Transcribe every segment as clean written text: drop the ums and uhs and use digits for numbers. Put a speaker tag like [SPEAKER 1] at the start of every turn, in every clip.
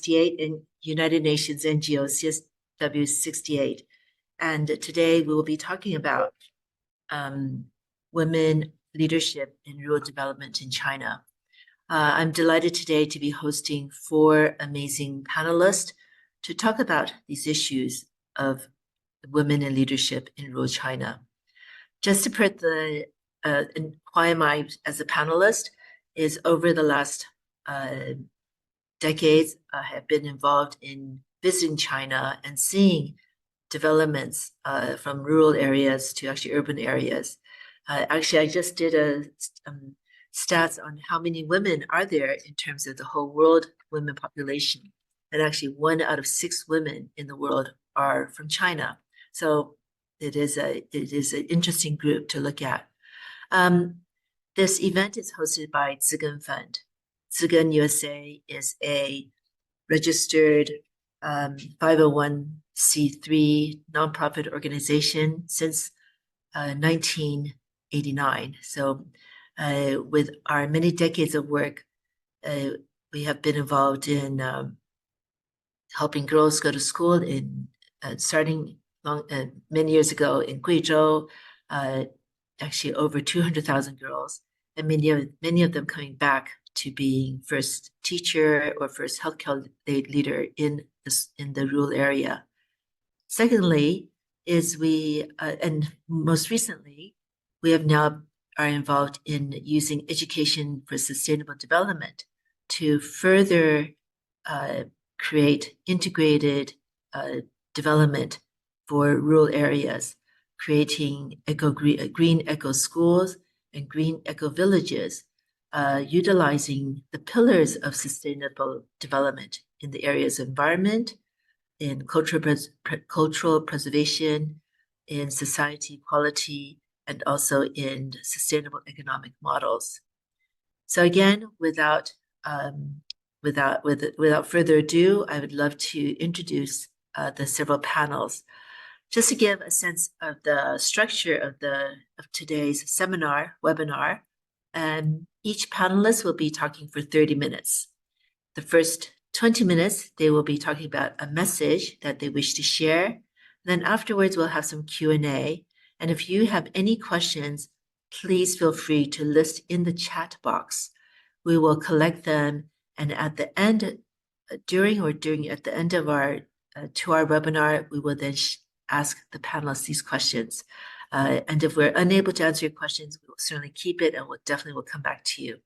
[SPEAKER 1] CSW68 and United Nations NGO CSW68. And today we will be talking about women leadership in rural development in China. I'm delighted today to be hosting 4 amazing panelists to talk about these issues of women in leadership in rural China. Just to put the why am I as a panelist is over the last decades, I have been involved in visiting China and seeing developments from rural areas to actually urban areas. Actually, I just did a stats on how many women are there in terms of the whole world women population. And actually 1 out of 6 women in the world are from China. So it is an interesting group to look at. This event is hosted by Zigen Fund. Zigen USA is a registered 501c3 nonprofit organization since 1989. So with our many decades of work, we have been involved in helping girls go to school in starting many years ago in Guizhou, actually over 200,000 girls, and many of them coming back to being first teacher or first healthcare leader in the rural area. Secondly, is we and most recently we have now are involved in using education for sustainable development to further create integrated development for rural areas, creating green eco schools and green eco villages, utilizing the pillars of sustainable development in the areas of environment, in cultural preservation, in society equality, and also in sustainable economic models. So again, without further ado, I would love to introduce the several panels. Just to give a sense of the structure of today's webinar, each panelist will be talking for 30 minutes. The first 20 minutes, they will be talking about a message that they wish to share. Then afterwards, we'll have some Q&A. And if you have any questions, please feel free to list in the chat box. We will collect them, and at the end, at the end of our 2-hour webinar, we will then ask the panelists these questions. And if we're unable to answer your questions, we will certainly keep it, and we'll definitely come back to you.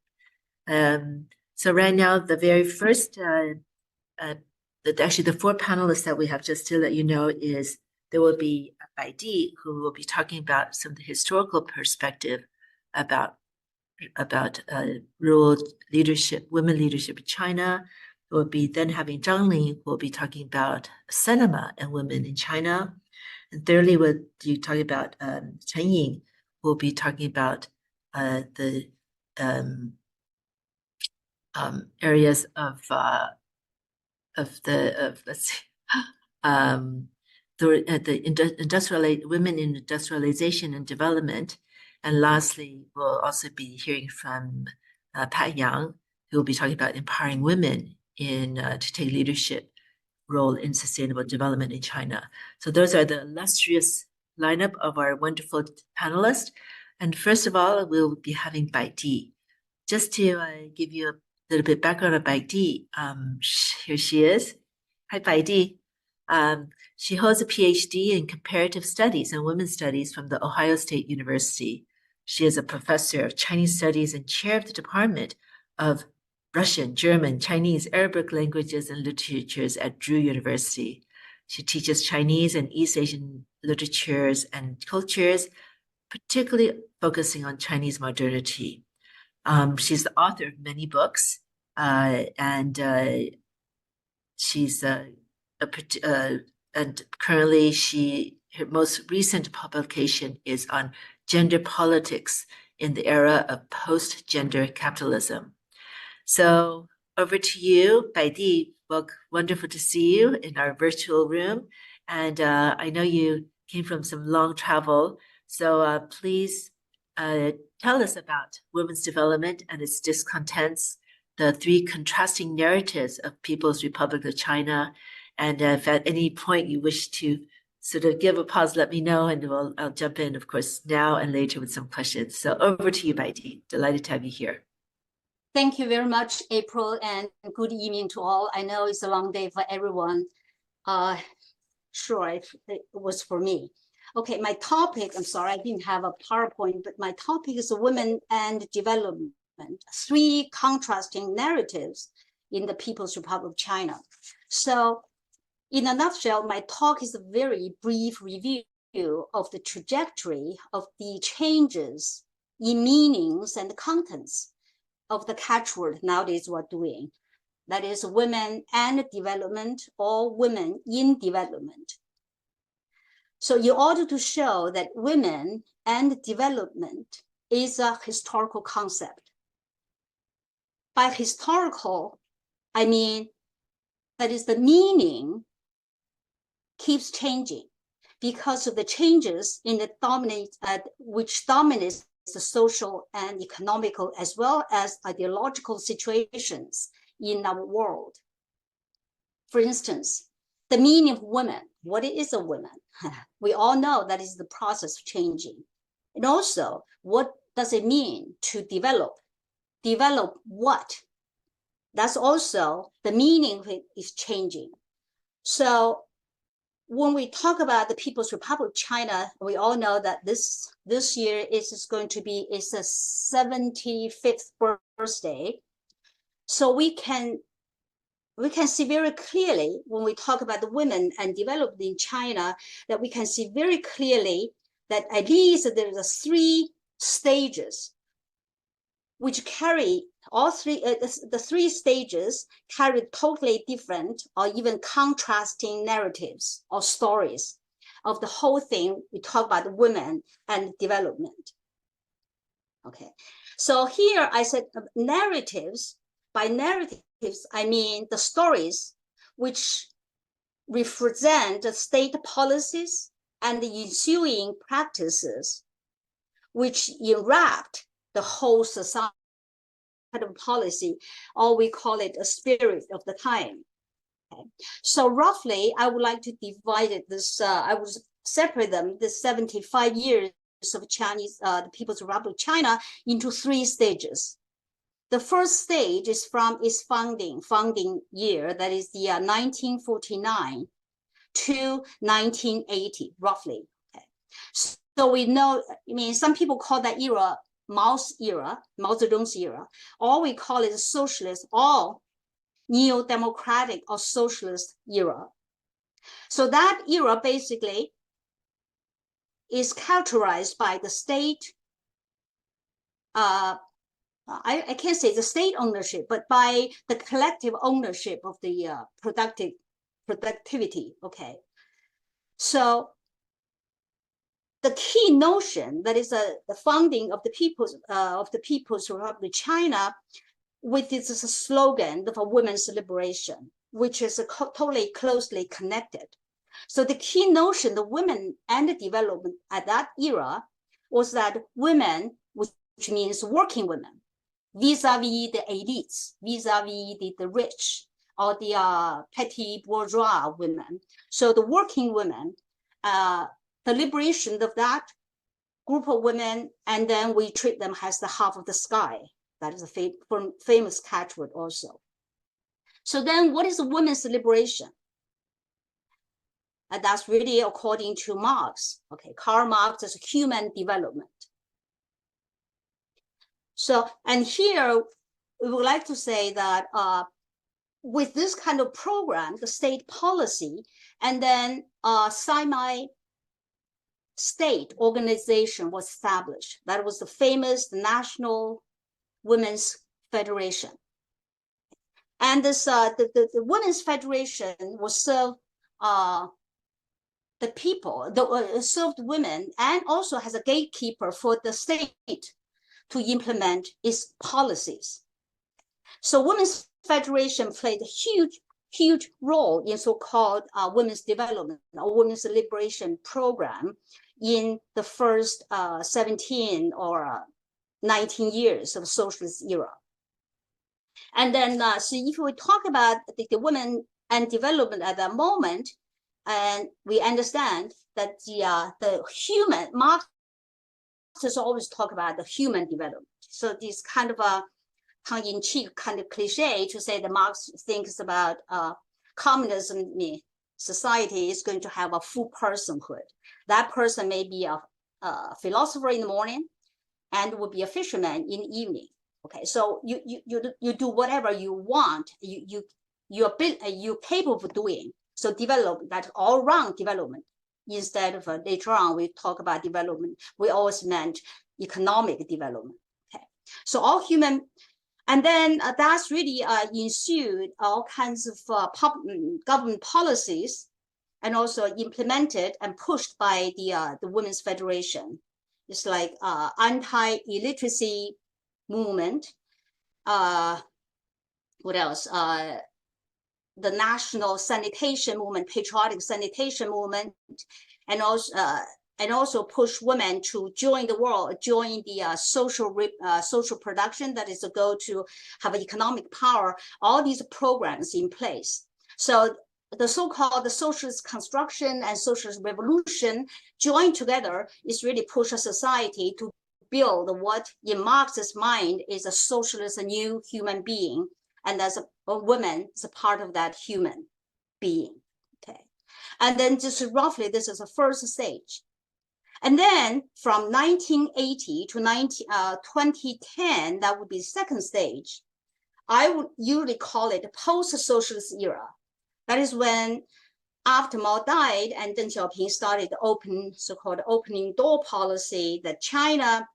[SPEAKER 1] So right now, the very first, actually the 4 panelists that we have, just to let you know, is there will be ID, who will be talking about some of the historical perspective about rural leadership, women leadership in China. We'll be then having Zhang Ling, who will be talking about cinema and women in China. And thirdly, we'll be talking about Chen Ying, who will be talking about the areas of women in industrialization and development. And lastly, we'll also be hearing from Pat Yang, who will be talking about empowering women to take leadership role in sustainable development in China. So those are the illustrious lineup of our wonderful panelists. And first of all, we'll be having Bai Di. Just to give you a little bit background on Bai Di, here she is. Hi, Bai Di. She holds a PhD in comparative studies and women's studies from the Ohio State University. She is a professor of Chinese studies and chair of the Department of Russian, German, Chinese, Arabic languages and literatures at Drew University. She teaches Chinese and East Asian literatures and cultures, particularly focusing on Chinese modernity. She's the author of many books, and she's and currently her most recent publication is on gender politics in the era of post-gender capitalism. So over to you, Bai Di. Well, wonderful to see you in our virtual room. And I know you came from some long travel. So please tell us about women's development and its discontents, the three contrasting narratives of People's Republic of China. And if at any point you wish to sort of give a pause, let me know, and I'll jump in, of course, now and later with some questions. So over to you, Baidi. Delighted to have you here.
[SPEAKER 2] Thank you very much, April, and good evening to all. I know it's a long day for everyone. Sure, it was for me. Okay, my topic, I'm sorry, I didn't have a PowerPoint, but my topic is women and development, three contrasting narratives in the People's Republic of China. So in a nutshell, my talk is a very brief review of the trajectory of the changes in meanings and contents of the catchword nowadays we're doing. That is women and development or women in development. So in order to show that women and development is a historical concept. By historical, I mean that is the meaning keeps changing because of the changes in the which dominates the social and economical as well as ideological situations in our world. For instance, the meaning of women, what is a woman? We all know that is the process of changing. And also, what does it mean to develop? Develop what? That's also the meaning of it is changing. So when we talk about the People's Republic of China, we all know that this year is going to be its 75th birthday. So we can see very clearly when we talk about the women and development in China that we can see very clearly that at least there are three stages which carry all three, the three stages carry totally different or even contrasting narratives or stories of the whole thing. We talk about women and development. Okay, so here I said narratives. By narratives, I mean the stories which represent the state policies and the ensuing practices which enwrapped the whole society of policy, or we call it a spirit of the time. Okay. So roughly, I would like to divide this, I would separate them, the 75 years of Chinese, the People's Republic of China into three stages. The first stage is from its founding year, that is the 1949 to 1980, roughly. Okay. So we know, I mean, some people call that era Mao's era, Mao Zedong's era, or we call it socialist or neo-democratic or socialist era. So that era basically is characterized by the state, I can't say the state ownership, but by the collective ownership of the productivity, okay? So the key notion that is the founding of the People's Republic of China, with its slogan of a women's liberation, which is totally closely connected. So the key notion, the women and the development at that era, was that women, which means working women, vis-a-vis the elites, vis-a-vis the rich or the petty bourgeois women. So the working women, the liberation of that group of women, and then we treat them as the half of the sky. That is a famous catchword also. So then what is women's liberation? And that's really according to Marx. Okay, Karl Marx is human development. So, and here we would like to say that with this kind of program, the state policy, and then semi-state organization was established. That was the famous National Women's Federation. And this the Women's Federation will serve the people, served women, and also has a gatekeeper for the state to implement its policies. So Women's Federation played a huge role in so-called women's development or women's liberation program in the first 17 or 19 years of the socialist era. And then, so if we talk about the women and development at that moment, and we understand that the human, Marxists always talk about the human development. So this kind of a tongue-in-cheek kind of cliche to say that Marx thinks about communism society is going to have a full personhood. That person may be a philosopher in the morning and will be a fisherman in the evening. Okay, so you do whatever you want. You're capable of doing. So develop that all-round development instead of later on we talk about development. We always meant economic development. Okay, so all human. And then that's really ensued all kinds of government policies, and also implemented and pushed by the Women's Federation. It's like anti-illiteracy movement. What else? The national sanitation movement, patriotic sanitation movement, and also push women to join the world, join the social production, that is a goal to have economic power, all these programs in place. So the so-called the socialist construction and socialist revolution joined together is really push a society to build what in Marx's mind is a socialist, a new human being. And as a woman is a part of that human being, okay? And then just roughly, this is the first stage. And then from 1980 to 2010, that would be the second stage. I would usually call it post-socialist era. That is when, after Mao died and Deng Xiaoping started the so-called opening door policy, that China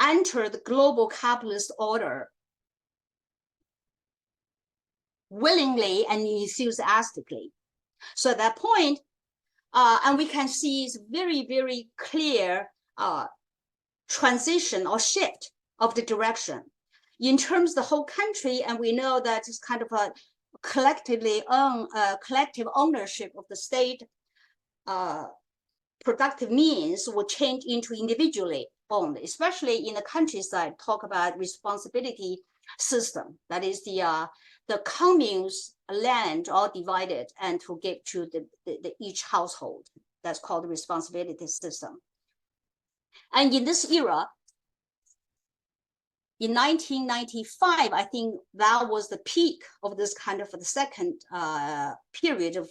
[SPEAKER 2] entered the global capitalist order willingly and enthusiastically. So at that point, and we can see it's very, very clear transition or shift of the direction in terms of the whole country. And we know that it's kind of a collective ownership of the state productive means will change into individually owned, especially in the countryside. Talk about responsibility system. That is the communes land all divided and to give to the each household. That's called the responsibility system. And in this era, in 1995, I think that was the peak of this kind of the second period of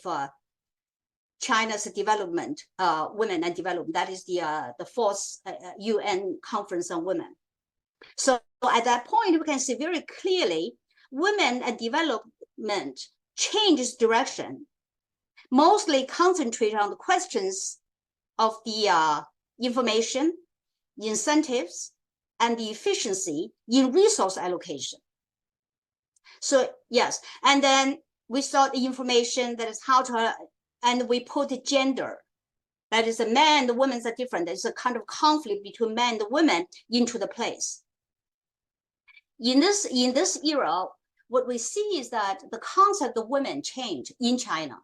[SPEAKER 2] China's development, women and development. That is the fourth UN conference on women. So at that point, we can see very clearly women and development changes direction, mostly concentrated on the questions of the information, incentives, and the efficiency in resource allocation. So yes, and then we saw the information that is how to, and we put gender. That is the man and the women are different. There's a kind of conflict between men and women into the place. In this era, what we see is that the concept of women changed in China.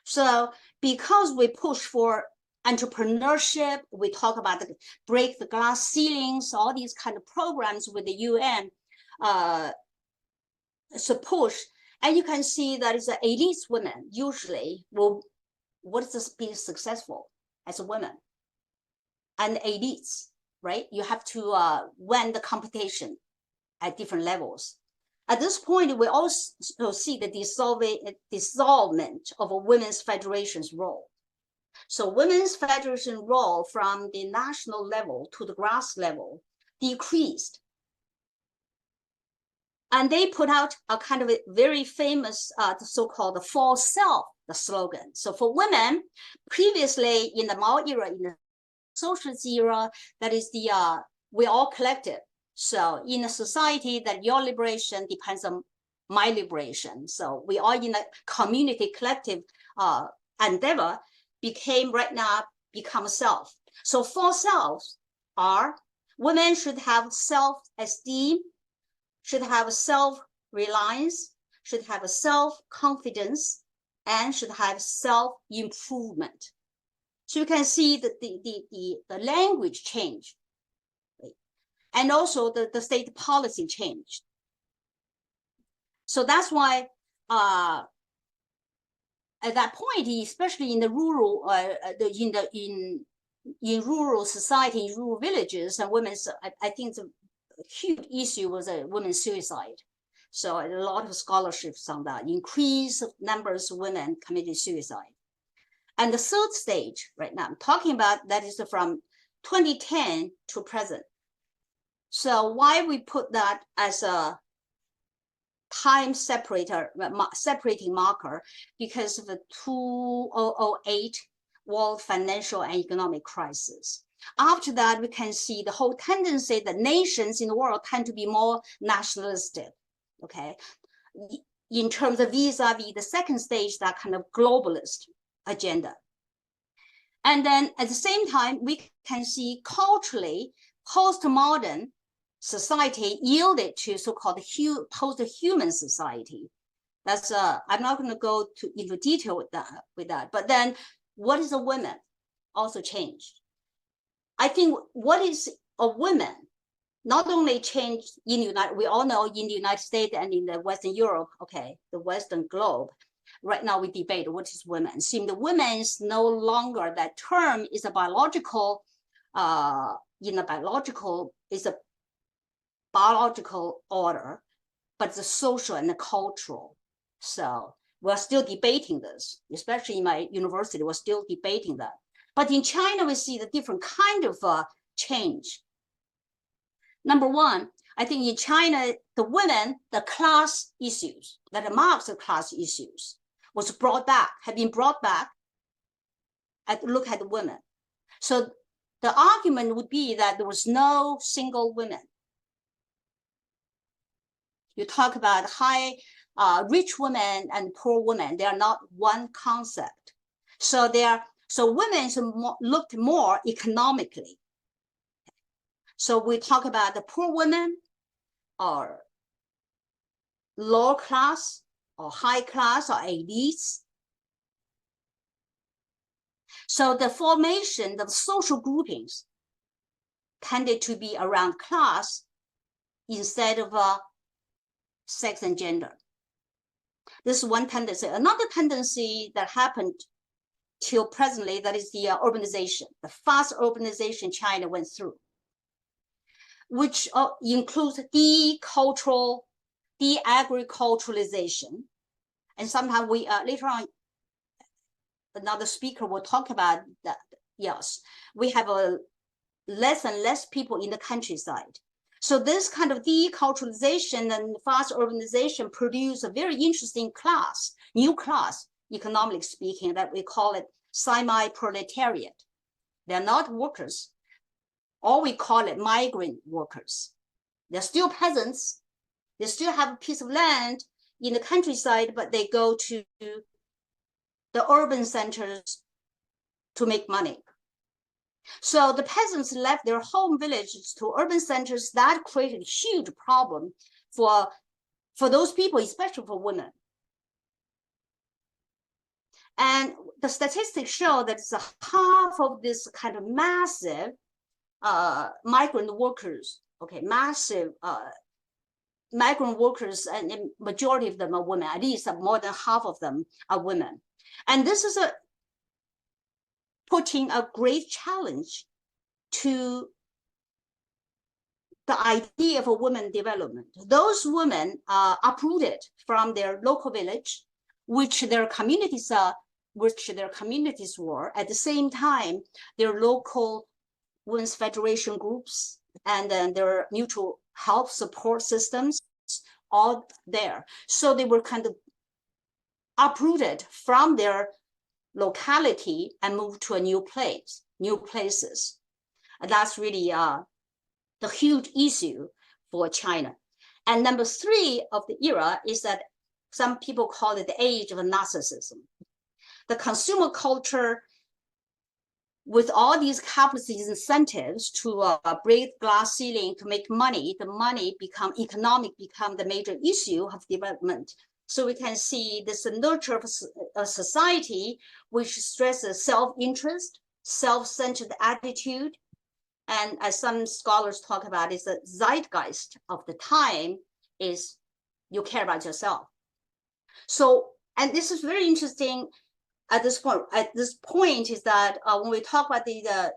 [SPEAKER 2] So because we push for entrepreneurship, we talk about the break the glass ceilings, all these kind of programs with the UN support. And you can see that it's the elite women usually will, what is this being successful as a woman? And elites, right? You have to win the competition at different levels. At this point, we also see the dissolvement of a women's federation's role. So women's federation role from the national level to the grass level decreased. And they put out a kind of a very famous, the so-called false self, the slogan. So for women, previously in the Mao era, in the socialist era, that is we're all collective. So in a society that your liberation depends on my liberation. So we are in a community collective endeavor become self. So for selves are women should have self-esteem, should have self-reliance, should have a self-confidence, and should have self-improvement. So you can see that the language changed. And also the state policy changed. So that's why at that point, especially in the rural, in rural society, in rural villages, and women's, I think the huge issue was women's suicide. So a lot of scholarships on that, increase of numbers of women committing suicide. And the third stage right now, I'm talking about that is from 2010 to present. So why we put that as a time separating marker, because of the 2008 world financial and economic crisis. After that, we can see the whole tendency that nations in the world tend to be more nationalistic, okay? In terms of vis-a-vis the second stage, that kind of globalist agenda. And then at the same time, we can see culturally, postmodern society yielded to so-called post-human society. That's I'm not going to go into detail with that. But then, what is a woman also changed. I think what is a woman not only changed in the United. We all know in the United States and in the Western Europe, okay, the Western globe. Right now we debate what is women. See, the women is no longer, that term is a biological. In a biological is a biological order, but the social and the cultural. So we're still debating this, especially in my university, we're still debating that. But in China, we see the different kind of change. Number one, I think in China, the women, the class issues that marks the class issues was brought back, have been brought back and look at the women. So the argument would be that there was no single women. You talk about rich women and poor women, they are not one concept. So women looked more economically. So we talk about the poor women or lower class or high class or elites. So the formation of social groupings tended to be around class instead of sex and gender. This is one tendency. Another tendency that happened till presently, that is the urbanization, the fast urbanization China went through, which includes de-agriculturalization. And sometimes we, later on, another speaker will talk about that. Yes, we have less and less people in the countryside. So this kind of deculturalization and fast urbanization produce a very interesting class, new class, economically speaking, that we call it semi-proletariat. They're not workers, or we call it migrant workers. They're still peasants. They still have a piece of land in the countryside, but they go to the urban centers to make money. So the peasants left their home villages to urban centers. That created a huge problem for those people, especially for women. And the statistics show that it's half of this kind of massive migrant workers, okay, massive migrant workers, and the majority of them are women, at least more than half of them are women. And this is putting a great challenge to the idea of a women development. Those women are uprooted from their local village, which their communities were. At the same time, their local women's federation groups and then their mutual help support systems, all there. So they were kind of uprooted from their locality and moved to a new places. And that's really the huge issue for China. And number three of the era is that some people call it the age of narcissism. The consumer culture, with all these capitalist incentives to break glass ceiling to make money, the money become the major issue of development. So we can see this nurture of a society which stresses self-interest, self-centered attitude. And as some scholars talk about, is the zeitgeist of the time is You care about yourself. So, and this is very interesting at this point. At this point is that when we talk about the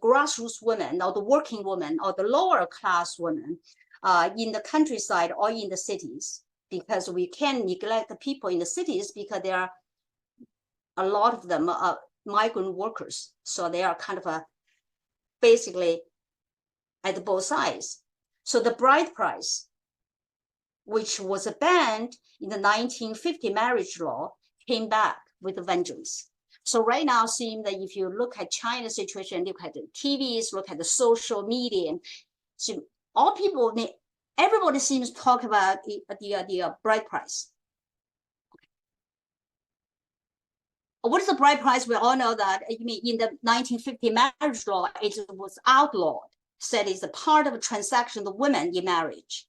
[SPEAKER 2] grassroots women or the working women or the lower class women in the countryside or in the cities, because we can neglect the people in the cities because there are a lot of them are migrant workers. So they are kind of basically at both sides. So the bride price, which was banned in the 1950 marriage law, came back with a vengeance. So right now, seeing that if you look at China's situation, look at the TVs, look at the social media, so all people, everybody seems to talk about the bride price. What is the bride price? We all know that in the 1950 marriage law, it was outlawed, said it's a part of a transaction of women in marriage.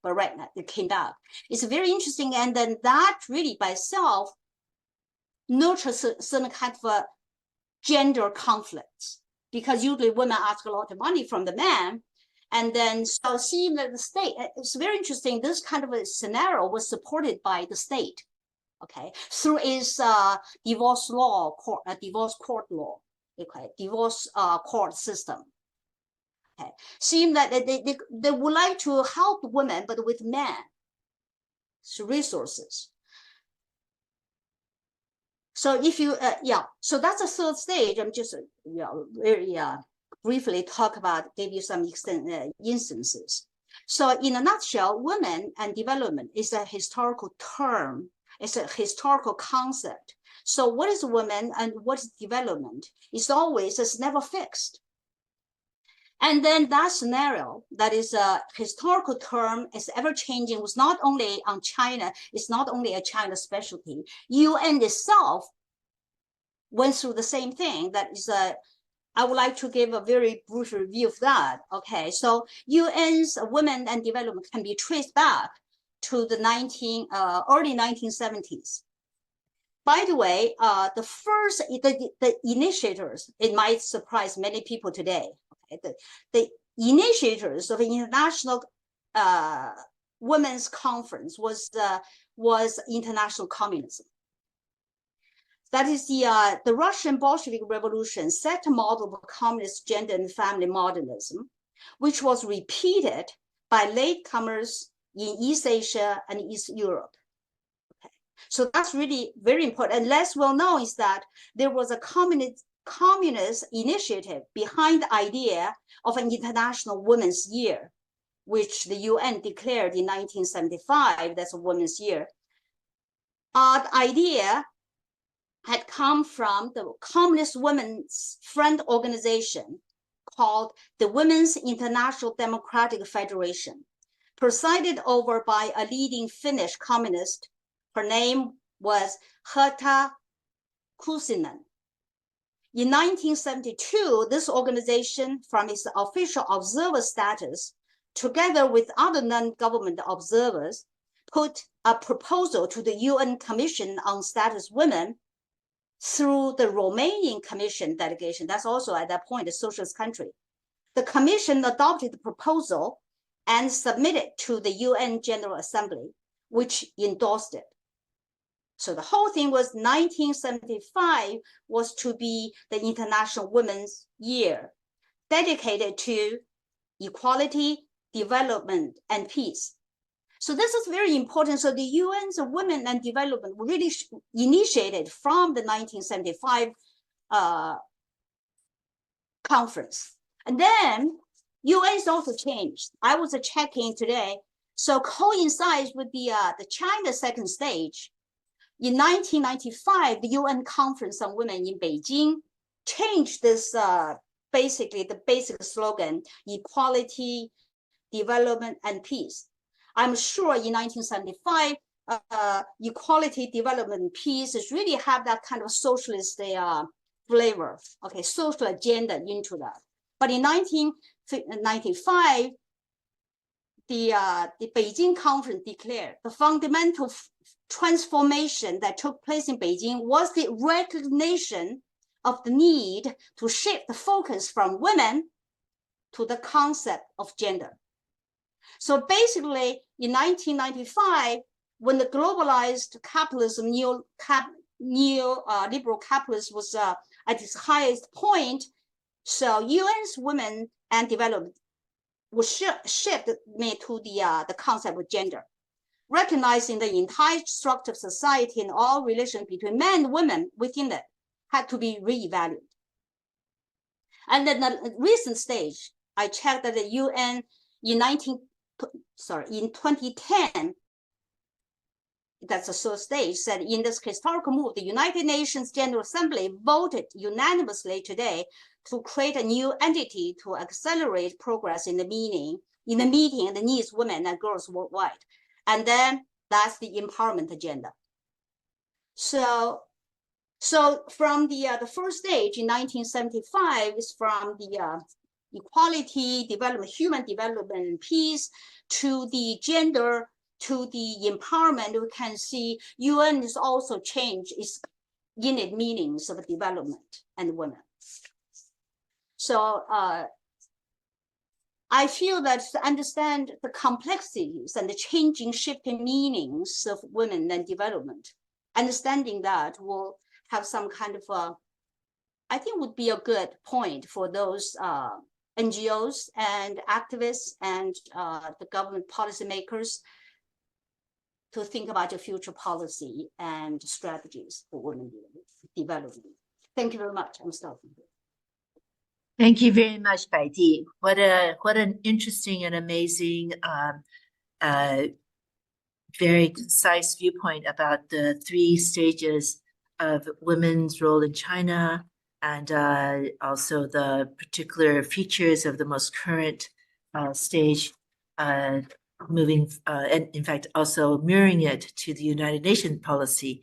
[SPEAKER 2] But right now, it came back. It's very interesting. And then that really by itself nurtures certain kind of gender conflicts, because usually women ask a lot of money from the man. And then so seeing that the state, it's very interesting, this kind of a scenario was supported by the state, okay, through its divorce law, divorce court law, okay, divorce court system. Okay, seeing that they would like to help women, but with men, so resources. So if you, so that's a third stage. I'm just, very briefly talk about, give you some instances. So in a nutshell, women and development is a historical term. It's a historical concept. So what is women and what is development? It's never fixed. And then that scenario, that is a historical term, is ever changing, was not only on China, it's not only a China specialty. UN itself went through the same thing. That is I would like to give a very brief review of that. Okay, so UN's Women and Development can be traced back to the early 1970s. By the way, the initiators, it might surprise many people today. Okay? The initiators of the International Women's Conference was international communism. That is the Russian Bolshevik Revolution set a model of communist gender and family modernism, which was repeated by latecomers in East Asia and East Europe. Okay. So that's really very important. And less well known is that there was a communist initiative behind the idea of an International Women's Year, which the UN declared in 1975, that's a Women's Year. The idea had come from the Communist Women's Front organization called the Women's International Democratic Federation, presided over by a leading Finnish communist. Her name was Herta Kuusinen. In 1972, this organization, from its official observer status, together with other non-government observers, put a proposal to the UN Commission on Status Women through the Romanian Commission delegation. That's also at that point a socialist country. The Commission adopted the proposal and submitted to the UN General Assembly, which endorsed it. So the whole thing was 1975 was to be the International Women's Year, dedicated to equality, development, and peace. So this is very important. So the UN's Women and Development really initiated from the 1975 conference. And then UN's also changed. I was checking today. So coincides with the China second stage. In 1995, the UN Conference on Women in Beijing changed this, basically the basic slogan, equality, development, and peace. I'm sure in 1975, equality, development, and peace is really have that kind of socialist flavor, okay, social agenda into that. But in 1995, the Beijing conference declared the fundamental transformation that took place in Beijing was the recognition of the need to shift the focus from women to the concept of gender. So basically, in 1995, when the globalized capitalism, neo-liberal capitalism was at its highest point, so UN's women and development was shifted to the concept of gender, recognizing the entire structure of society and all relations between men and women within it had to be reevaluated. And then the recent stage, I checked that the UN in 2010, that's the third stage, said in this historical move, the United Nations General Assembly voted unanimously today to create a new entity to accelerate progress in the meeting that needs women and girls worldwide. And then that's the empowerment agenda. So from the first stage in 1975 is from the equality, development, human development, and peace, to the gender, to the empowerment. We can see UN has also changed its unit meanings of development and women. So I feel that to understand the complexities and the changing, shifting meanings of women and development, understanding that will have some kind of I think would be a good point for those NGOs and activists and the government policymakers to think about your future policy and strategies for women development. Thank you very much. I'm stopping here.
[SPEAKER 1] Thank you very much, Bai Di. What an interesting and amazing, very concise viewpoint about the 3 stages of women's role in China, and also the particular features of the most current stage, moving, and in fact also mirroring it to the United Nations policy,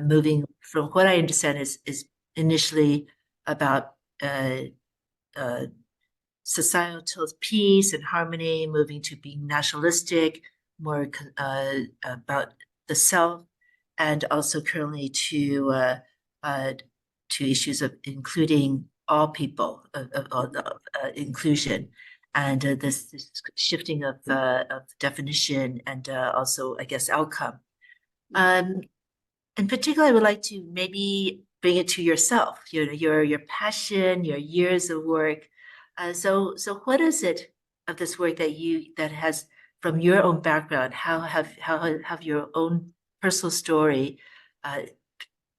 [SPEAKER 1] moving from what I understand is initially about societal peace and harmony, moving to being nationalistic, more about the self, and also currently to issues of including all people, of inclusion, and this shifting of definition and also, I guess, outcome. In particular, I would like to maybe bring it to yourself, your passion, your years of work. So what is it of this work that has, from your own background, how have your own personal story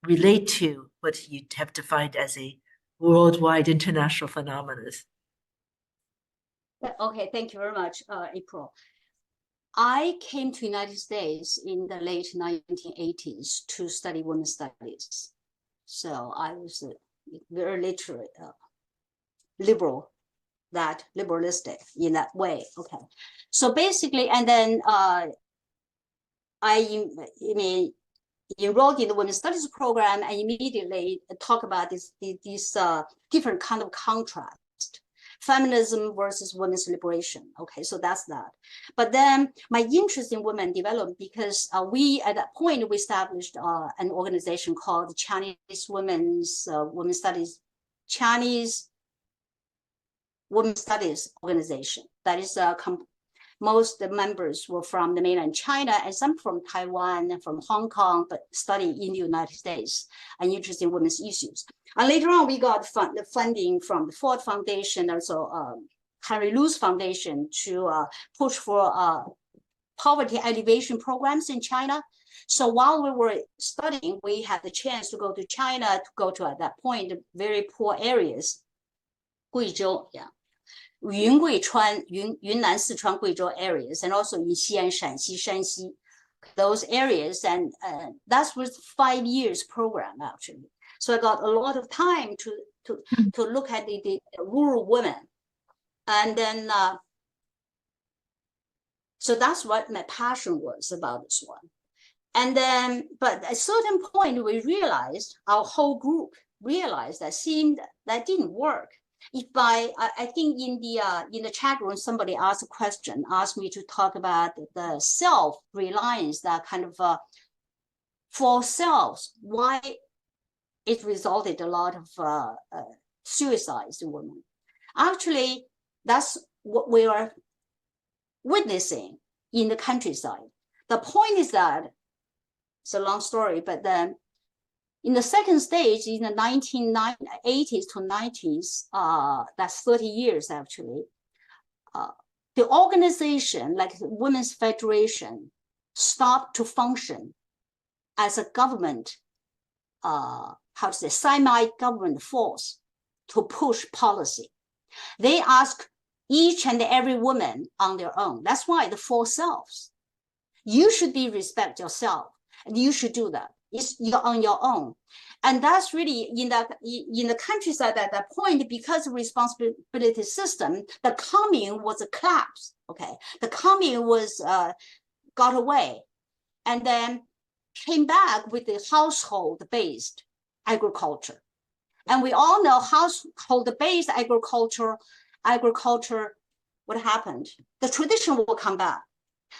[SPEAKER 1] relate to what you have defined as a worldwide international phenomenon?
[SPEAKER 2] Okay, thank you very much, April. I came to United States in the late 1980s to study women's studies. So I was very literate, liberalistic in that way. Okay, so basically, and then I mean, enrolled in the women's studies program and immediately talk about these different kind of contrast. Feminism versus women's liberation. Okay, so that's that. But then my interest in women developed because we, at that point, we established an organization called the Chinese Women's Chinese Women's Studies Organization. That is most of the members were from the mainland China and some from Taiwan and from Hong Kong, but study in the United States and interested in women's issues. And later on, we got the funding from the Ford Foundation, also Henry Luce Foundation, to push for poverty alleviation programs in China. So while we were studying, we had the chance to go to China, to go to, at that point, very poor areas, Guizhou, yeah. Yunnan, Sichuan, Guizhou areas, and also in Xi'an, Shanxi, Shanxi, those areas. And that was 5 years program, actually. So I got a lot of time to look at the rural women. And then, so that's what my passion was about this one. And then, but at a certain point, we realized, our whole group realized that didn't work. If I think in the chat room, somebody asked a question, asked me to talk about the self-reliance, that kind of for selves, why it resulted a lot of suicides in women. Actually, that's what we are witnessing in the countryside. The point is that it's a long story, but then in the second stage, in the 1980s to 90s, that's 30 years actually, the organization, like the Women's Federation, stopped to function as a government, semi-government force to push policy. They ask each and every woman on their own. That's why the four selves. You should respect yourself, and you should do that. You're on your own. And that's really in the countryside at that point, because of responsibility system, the commune was a collapse. Okay, the commune was got away, and then came back with the household-based agriculture. And we all know household-based agriculture, what happened? The tradition will come back.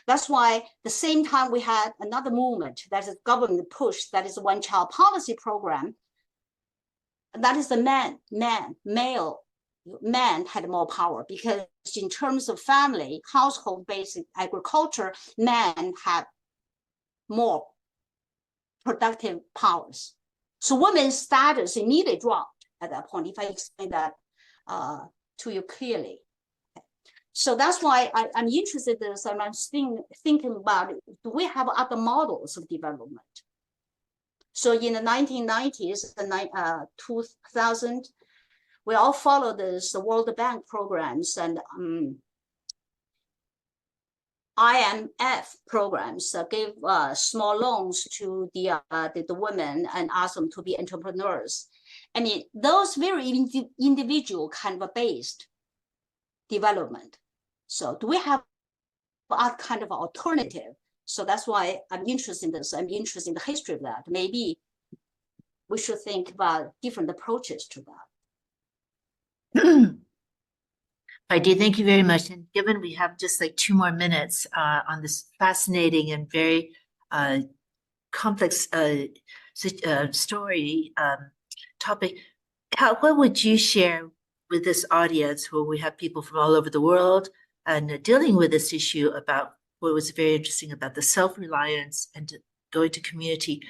[SPEAKER 2] That's why the same time we had another movement that is government push, that is one-child policy program. That is the man had more power, because in terms of family, household-based agriculture, men had more productive powers. So women's status immediately dropped at that point, if I explain that to you clearly. So that's why I'm interested in this, and I'm thinking about, do we have other models of development? So in the 1990s, 2000, we all followed the World Bank programs and IMF programs, gave small loans to the women and asked them to be entrepreneurs. I mean, those very individual kind of based development. So do we have a kind of alternative? So that's why I'm interested in this. I'm interested in the history of that. Maybe we should think about different approaches to that.
[SPEAKER 1] I do. Thank you very much. And given we have just like 2 more minutes on this fascinating and very complex story topic, what would you share with this audience, where we have people from all over the world and dealing with this issue about what was very interesting about the self-reliance and going to community?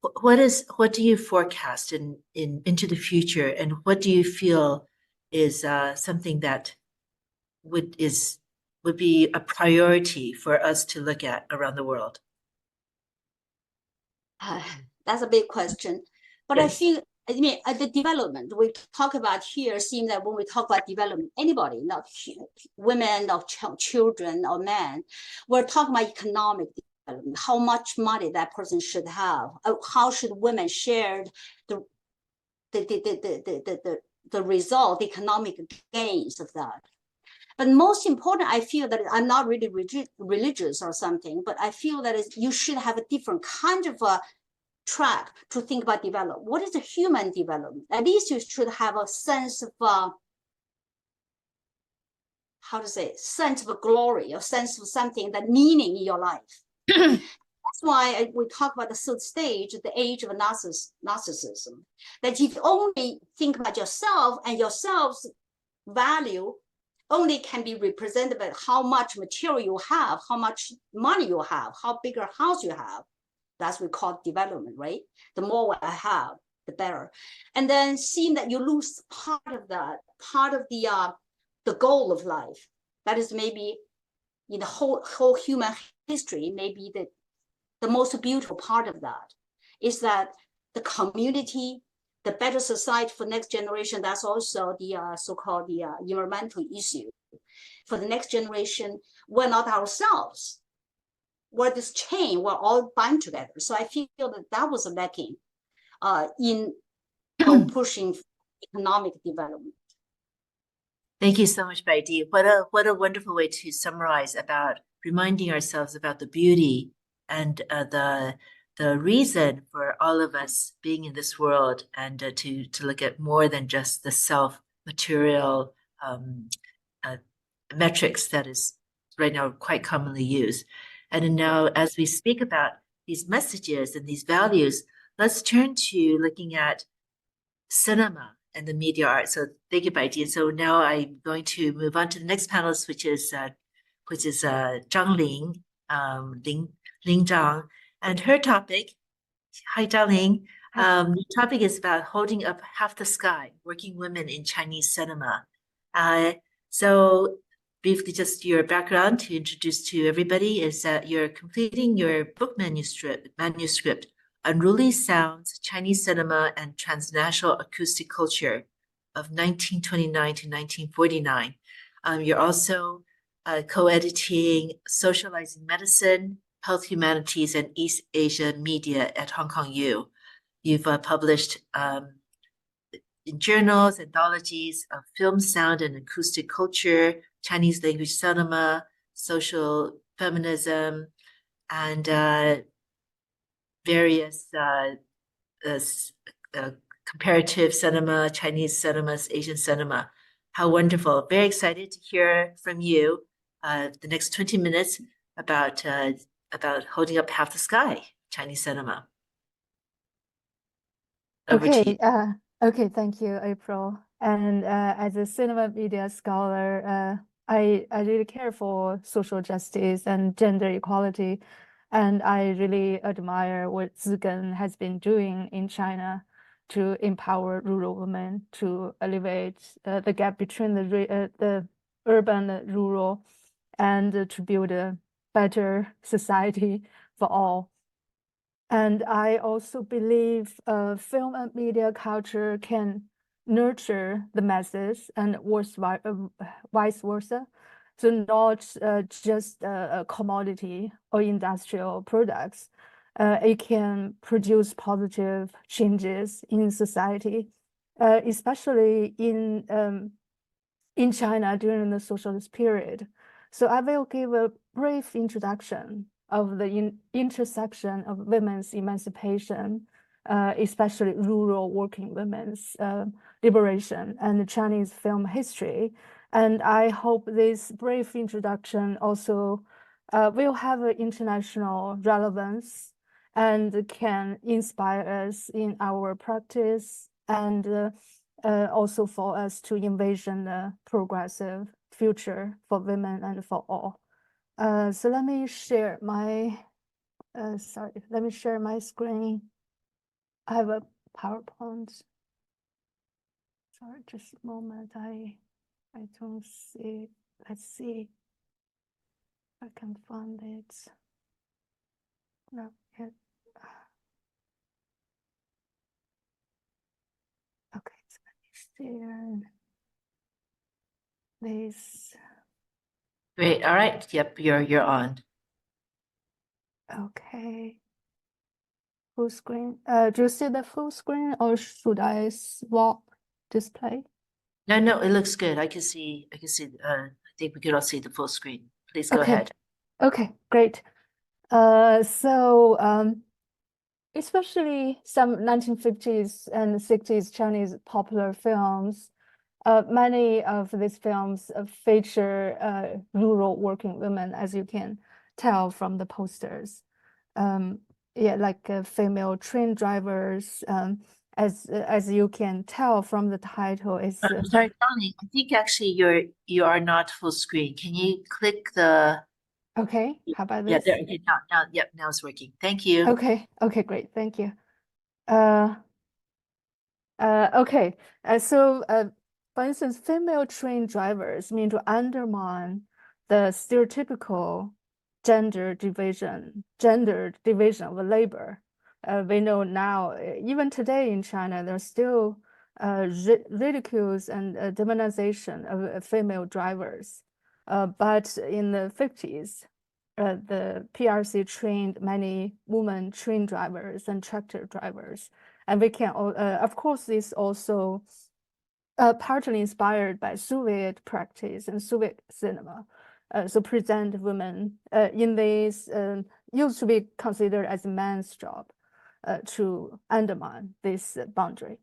[SPEAKER 1] What do you forecast into the future, and what do you feel is something that would be a priority for us to look at around the world?
[SPEAKER 2] That's a big question, but yes. I mean, the development we talk about here seems that when we talk about development, anybody, not women or children or men, we're talking about economic development, how much money that person should have, how should women share the result, the economic gains of that. But most important, I feel that I'm not really religious or something, but I feel that you should have a different kind of a track to think about development. What is a human development? At least you should have a sense of sense of glory, a sense of something, that meaning in your life. That's why we talk about the third stage, the age of narcissism. That if you only think about yourself, and yourself's value only can be represented by how much material you have, how much money you have, how big a house you have. That's what we call development, right? The more I have, the better. And then seeing that you lose part of that, part of the goal of life. That is maybe in the whole human history, maybe the most beautiful part of that is that the community, the better society for next generation. That's also the so-called the environmental issue. For the next generation, we're not ourselves. We're this chain, we're all bound together. So I feel that was lacking in pushing economic development.
[SPEAKER 1] Thank you so much, Baidi. What a wonderful way to summarize about reminding ourselves about the beauty and the reason for all of us being in this world, and to look at more than just the self-material metrics that is right now quite commonly used. And now, as we speak about these messages and these values, let's turn to looking at cinema and the media art. So thank you, Baidi. And so now I'm going to move on to the next panelist, which is Zhang Ling. Ling Zhang, and her topic, hi Zhang. The topic is about holding up half the sky, working women in Chinese cinema. So briefly, just your background to introduce to everybody is that you're completing your book manuscript, Unruly Sounds, Chinese Cinema and Transnational Acoustic Culture of 1929 to 1949. You're also co-editing Socializing Medicine, Health Humanities, and East Asia Media at Hong Kong U. You've published in journals, anthologies of film, sound, and acoustic culture, Chinese language cinema, social feminism, and various comparative cinema, Chinese cinemas, Asian cinema. How wonderful. Very excited to hear from you the next 20 minutes about holding up half the sky, Chinese cinema. Over to you.
[SPEAKER 3] Okay, thank you, April. And as a cinema media scholar, I really care for social justice and gender equality, and I really admire what Zigen has been doing in China to empower rural women, to alleviate the gap between the urban and rural, and to build a better society for all. And I also believe film and media culture can nurture the masses and vice versa. So not just a commodity or industrial products. It can produce positive changes in society, especially in China during the socialist period. So I will give a brief introduction of the intersection of women's emancipation, especially rural working women's liberation and the Chinese film history. And I hope this brief introduction also will have an international relevance and can inspire us in our practice and also for us to envision a progressive future for women and for all. So let me share my, let me share my screen. I have a PowerPoint. Sorry, just a moment. I don't see. Let's see if I can find it. No, yet. Okay, so let me share this.
[SPEAKER 1] Great. All right. Yep, you're on.
[SPEAKER 3] Okay. Full screen. Do you see the full screen or should I swap display?
[SPEAKER 1] No, it looks good. I can see, I think we could all see the full screen. Please go ahead.
[SPEAKER 3] Okay, great. Especially some 1950s and 60s Chinese popular films, many of these films feature rural working women, as you can tell from the posters. Yeah, like female train drivers. As you can tell from the title, is
[SPEAKER 1] Sorry, Tony, I think actually you are not full screen. Can you click the?
[SPEAKER 3] okay. How about
[SPEAKER 1] Yeah,
[SPEAKER 3] this?
[SPEAKER 1] there. Okay, yep, now it's working. Thank you.
[SPEAKER 3] Okay, great. Thank you. Okay. For instance, female train drivers mean to undermine the stereotypical gender division of labor. We know now, even today in China, there's still ridicules and demonization of female drivers. But in the 50s, the PRC trained many women train drivers and tractor drivers. And we can, of course, this also partly inspired by Soviet practice and Soviet cinema. So present women in this used to be considered as a man's job to undermine this boundary.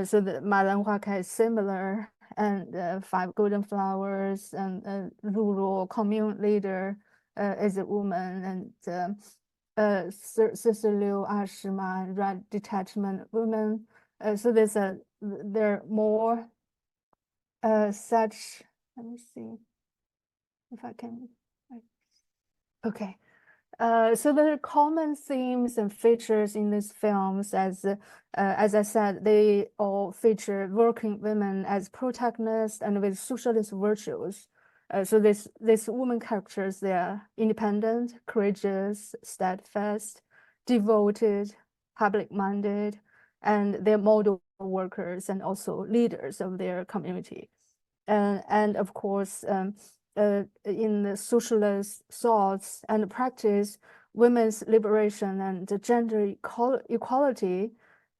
[SPEAKER 3] So the Ma Lan Hua Kai is similar, and Five Golden Flowers and rural commune leader is a woman, and Sister Liu Ashima, Red Detachment women. So there are more such. Let me see if I can. Okay, So there are common themes and features in these films, as I said, they all feature working women as protagonists and with socialist virtues. So these women characters, they are independent, courageous, steadfast, devoted, public-minded, and they're model workers and also leaders of their community. And of course, in the socialist thoughts and practice, women's liberation and gender equality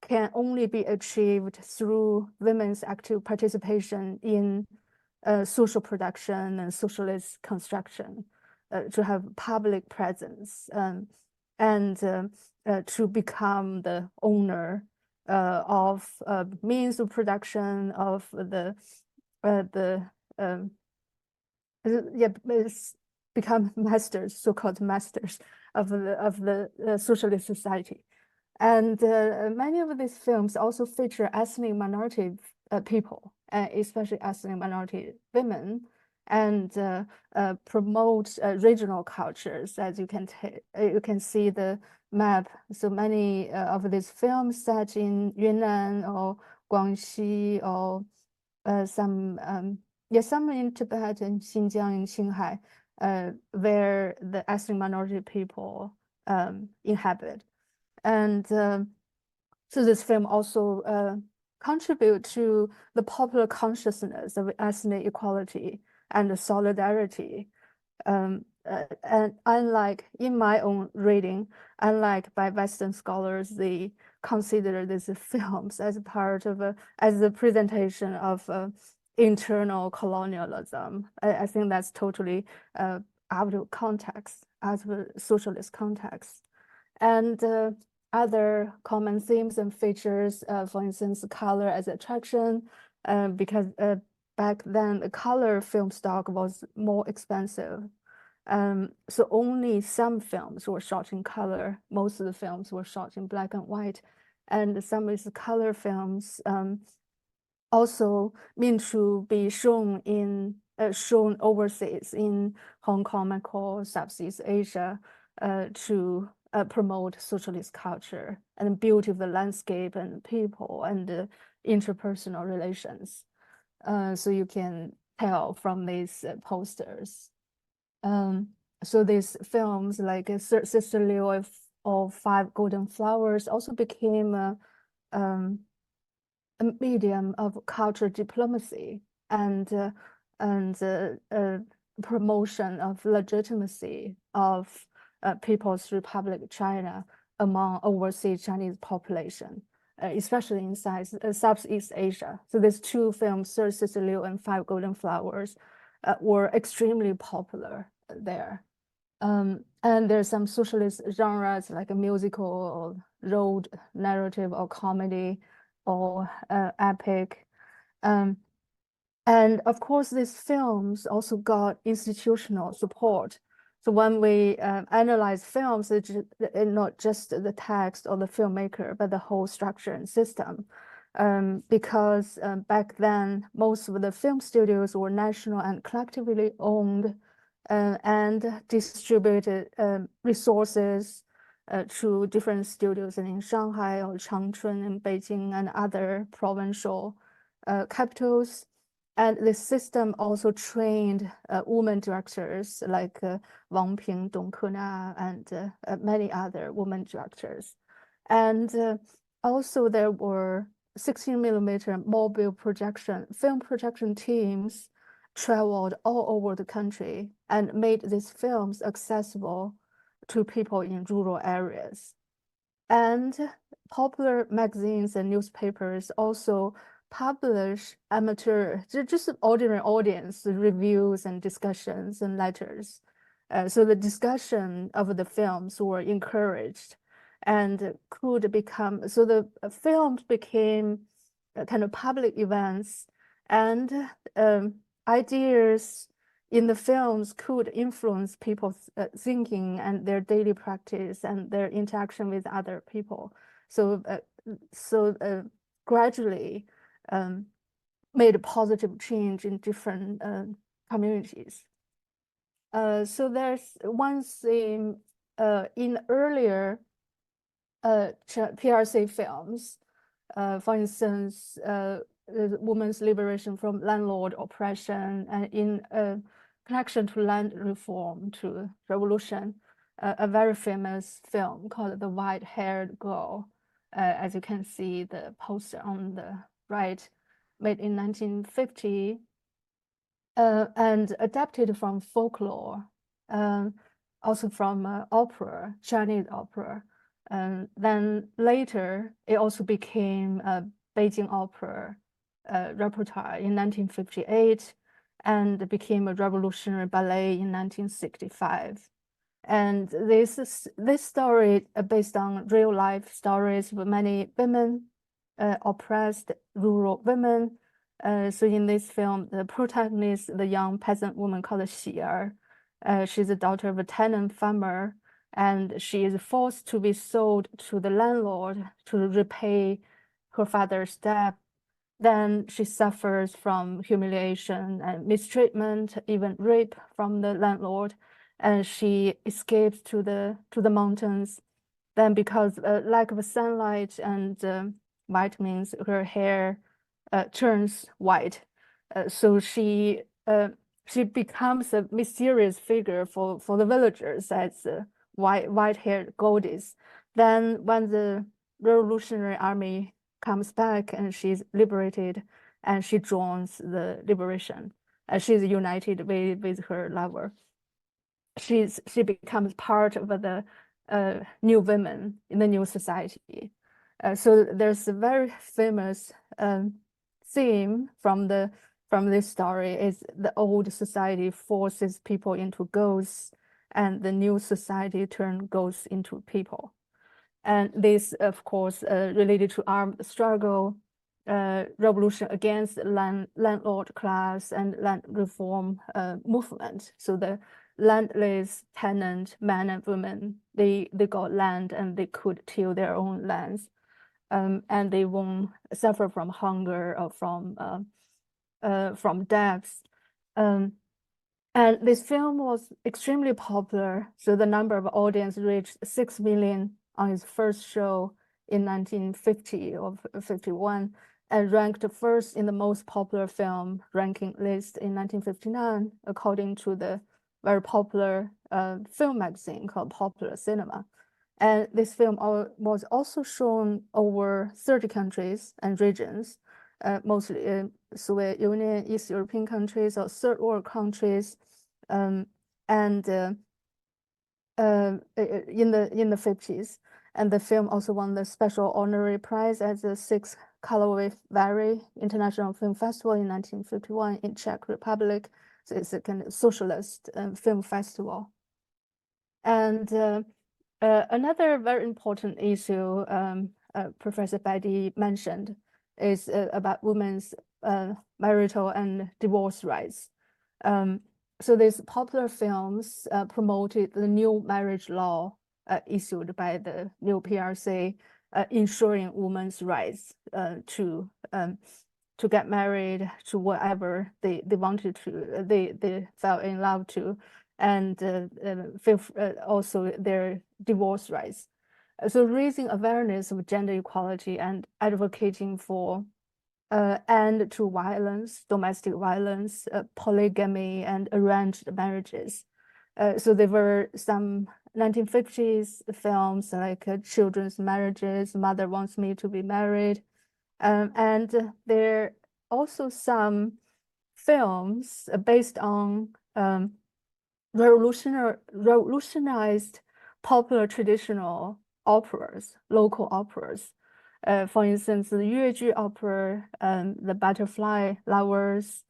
[SPEAKER 3] can only be achieved through women's active participation in social production and socialist construction, to have public presence, and to become the owner of means of production of become masters, so-called masters of the socialist society. And many of these films also feature ethnic minority people, especially ethnic minority women, and promote regional cultures. As you can see the map. So many of these films set in Yunnan or Guangxi or some in Tibet and Xinjiang and Qinghai, where the ethnic minority people inhabit. And so this film also contribute to the popular consciousness of ethnic equality and solidarity. And unlike in my own reading, unlike by Western scholars, they consider these films as part of as a presentation of internal colonialism. I think that's totally out of context, out of a socialist context. And other common themes and features, for instance, color as attraction, because back then the color film stock was more expensive. So only some films were shot in color. Most of the films were shot in black and white. And some of the color films also meant to be shown overseas in Hong Kong, Macau, Southeast Asia, to promote socialist culture and beauty of the landscape and people and interpersonal relations. So you can tell from these posters. So these films like Sister Liu or Five Golden Flowers also became a medium of cultural diplomacy and promotion of legitimacy of People's Republic of China among overseas Chinese population, especially in Southeast Asia. So these two films, Sister Liu and Five Golden Flowers, were extremely popular there. And there's some socialist genres like a musical or road narrative or comedy or epic. And of course, these films also got institutional support. So when we analyze films, it's not just the text or the filmmaker, but the whole structure and system. Because back then, most of the film studios were national and collectively owned, and distributed resources to different studios in Shanghai or Changchun and Beijing and other provincial capitals. And the system also trained women directors like Wang Ping, Dong Kena, and many other women directors. And also there were 16mm mobile film projection teams traveled all over the country and made these films accessible to people in rural areas. And popular magazines and newspapers also publish amateur, just ordinary audience reviews and discussions and letters. So the discussion of the films were encouraged and could become, so the films became kind of public events, and ideas in the films could influence people's thinking and their daily practice and their interaction with other people. So gradually made a positive change in different communities. So there's one theme in earlier PRC films, for instance, the women's liberation from landlord oppression, and in connection to land reform to revolution, a very famous film called The White-Haired Girl, as you can see the poster on the right, made in 1950, and adapted from folklore, also from opera, Chinese opera. Then later, it also became a Beijing opera repertoire in 1958, and became a revolutionary ballet in 1965. And this story based on real life stories of many women, oppressed rural women. So in this film, the protagonist, the young peasant woman called Xi she's the daughter of a tenant farmer, and she is forced to be sold to the landlord to repay her father's debt. Then she suffers from humiliation and mistreatment, even rape from the landlord, and she escapes to the mountains. Then, because lack of sunlight and vitamins, her hair turns white. So she becomes a mysterious figure for the villagers as white-haired goddess. Then, when the Revolutionary Army comes back and she's liberated, and she joins the liberation, she's united with her lover. She becomes part of the new women in the new society. So there's a very famous theme from this story is the old society forces people into ghosts, and the new society turns ghosts into people. And this, of course, related to armed struggle, revolution against landlord class and land reform movement. So the landless tenant men and women, they got land and they could till their own lands, and they won't suffer from hunger or from debts. And this film was extremely popular. So the number of audience reached 6 million on its first show in 1950 or 51, and ranked first in the most popular film ranking list in 1959, according to the very popular film magazine called Popular Cinema. And this film was also shown over 30 countries and regions, mostly in Soviet Union, East European countries, or third world countries, and in the 50s. And the film also won the special honorary prize at the 6th Karlovy Vary International Film Festival in 1951 in Czech Republic. So it's a kind of socialist film festival. And another very important issue Professor Badi mentioned is about women's marital and divorce rights. So these popular films promoted the new marriage law issued by the new PRC, ensuring women's rights to get married to whatever they wanted to, they fell in love to, and also their divorce rights. So raising awareness of gender equality and advocating for end to violence, domestic violence, polygamy, and arranged marriages. So there were some 1950s films like Children's Marriages, Mother Wants Me to Be Married, and there are also some films based on revolutionized popular traditional operas, local operas. For instance, the Yuezhi opera, The Butterfly Lovers,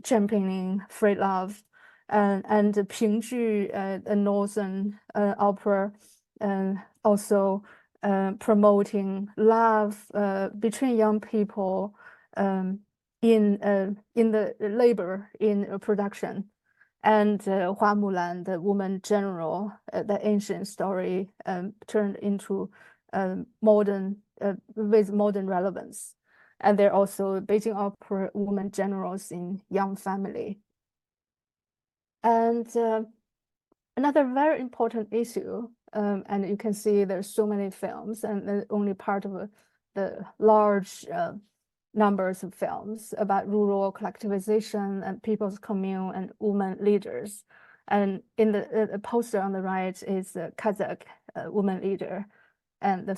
[SPEAKER 3] championing free love, and Pingju, a northern opera, also promoting love between young people in the labor in production. And Hua Mulan, the woman general, the ancient story turned into modern with modern relevance. And there are also Beijing opera women generals in Young Family. And another very important issue, and you can see there's so many films, and only part of the large numbers of films about rural collectivization and people's commune and women leaders. And in the poster on the right is a Kazakh woman leader. And the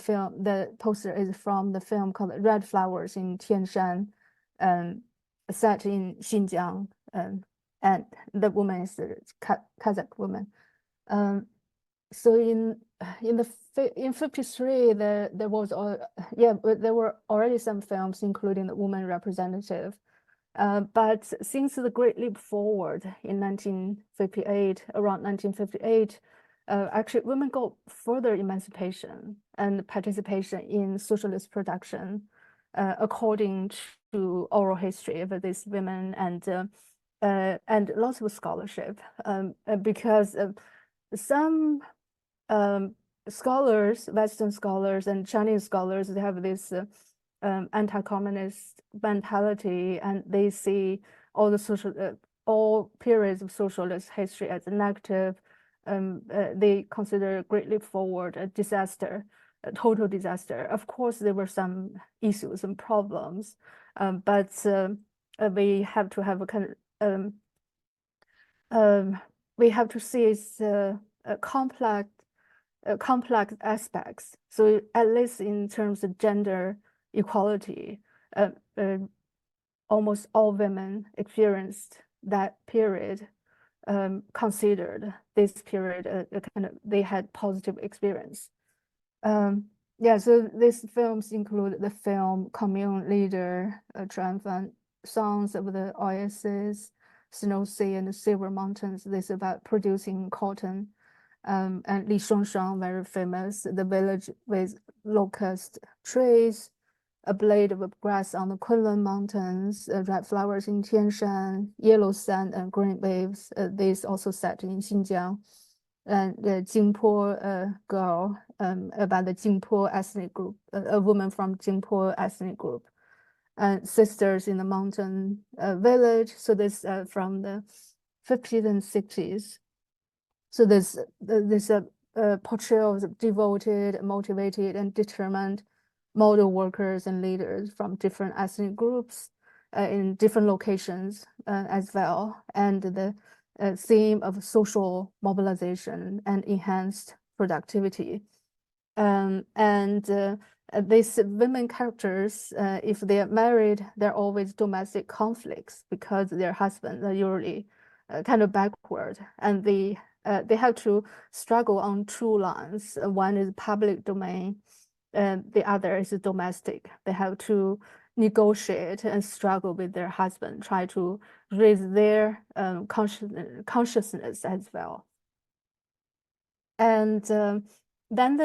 [SPEAKER 3] poster is from the film called Red Flowers in Tianshan, set in Xinjiang. And the woman is a Kazakh woman. So in 53, there were already some films, including the woman representative. But since the Great Leap Forward in 1958, around 1958, actually women got further emancipation and participation in socialist production, according to oral history of these women and lots of scholarship, because some scholars, Western scholars and Chinese scholars, they have this anti-communist mentality, and they see all periods of socialist history as negative. They consider Great Leap Forward a disaster, a total disaster. Of course, there were some issues and problems, but we have to have a kind of we have to see its complex aspects. So at least in terms of gender equality, almost all women experienced that period, considered this period a kind of, they had positive experience. Yeah, so these films include the film Commune Leader, Triumphant Songs of the Oasis, Snow Sea and the Silver Mountains. This is about producing cotton. And Li Shongshang, very famous, The Village with Locust Trees, A Blade of Grass on the Kunlun Mountains, Red Flowers in Tianshan, Yellow Sand and Green Waves. This also set in Xinjiang. And the Jingpo girl, about the Jingpo ethnic group, a woman from Jingpo ethnic group. And Sisters in the Mountain Village. So this from the 50s and 60s. So this portrayal of devoted, motivated, and determined model workers and leaders from different ethnic groups in different locations as well, and the theme of social mobilization and enhanced productivity. These women characters, if they are married, they're always domestic conflicts because their husbands are usually kind of backward, and they have to struggle on two lines. One is public domain, and the other is domestic. They have to negotiate and struggle with their husband, try to raise their consciousness as well. And then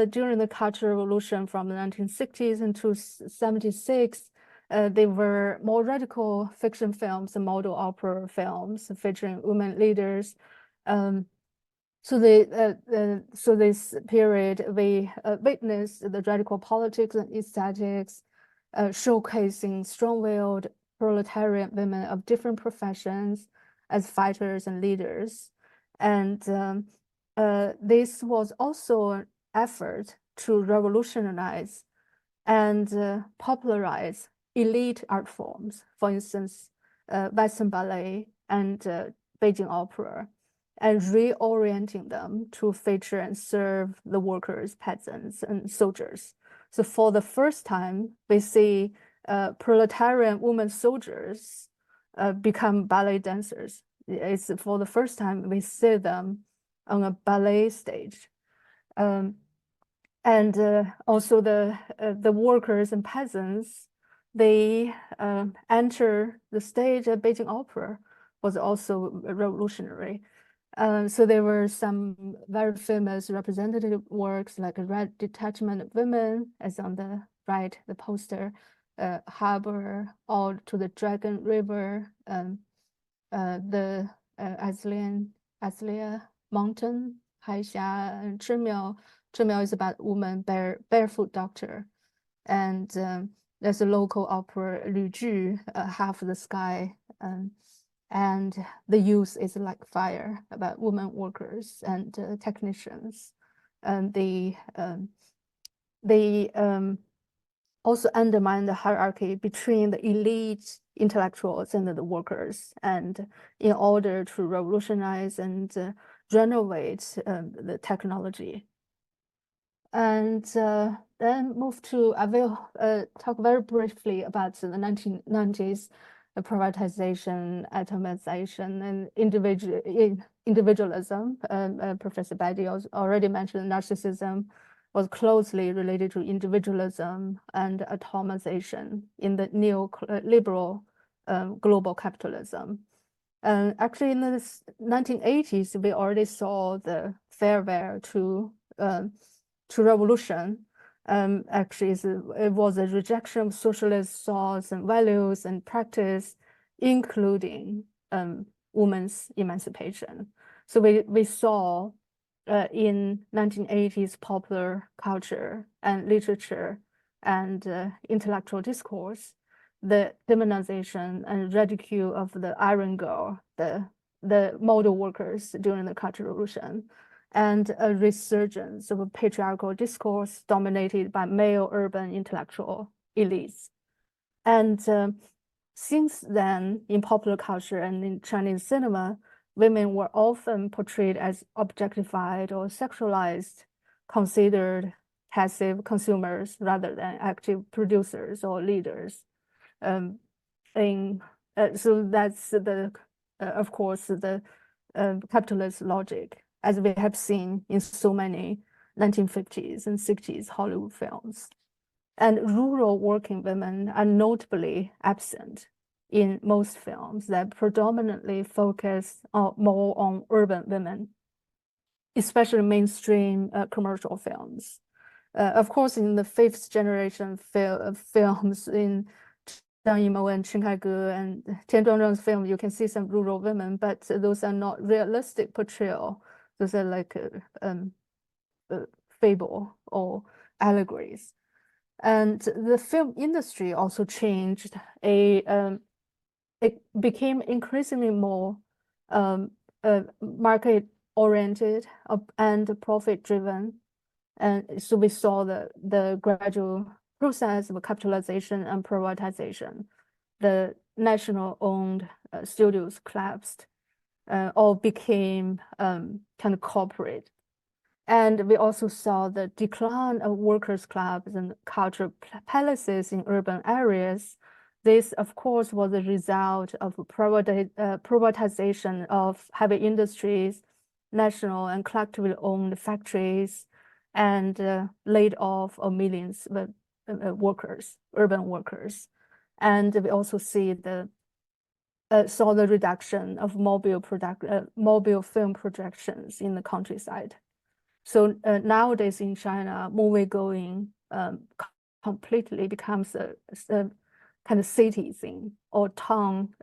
[SPEAKER 3] during the Cultural Revolution from the 1960s into 76, they were more radical fiction films and model opera films featuring women leaders. So this period, we witnessed the radical politics and aesthetics, showcasing strong-willed proletarian women of different professions as fighters and leaders. And this was also an effort to revolutionize and popularize elite art forms, for instance, Western ballet and Beijing opera, and reorienting them to feature and serve the workers, peasants, and soldiers. So for the first time, we see proletarian women soldiers become ballet dancers. It's for the first time we see them on a ballet stage. Also the workers and peasants, they enter the stage at Beijing Opera was also revolutionary. So there were some very famous representative works like Red Detachment of Women, as on the right, the poster, Harbor, All to the Dragon River, the Aslia Mountain, Haixia, and Chimiao. Chimiao is about woman barefoot doctor. And there's a local opera, Lu Ju, Half the Sky. and the youth is like fire, about women workers and technicians. And they also undermine the hierarchy between the elite intellectuals and the workers, and in order to revolutionize and renovate the technology. And then move to, I will talk very briefly about the 1990s privatization, atomization, and individualism. Professor Badi already mentioned narcissism was closely related to individualism and atomization in the neoliberal global capitalism. And actually, in the 1980s, we already saw the farewell to revolution. Actually, it was a rejection of socialist thoughts and values and practice, including women's emancipation. So we saw in 1980s popular culture and literature and intellectual discourse, the demonization and ridicule of the iron girl, the model workers during the Cultural Revolution, and a resurgence of a patriarchal discourse dominated by male urban intellectual elites. And since then, in popular culture and in Chinese cinema, women were often portrayed as objectified or sexualized, considered passive consumers rather than active producers or leaders. So that's of course, the capitalist logic, as we have seen in so many 1950s and 60s Hollywood films. And rural working women are notably absent in most films that predominantly focus more on urban women, especially mainstream commercial films. Of course, in the fifth generation films in Zhang Yimou and Chen Kaige and Tian Zhuang's film, you can see some rural women, but those are not realistic portrayal. Those are like fable or allegories. And the film industry also changed. It became increasingly more market-oriented and profit-driven. And so we saw the gradual process of capitalization and privatization. The national-owned studios collapsed, all became kind of corporate. And we also saw the decline of workers' clubs and cultural palaces in urban areas. This, of course, was a result of privatization of heavy industries, national and collectively owned factories, and laid off of millions of workers, urban workers. And we also saw the reduction of mobile film projections in the countryside. So nowadays in China, movie-going completely becomes a kind of city thing or town.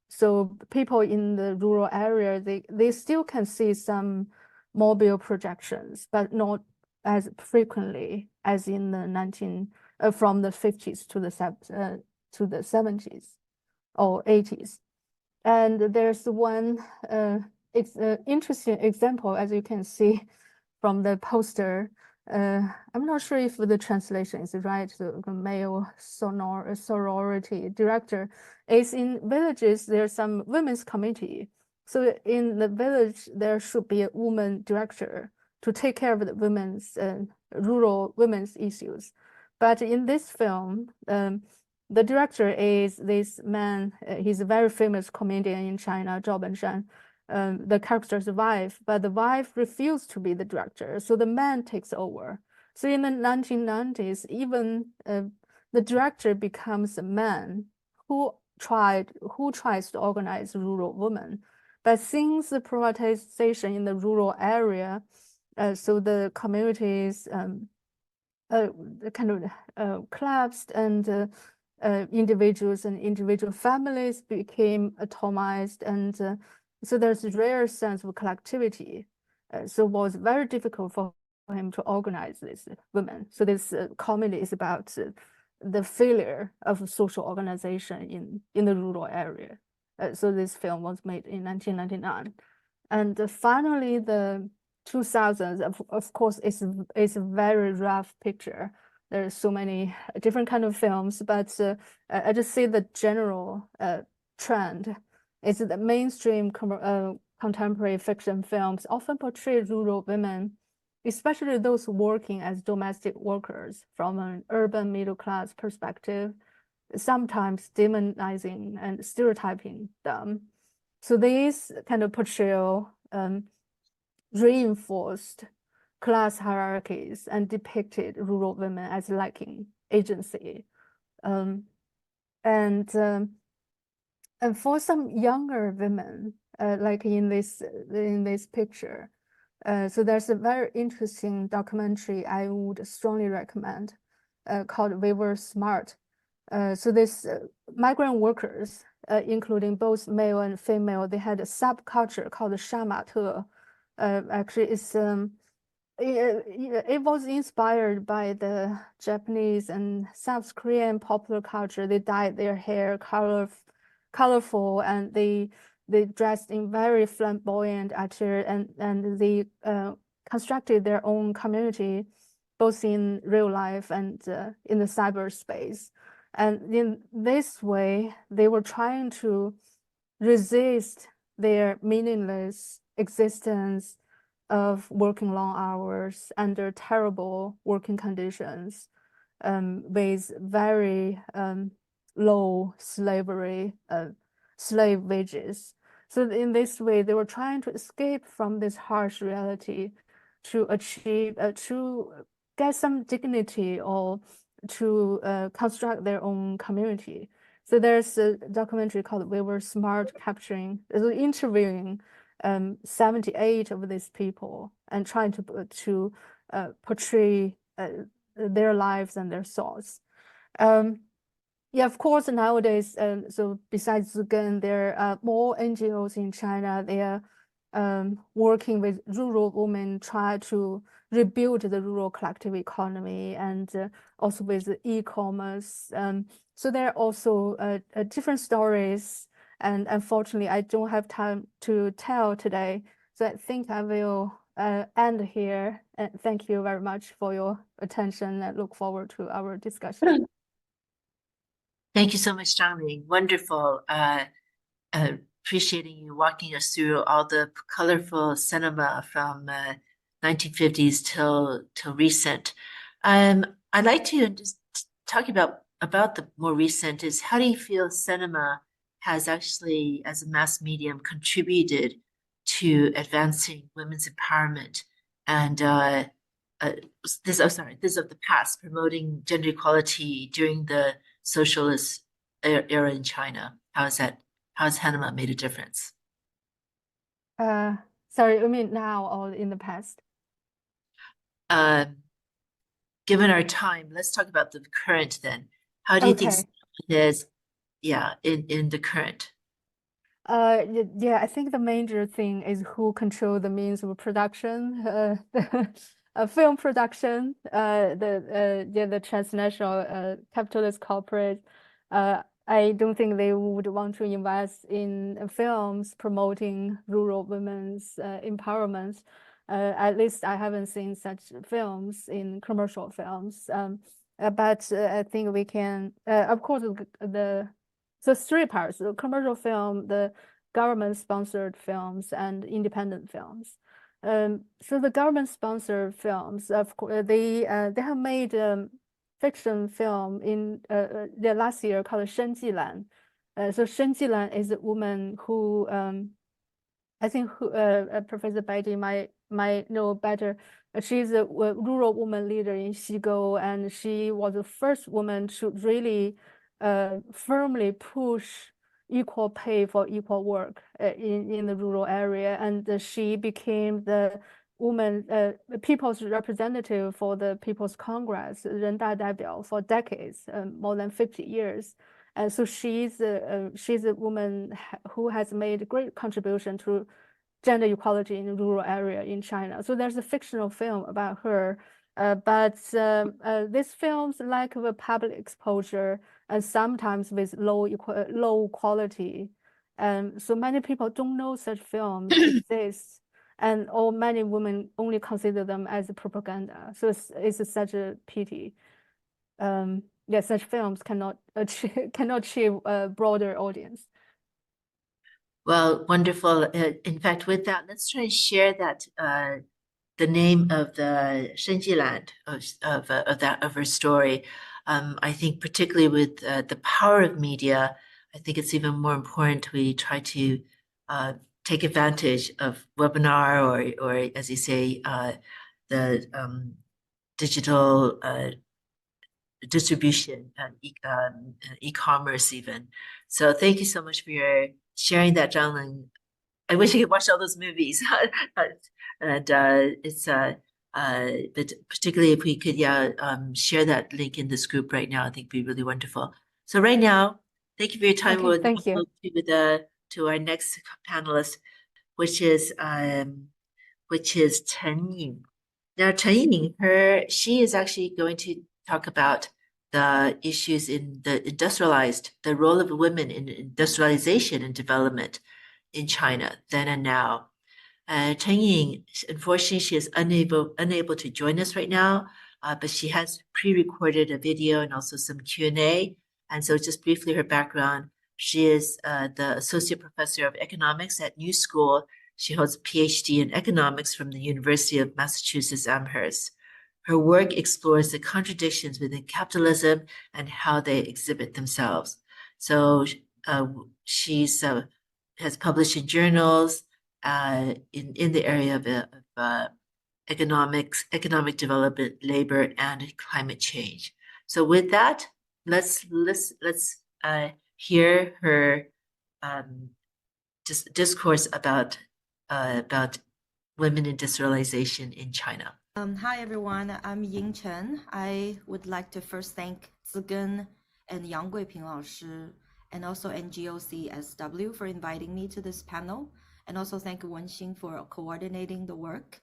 [SPEAKER 3] So people in the rural area, they still can see some mobile projections, but not as frequently as in the from the 50s to the 70s or 80s. And there's one interesting example, as you can see from the poster. I'm not sure if the translation is right. The male sorority director is in villages. There's some women's committee. So in the village, there should be a woman director to take care of the rural women's issues. But in this film, the director is this man. He's a very famous comedian in China, Zhao Benshan. The character's wife, but the wife refused to be the director, so the man takes over. So in the 1990s, even the director becomes a man who tries to organize rural women. But since the privatization in the rural area, so the communities kind of collapsed, and individuals and individual families became atomized, and so there's a rare sense of collectivity. So it was very difficult for him to organize these women. So this comedy is about the failure of social organization in the rural area. So this film was made in 1999. And finally, the 2000s, of course, is a very rough picture. There's so many different kind of films, but I just see the general trend is that mainstream contemporary fiction films often portray rural women, especially those working as domestic workers, from an urban middle class perspective, sometimes demonizing and stereotyping them. So these kind of portrayal reinforced class hierarchies and depicted rural women as lacking agency. And for some younger women, like in this picture, so there's a very interesting documentary I would strongly recommend, called "We Were Smart." So this migrant workers, including both male and female, they had a subculture called the shamate. Actually, it was inspired by the Japanese and South Korean popular culture. They dyed their hair colorful, and they dressed in very flamboyant attire, and they constructed their own community, both in real life and in the cyberspace. And in this way, they were trying to resist their meaningless existence of working long hours under terrible working conditions, with very low slave wages. So in this way, they were trying to escape from this harsh reality to achieve, to get some dignity, or to construct their own community. So there's a documentary called "We Were Smart," interviewing 78 of these people and trying to portray their lives and their thoughts. Yeah, of course, nowadays, so besides Zigen, there are more NGOs in China. They are working with rural women, try to rebuild the rural collective economy, and also with e-commerce. So there are also different stories, and unfortunately, I don't have time to tell today. So I think I will end here. And thank you very much for your attention, and look forward to our discussion.
[SPEAKER 1] Thank you so much, Zhang. Wonderful. Appreciating you walking us through all the colorful cinema from 1950s till recent. I'd like to just talk about the more recent is, how do you feel cinema has actually, as a mass medium, contributed to advancing women's empowerment and this is of the past, promoting gender equality during the socialist era in China? How has cinema made a difference?
[SPEAKER 3] Sorry, you mean now or in the past?
[SPEAKER 1] Given our time, let's talk about the current then. How do you think
[SPEAKER 3] Okay.
[SPEAKER 1] it is, in the current?
[SPEAKER 3] Yeah, I think the major thing is who control the means of production, film production, the transnational capitalist corporate. I don't think they would want to invest in films promoting rural women's empowerment. At least I haven't seen such films in commercial films. But I think we can, of course, so three parts: the commercial film, the government-sponsored films, and independent films. So the government-sponsored films, of course, they have made fiction film in the last year called Shen Jilan. So Shen Jilan is a woman who I think Professor Beidi might know better. She's a rural woman leader in Xigo, and she was the first woman to really firmly push equal pay for equal work in the rural area, and she became the people's representative for the People's Congress, 人大代表, for decades, more than 50 years. And so she's a woman who has made great contribution to gender equality in the rural area in China. So there's a fictional film about her, but these films lack of a public exposure, and sometimes with low quality. So many people don't know such films exist, and or many women only consider them as propaganda. So it's such a pity. Yeah, such films cannot achieve a broader audience.
[SPEAKER 1] Well, wonderful. In fact, with that, let's try and share that the name of the Shenjiland of her story. I think particularly with the power of media, I think it's even more important we try to take advantage of webinar or as you say, the digital distribution and e-commerce even. So thank you so much for your sharing that, Zhang. I wish I could watch all those movies. And but particularly if we could, share that link in this group right now, I think it'd be really wonderful. So right now, thank you for your time.
[SPEAKER 3] Okay, thank you.
[SPEAKER 1] Move to our next panelist, which is Chen Ying. Now, Chen Ying, she is actually going to talk about the issues in the role of women in industrialization and development in China then and now. Chen Ying, unfortunately, she is unable to join us right now, but she has pre-recorded a video and also some Q&A. And so just briefly, her background, she is the Associate Professor of Economics at New School. She holds a PhD in economics from the University of Massachusetts Amherst. Her work explores the contradictions within capitalism and how they exhibit themselves. So she's has published in journals in the area of economic development, labor, and climate change. So with that, let's hear her discourse about women industrialization in China.
[SPEAKER 4] Hi everyone, I'm Ying Chen. I would like to first thank Zigen and Yang Guiping 老师 and also NGO CSW for inviting me to this panel, and also thank Wenxing for coordinating the work.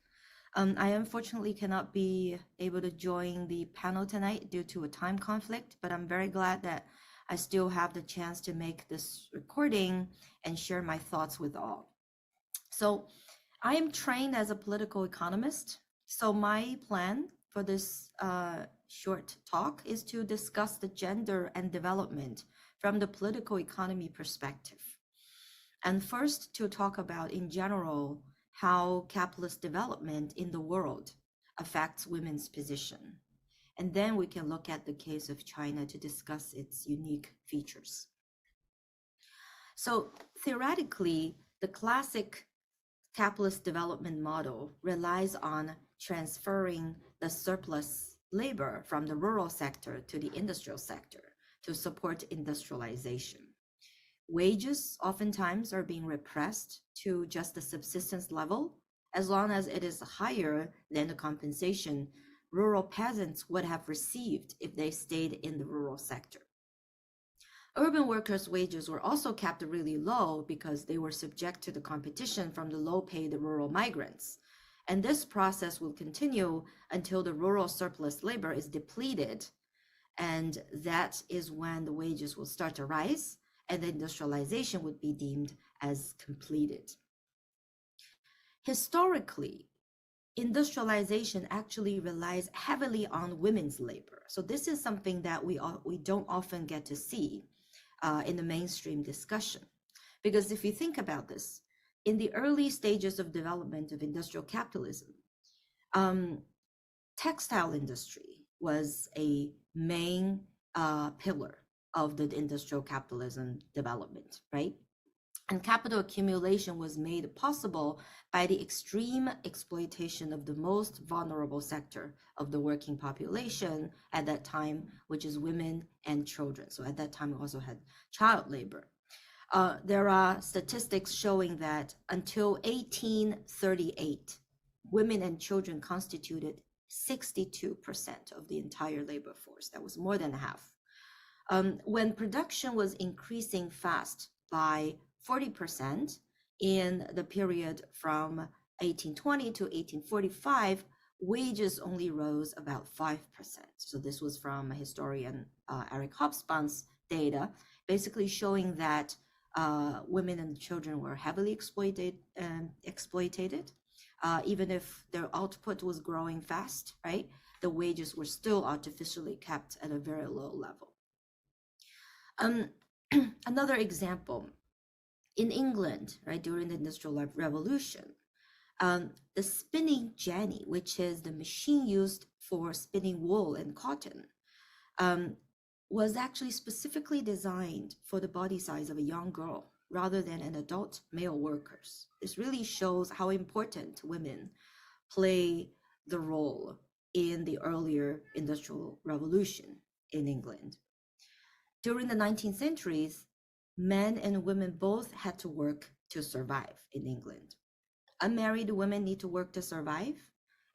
[SPEAKER 4] I unfortunately cannot be able to join the panel tonight due to a time conflict, but I'm very glad that I still have the chance to make this recording and share my thoughts with all. So I am trained as a political economist. So my plan for this short talk is to discuss the gender and development from the political economy perspective. And first to talk about in general how capitalist development in the world affects women's position. And then we can look at the case of China to discuss its unique features. So theoretically, the classic capitalist development model relies on transferring the surplus labor from the rural sector to the industrial sector to support industrialization. Wages oftentimes are being repressed to just the subsistence level. As long as it is higher than the compensation rural peasants would have received if they stayed in the rural sector. Urban workers' wages were also kept really low because they were subject to the competition from the low-paid rural migrants. And this process will continue until the rural surplus labor is depleted. And that is when the wages will start to rise and the industrialization would be deemed as completed. Historically, industrialization actually relies heavily on women's labor. So this is something that we don't often get to see in the mainstream discussion. Because if you think about this, in the early stages of development of industrial capitalism, textile industry was a main pillar of the industrial capitalism development, right? And capital accumulation was made possible by the extreme exploitation of the most vulnerable sector of the working population at that time, which is women and children. So at that time, we also had child labor. There are statistics showing that until 1838, women and children constituted 62% of the entire labor force. That was more than half. When production was increasing fast by 40% in the period from 1820 to 1845, wages only rose about 5%. So this was from historian Eric Hobsbawm's data, basically showing that women and children were heavily exploited, even if their output was growing fast, right? The wages were still artificially kept at a very low level. Another example, in England, right, during the Industrial Revolution, the spinning jenny, which is the machine used for spinning wool and cotton, was actually specifically designed for the body size of a young girl rather than an adult male workers. This really shows how important women play the role in the earlier Industrial Revolution in England. During the 19th centuries, men and women both had to work to survive in England. Unmarried women need to work to survive,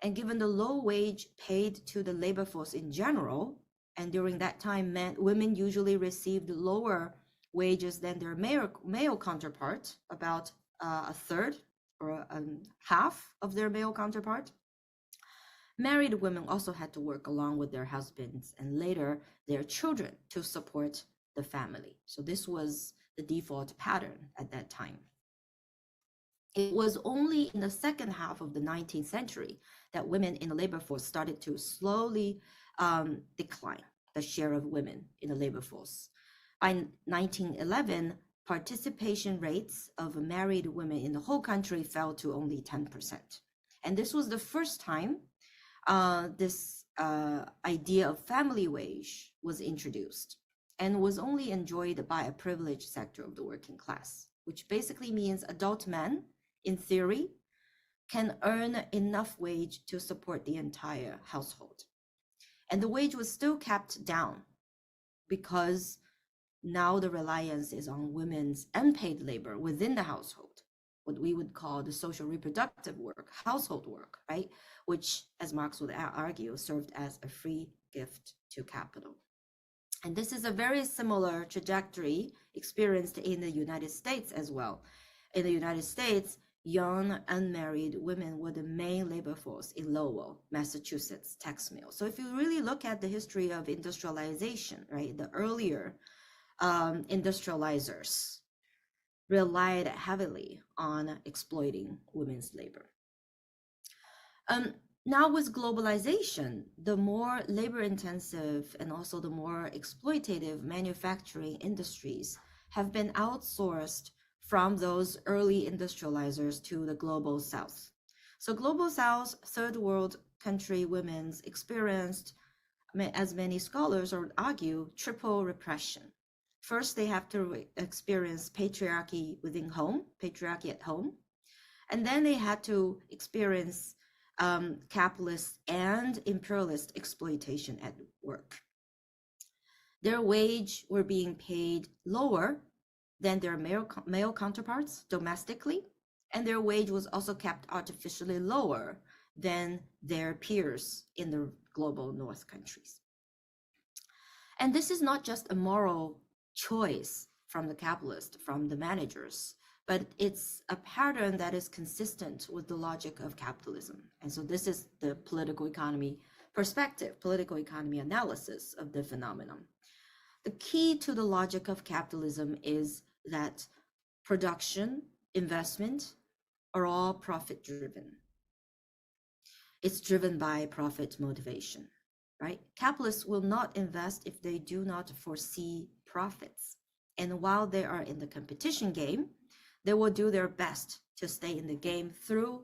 [SPEAKER 4] and given the low wage paid to the labor force in general, and during that time, women usually received lower wages than their male counterpart, about a third or half of their male counterpart. Married women also had to work along with their husbands and later their children to support the family. So this was the default pattern at that time. It was only in the second half of the 19th century that women in the labor force started to slowly decline the share of women in the labor force. By 1911, participation rates of married women in the whole country fell to only 10%. And this was the first time this idea of family wage was introduced and was only enjoyed by a privileged sector of the working class, which basically means adult men, in theory, can earn enough wage to support the entire household. And the wage was still kept down because now the reliance is on women's unpaid labor within the household, what we would call the social reproductive work, household work, right? Which, as Marx would argue, served as a free gift to capital. And this is a very similar trajectory experienced in the United States as well. In the United States, young unmarried women were the main labor force in Lowell, Massachusetts tax mill. So if you really look at the history of industrialization, right, the earlier industrializers relied heavily on exploiting women's labor. Now with globalization, the more labor intensive and also the more exploitative manufacturing industries have been outsourced from those early industrializers to the global south. So global south, third world country women's experienced, as many scholars would argue, triple repression. First, they have to experience patriarchy within home, patriarchy at home, and then they had to experience capitalist and imperialist exploitation at work. Their wage were being paid lower than their male counterparts domestically, and their wage was also kept artificially lower than their peers in the global north countries. And this is not just a moral choice from the capitalists, from the managers, but it's a pattern that is consistent with the logic of capitalism. And so this is the political economy perspective, political economy analysis of the phenomenon. The key to the logic of capitalism is that production, investment are all profit driven. It's driven by profit motivation, right? Capitalists will not invest if they do not foresee profits. And while they are in the competition game, they will do their best to stay in the game through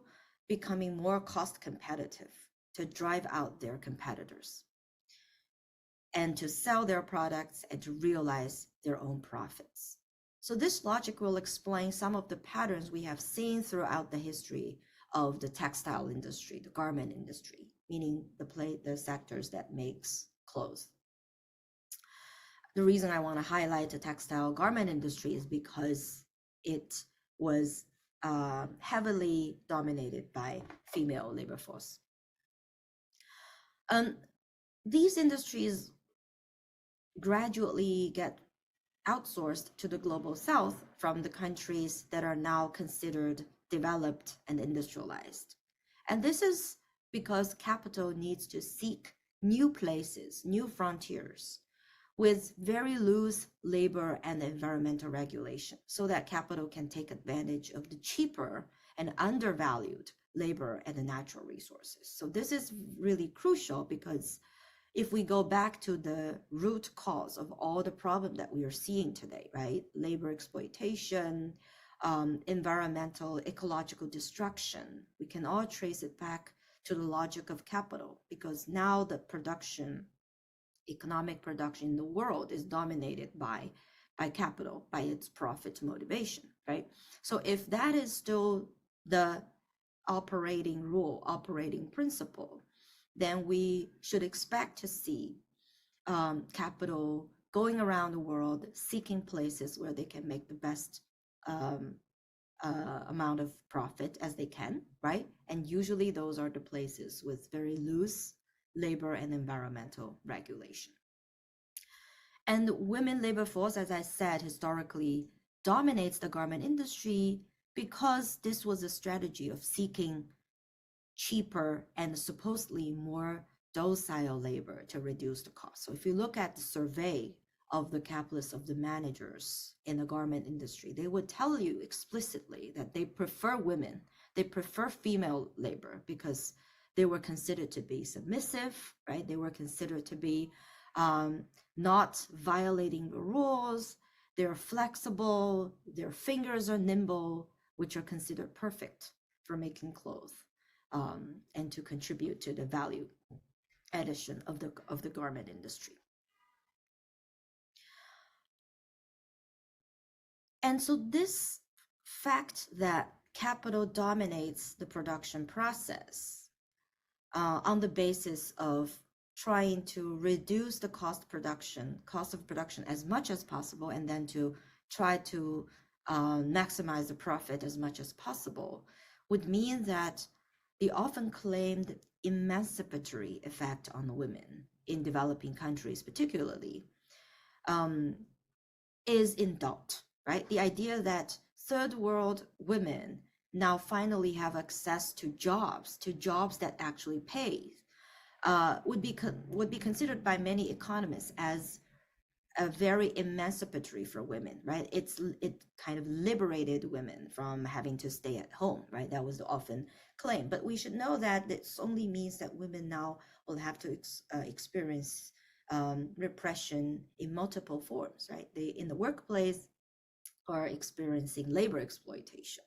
[SPEAKER 4] becoming more cost competitive to drive out their competitors and to sell their products and to realize their own profits. So this logic will explain some of the patterns we have seen throughout the history of the textile industry, the garment industry, meaning the sectors that makes clothes. The reason I want to highlight the textile garment industry is because it was heavily dominated by female labor force. These industries gradually get outsourced to the global south from the countries that are now considered developed and industrialized. And this is because capital needs to seek new places, new frontiers, with very loose labor and environmental regulation so that capital can take advantage of the cheaper and undervalued labor and the natural resources. So this is really crucial because if we go back to the root cause of all the problems that we are seeing today, right? Labor exploitation, environmental, ecological destruction, we can all trace it back to the logic of capital, because now the production, economic production in the world is dominated by capital, by its profit motivation, right? So if that is still the operating rule, operating principle, then we should expect to see capital going around the world, seeking places where they can make the best amount of profit as they can, right? And usually those are the places with very loose labor and environmental regulation. And women labor force, as I said, historically dominates the garment industry because this was a strategy of seeking cheaper and supposedly more docile labor to reduce the cost. So if you look at the survey of the capitalists, of the managers in the garment industry, they would tell you explicitly that they prefer women, they prefer female labor because they were considered to be submissive, right? They were considered to be not violating the rules, they're flexible, their fingers are nimble, which are considered perfect for making clothes. And to contribute to the value addition of the garment industry. And so this fact that capital dominates the production process on the basis of trying to reduce the cost of production as much as possible, and then to try to maximize the profit as much as possible, would mean that the often claimed emancipatory effect on women in developing countries particularly is in doubt, right? The idea that third world women now finally have access to jobs that actually pay would be considered by many economists as a very emancipatory for women, right? It kind of liberated women from having to stay at home, right? That was often claimed. But we should know that this only means that women now will have to experience repression in multiple forms, right? They, in the workplace, are experiencing labor exploitation.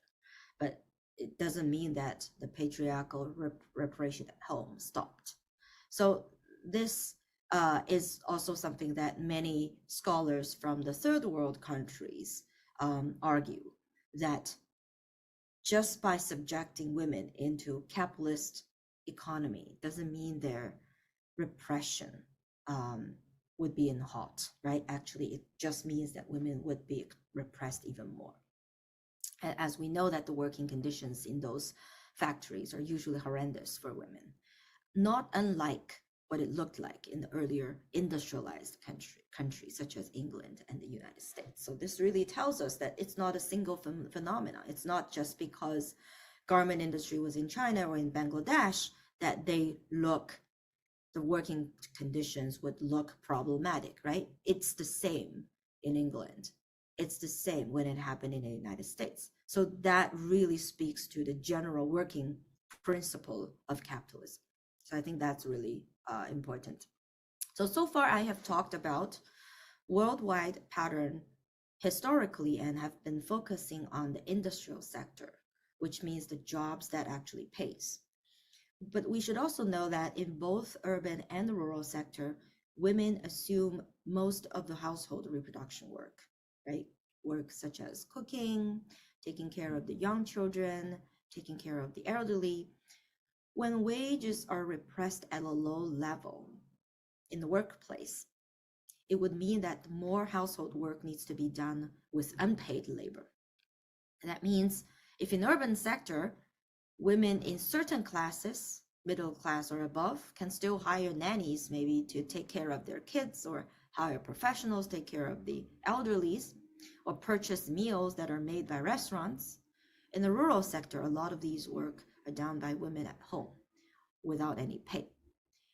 [SPEAKER 4] But it doesn't mean that the patriarchal repression at home stopped. So this is also something that many scholars from the third world countries argue, that just by subjecting women into capitalist economy doesn't mean their repression would be in halt, right? Actually, it just means that women would be repressed even more. As we know that the working conditions in those factories are usually horrendous for women, not unlike what it looked like in the earlier industrialized countries such as England and the United States. So this really tells us that it's not a single phenomenon. It's not just because garment industry was in China or in Bangladesh that the working conditions would look problematic, right? It's the same in England. It's the same when it happened in the United States. So that really speaks to the general working principle of capitalism. So I think that's really important. So far I have talked about worldwide pattern historically and have been focusing on the industrial sector, which means the jobs that actually pays. But we should also know that in both urban and the rural sector, women assume most of the household reproduction work, right? Work such as cooking, taking care of the young children, taking care of the elderly. When wages are repressed at a low level in the workplace, it would mean that more household work needs to be done with unpaid labor. And that means if in urban sector, women in certain classes, middle class or above, can still hire nannies maybe to take care of their kids, or hire professionals to take care of the elderlies, or purchase meals that are made by restaurants. In the rural sector, a lot of these work are done by women at home without any pay.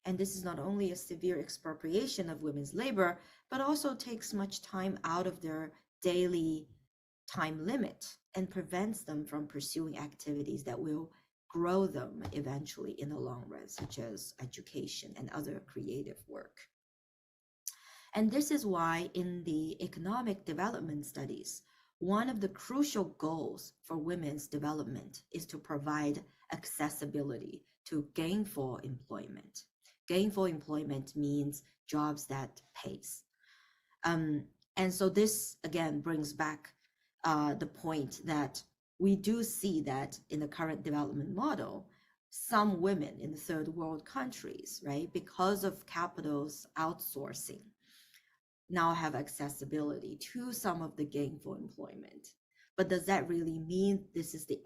[SPEAKER 4] And this is not only a severe expropriation of women's labor, but also takes much time out of their daily time limit and prevents them from pursuing activities that will grow them eventually in the long run, such as education and other creative work. And this is why in the economic development studies, one of the crucial goals for women's development is to provide accessibility to gainful employment. Gainful employment means jobs that pays. And so this again brings back the point that we do see that in the current development model, some women in the third world countries, right, because of capital's outsourcing, now have accessibility to some of the gainful employment. But does that really mean this is the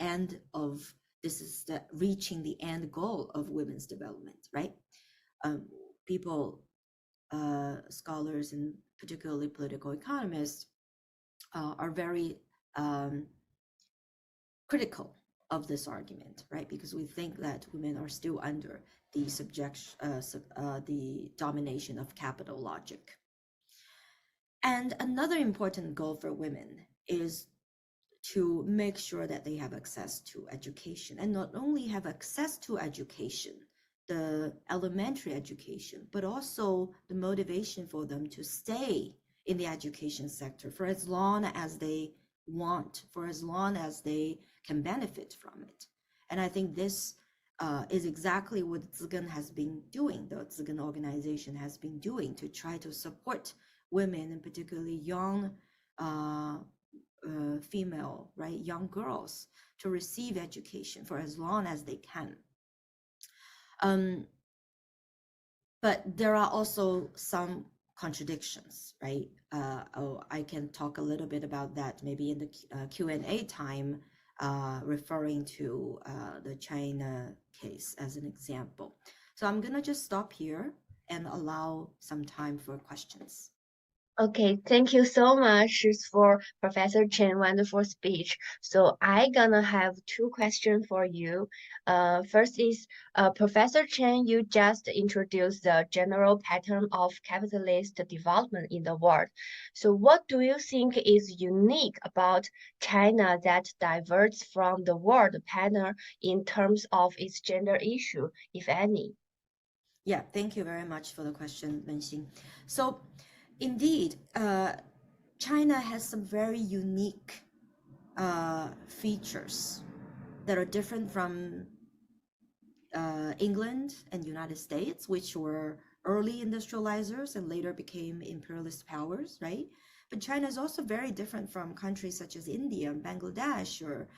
[SPEAKER 4] reaching the end goal of women's development, right? People, scholars, and particularly political economists are very critical of this argument, right? Because we think that women are still under the the domination of capital logic. And another important goal for women is to make sure that they have access to education, and not only have access to education, the elementary education, but also the motivation for them to stay in the education sector for as long as they want, for as long as they can benefit from it. And I think this is exactly what Zigen has been doing, the Zigen organization has been doing to try to support women, and particularly young female, right, young girls, to receive education for as long as they can. But there are also some contradictions, right? I can talk a little bit about that maybe in the Q&A time, referring to the China case as an example. So I'm gonna just stop here and allow some time for questions.
[SPEAKER 5] Okay, thank you so much for Professor Chen wonderful speech. So I gonna have two questions for you. First is, Professor Chen, you just introduced the general pattern of capitalist development in the world. So what do you think is unique about China that diverges from the world pattern in terms of its gender issue, if any?
[SPEAKER 4] Yeah, thank you very much for the question, Wenxing. So indeed, China has some very unique features that are different from England and United States, which were early industrializers and later became imperialist powers, right? But China is also very different from countries such as India and Bangladesh or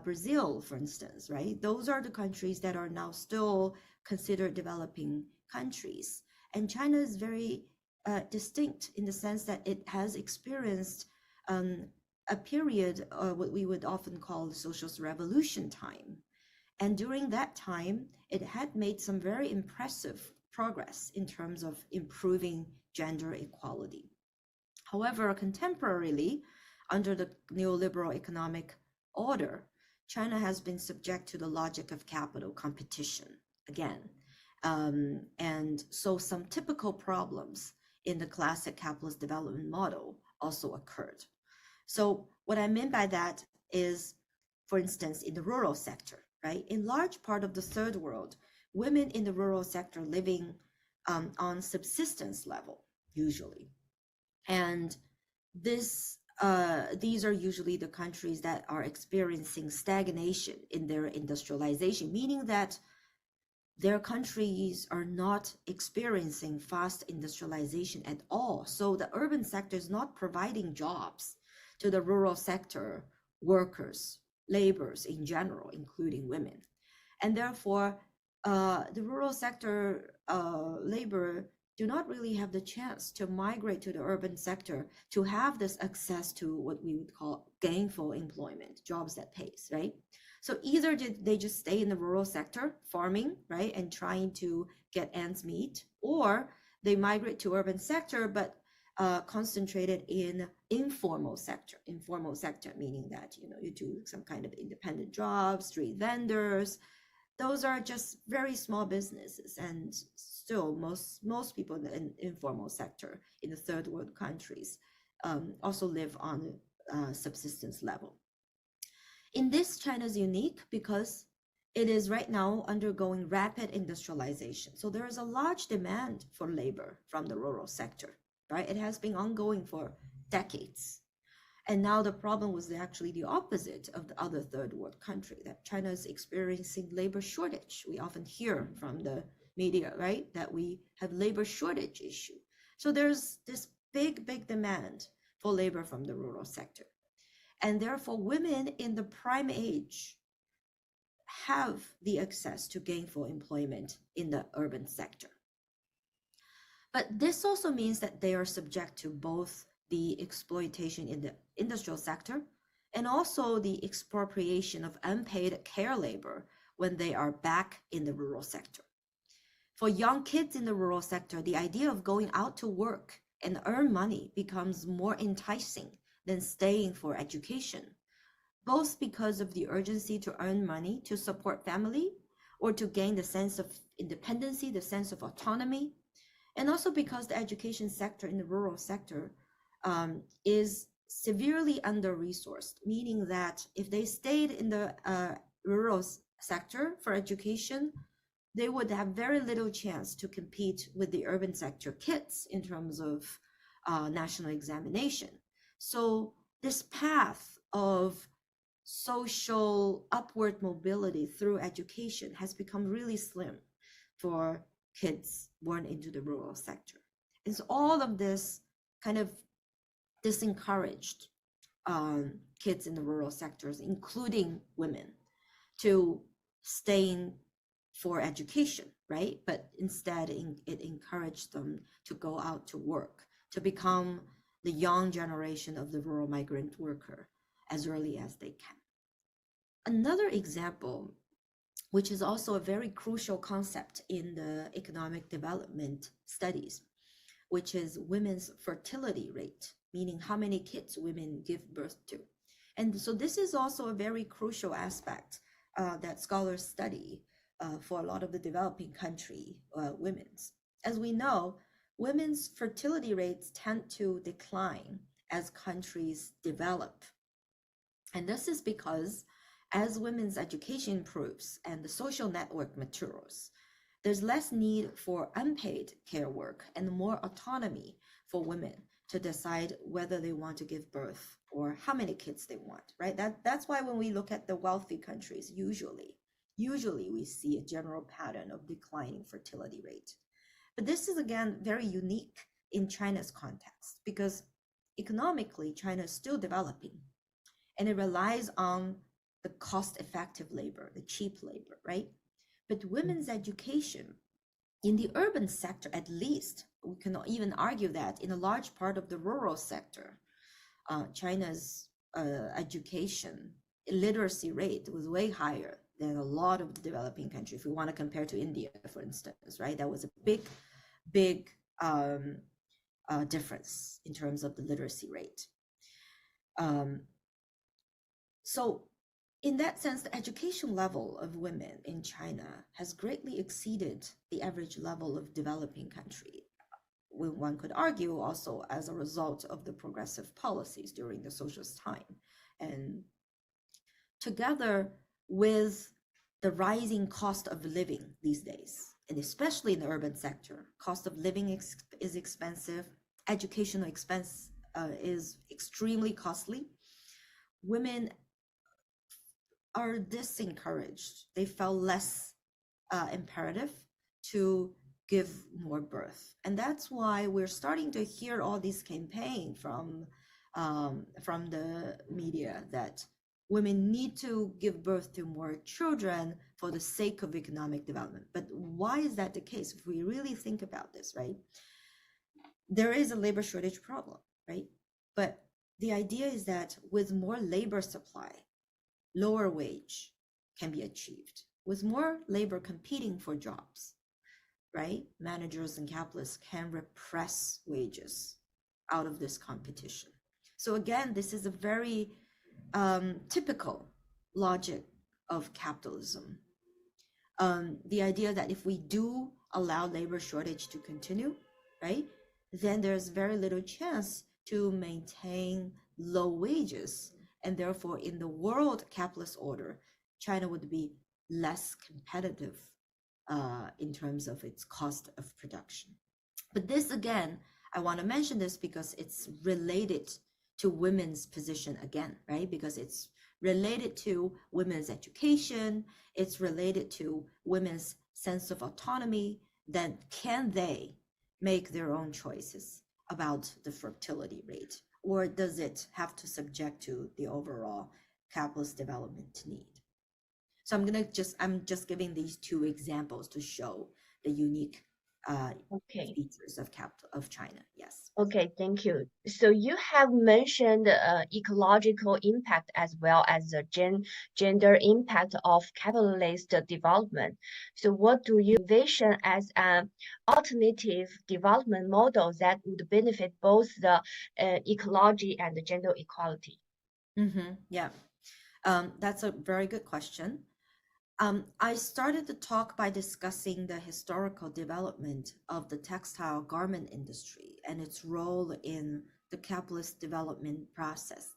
[SPEAKER 4] Brazil, for instance, right? Those are the countries that are now still considered developing countries. And China is very distinct in the sense that it has experienced a period, what we would often call the socialist revolution time. And during that time, it had made some very impressive progress in terms of improving gender equality. However, contemporarily, under the neoliberal economic order, China has been subject to the logic of capital competition again. And so some typical problems in the classic capitalist development model also occurred. So what I mean by that is, for instance, in the rural sector, right? In large part of the third world, women in the rural sector living on subsistence level, usually. And these are usually the countries that are experiencing stagnation in their industrialization, meaning that their countries are not experiencing fast industrialization at all. So the urban sector is not providing jobs to the rural sector workers, laborers in general, including women. And therefore, the rural sector labor do not really have the chance to migrate to the urban sector to have this access to what we would call gainful employment, jobs that pays, right? So either they just stay in the rural sector, farming, right, and trying to get ends meet, or they migrate to urban sector, but concentrated in informal sector meaning that, you know, you do some kind of independent jobs, street vendors, those are just very small businesses, and still most people in the informal sector in the third world countries also live on a subsistence level. In this, China is unique because it is right now undergoing rapid industrialization. So there is a large demand for labor from the rural sector, right? It has been ongoing for decades. And now the problem was actually the opposite of the other third world country, that China is experiencing labor shortage. We often hear from the media, right, that we have labor shortage issue. So there's this big demand for labor from the rural sector. And therefore, women in the prime age have the access to gainful employment in the urban sector. But this also means that they are subject to both the exploitation in the industrial sector and also the expropriation of unpaid care labor when they are back in the rural sector. For young kids in the rural sector, the idea of going out to work and earn money becomes more enticing than staying for education, both because of the urgency to earn money to support family or to gain the sense of independency, the sense of autonomy, and also because the education sector in the rural sector is severely under-resourced, meaning that if they stayed in the rural sector for education, they would have very little chance to compete with the urban sector kids in terms of national examination. So this path of social upward mobility through education has become really slim for kids born into the rural sector. And so all of this kind of disencouraged kids in the rural sectors, including women, to stay in for education, right? But instead it encouraged them to go out to work, to become the young generation of the rural migrant worker as early as they can. Another example, which is also a very crucial concept in the economic development studies, which is women's fertility rate, meaning how many kids women give birth to. And so this is also a very crucial aspect that scholars study for a lot of the developing country women's. As we know, women's fertility rates tend to decline as countries develop. And this is because as women's education improves and the social network matures, there's less need for unpaid care work and more autonomy for women to decide whether they want to give birth or how many kids they want, right? That's why when we look at the wealthy countries, usually we see a general pattern of declining fertility rate. But this is, again, very unique in China's context because economically, China is still developing and it relies on the cost-effective labor, the cheap labor, right? But women's education in the urban sector, at least, we can even argue that in a large part of the rural sector, China's education literacy rate was way higher than a lot of the developing countries. If we want to compare to India, for instance, right? That was a big difference in terms of the literacy rate. So in that sense, the education level of women in China has greatly exceeded the average level of developing country. One could argue also as a result of the progressive policies during the socialist time. And together with the rising cost of living these days, and especially in the urban sector, cost of living is expensive, educational expense is extremely costly. Women are disencouraged. They felt less imperative to give more birth. And that's why we're starting to hear all these campaigns from the media that women need to give birth to more children for the sake of economic development. But why is that the case? If we really think about this, right? There is a labor shortage problem, right? But the idea is that with more labor supply, lower wage can be achieved. With more labor competing for jobs, right? Managers and capitalists can repress wages out of this competition. So again, this is a very typical logic of capitalism. the idea that if we do allow labor shortage to continue, right, then there's very little chance to maintain low wages. And therefore, in the world capitalist order, China would be less competitive in terms of its cost of production. But this, again, I want to mention this because it's related to women's position again, right? Because it's related to women's education, it's related to women's sense of autonomy. Then can they make their own choices about the fertility rate, or does it have to subject to the overall capitalist development need? So I'm just giving these two examples to show the unique
[SPEAKER 5] Okay.
[SPEAKER 4] features of China. Yes.
[SPEAKER 5] Okay, thank you. So you have mentioned ecological impact as well as the gender impact of capitalist development. So what do you envision as an alternative development model that would benefit both the ecology and the gender equality?
[SPEAKER 4] Yeah, that's a very good question. I started the talk by discussing the historical development of the textile garment industry and its role in the capitalist development process.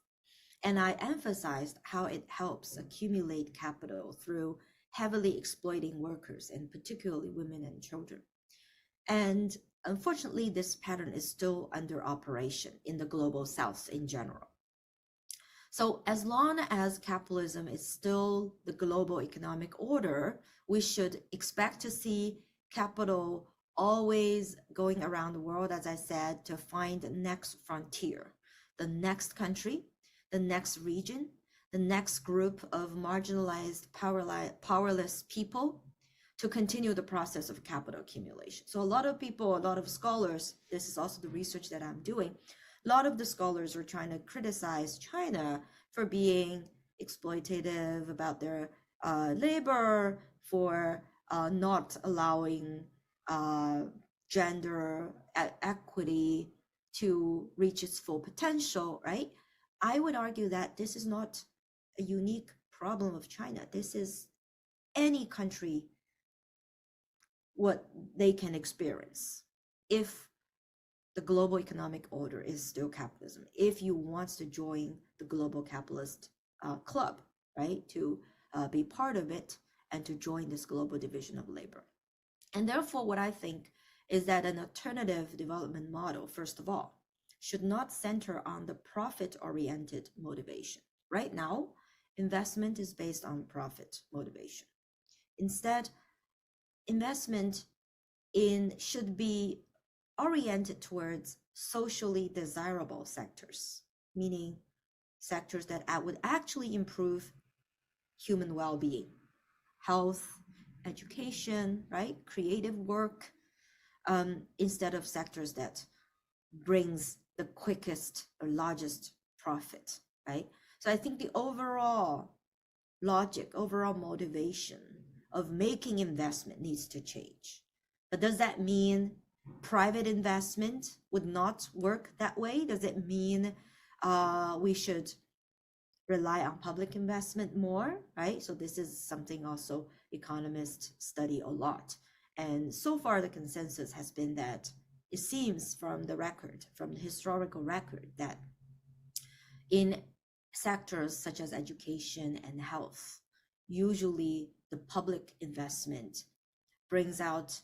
[SPEAKER 4] And I emphasized how it helps accumulate capital through heavily exploiting workers, and particularly women and children. And unfortunately, this pattern is still under operation in the global south in general. So as long as capitalism is still the global economic order, we should expect to see capital always going around the world, as I said, to find the next frontier, the next country, the next region, the next group of marginalized, powerless people to continue the process of capital accumulation. So a lot of people, a lot of scholars, this is also the research that I'm doing, a lot of the scholars are trying to criticize China for being exploitative about their labor, for not allowing gender equity to reach its full potential, right? I would argue that this is not a unique problem of China. This is any country, what they can experience if the global economic order is still capitalism. If you want to join the global capitalist club, right, to be part of it and to join this global division of labor. And therefore, what I think is that an alternative development model, first of all, should not center on the profit-oriented motivation. Right now, investment is based on profit motivation. Instead, investment should be oriented towards socially desirable sectors, meaning sectors that would actually improve human well-being, health, education, right? Creative work, instead of sectors that brings the quickest or largest profit, right? So I think the overall logic, overall motivation of making investment needs to change. But does that mean private investment would not work that way? Does it mean we should rely on public investment more, right? So this is something also economists study a lot. And so far the consensus has been that it seems from the record, from the historical record, that in sectors such as education and health, usually the public investment brings out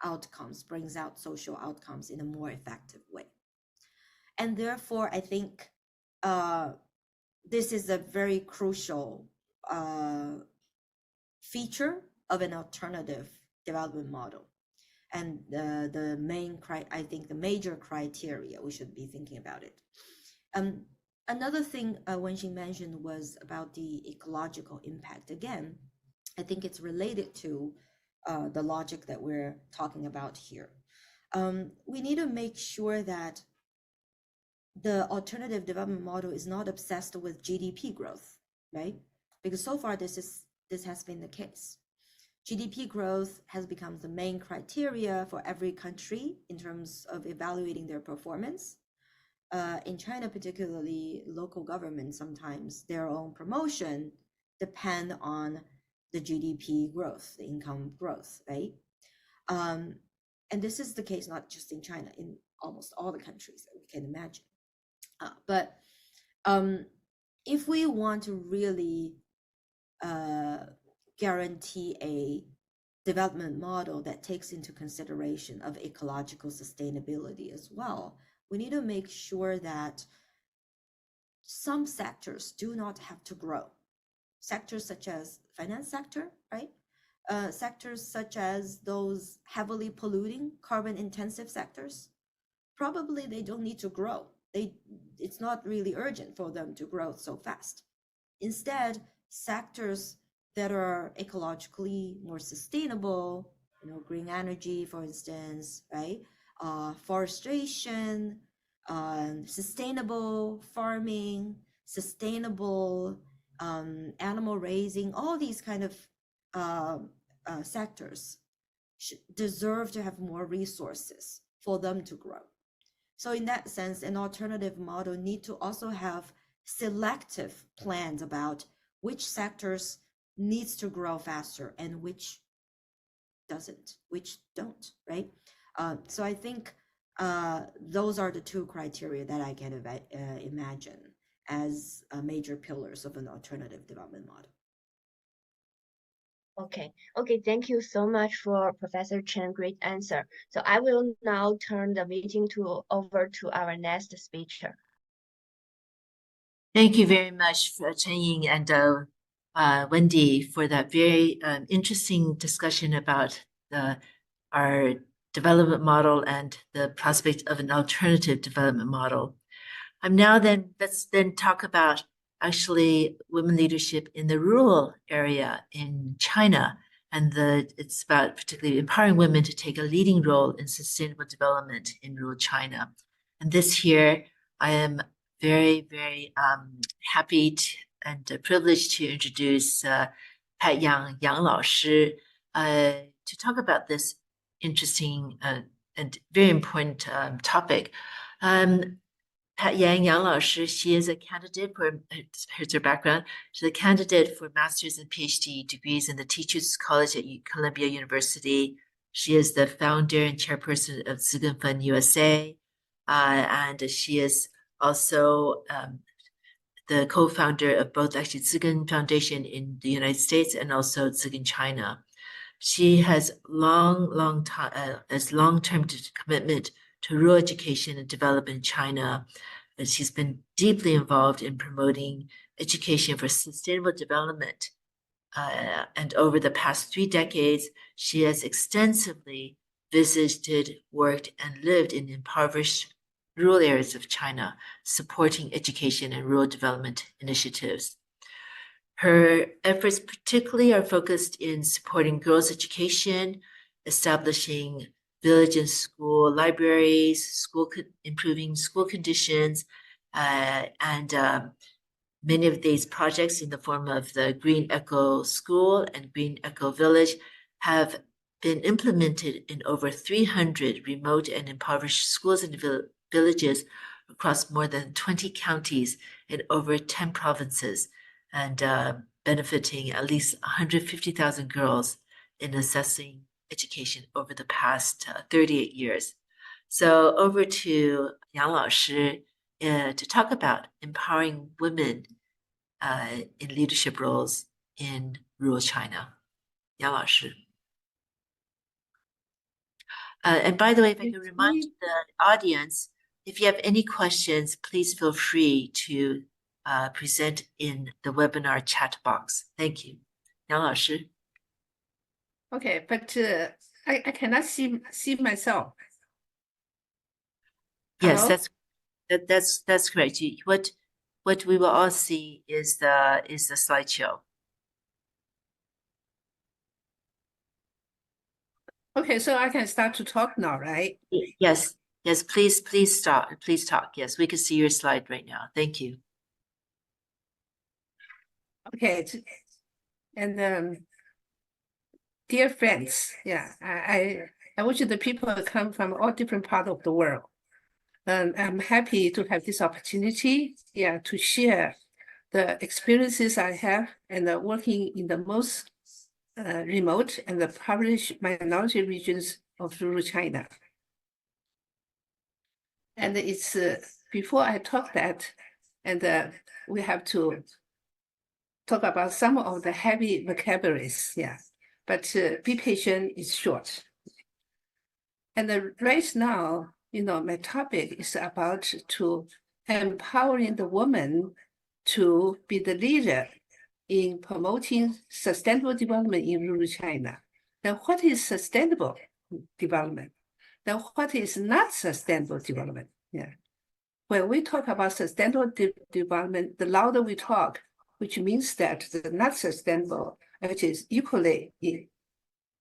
[SPEAKER 4] outcomes, brings out social outcomes in a more effective way. And therefore, I think this is a very crucial feature of an alternative development model. And the major criteria we should be thinking about it. Another thing Wenxing mentioned was about the ecological impact. Again, I think it's related to the logic that we're talking about here. We need to make sure that the alternative development model is not obsessed with GDP growth, right? Because so far this has been the case. GDP growth has become the main criteria for every country in terms of evaluating their performance. In China, particularly, local governments sometimes their own promotion depend on the GDP growth, the income growth, right? And this is the case not just in China, in almost all the countries that we can imagine. But if we want to really guarantee a development model that takes into consideration of ecological sustainability as well, we need to make sure that some sectors do not have to grow. Sectors such as finance sector, right? Sectors such as those heavily polluting, carbon intensive sectors, probably they don't need to grow. It's not really urgent for them to grow so fast. Instead, sectors that are ecologically more sustainable, green energy, for instance, right? Forestation, sustainable farming, sustainable animal raising, all these kind of sectors deserve to have more resources for them to grow. So in that sense, an alternative model need to also have selective plans about which sectors needs to grow faster and which doesn't, which don't, right? So I think those are the two criteria that I can imagine as major pillars of an alternative development model.
[SPEAKER 5] Okay, thank you so much for Professor Chen, great answer. So I will now turn the meeting over to our next speaker.
[SPEAKER 1] Thank you very much, Chen Ying and Wendy, for that very interesting discussion about our development model and the prospect of an alternative development model. Let's then talk about actually women leadership in the rural area in China. And it's about particularly empowering women to take a leading role in sustainable development in rural China. And this year, I am very, very happy and privileged to introduce Pat Yang Lao Shi to talk about this interesting and very important topic. Pat Yang Lao Shi, she is a candidate for, here's her background, she's a candidate for master's and PhD degrees in the Teachers College at Columbia University. She is the founder and chairperson of Zigen Fund USA, and she is also the co-founder of both actually Zigen Foundation in the United States and also Zigen China. She has long-term commitment to rural education and development in China. And she's been deeply involved in promoting education for sustainable development. And over the past 3 decades, she has extensively visited, worked, and lived in impoverished rural areas of China, supporting education and rural development initiatives. Her efforts particularly are focused in supporting girls' education, establishing village and school libraries, improving school conditions, and many of these projects in the form of the Green Eco School and Green Eco Village have been implemented in over 300 remote and impoverished schools and villages across more than 20 counties in over 10 provinces, and benefiting at least 150,000 girls in assessing education over the past 38 years. So over to Yang Lao Shi to talk about empowering women in leadership roles in rural China. Yang Lao Shi. And by the way, if I can remind the audience, if you have any questions, please feel free to present in the webinar chat box. Thank you. Yang Lao Shi.
[SPEAKER 6] Okay, but I cannot see myself.
[SPEAKER 1] Yes,
[SPEAKER 6] Hello?
[SPEAKER 1] that's correct. What we will all see is the slideshow.
[SPEAKER 6] Okay, so I can start to talk now, right?
[SPEAKER 1] Yes, please start. Please talk. Yes, we can see your slide right now. Thank you.
[SPEAKER 6] Okay, and dear friends, yeah, I wish the people come from all different parts of the world. I'm happy to have this opportunity, to share the experiences I have and working in the most remote and the impoverished minority regions of rural China. And it's before I talk that, and we have to talk about some of the heavy vocabularies, yeah. But be patient, it's short. And right now, my topic is about to empowering the woman to be the leader in promoting sustainable development in rural China. Now, what is sustainable development? Now, what is not sustainable development? Yeah. When we talk about sustainable development, the louder we talk, which means that the not sustainable, which is equally,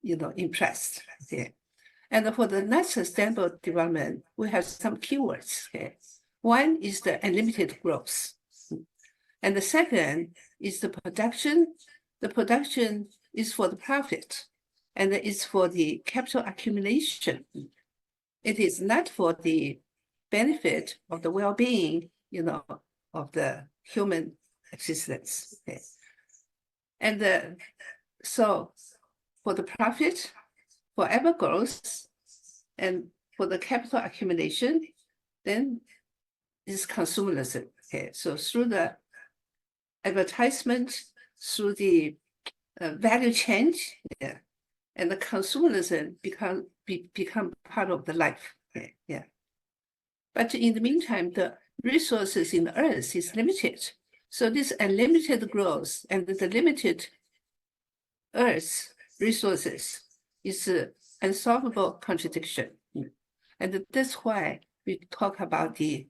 [SPEAKER 6] impressed. Okay. And for the not sustainable development, we have some keywords. Okay. One is the unlimited growth. And the second is the production. The production is for the profit, and it's for the capital accumulation. It is not for the benefit of the well-being, of the human existence. Okay. And so for the profit, forever growth, and for the capital accumulation, then is consumerism. Okay. So through the advertisement, through the value change, yeah, and the consumerism become part of the life. Okay. Yeah. But in the meantime, the resources in the earth is limited. So this unlimited growth and the limited earth resources is an unsolvable contradiction. And that's why we talk about the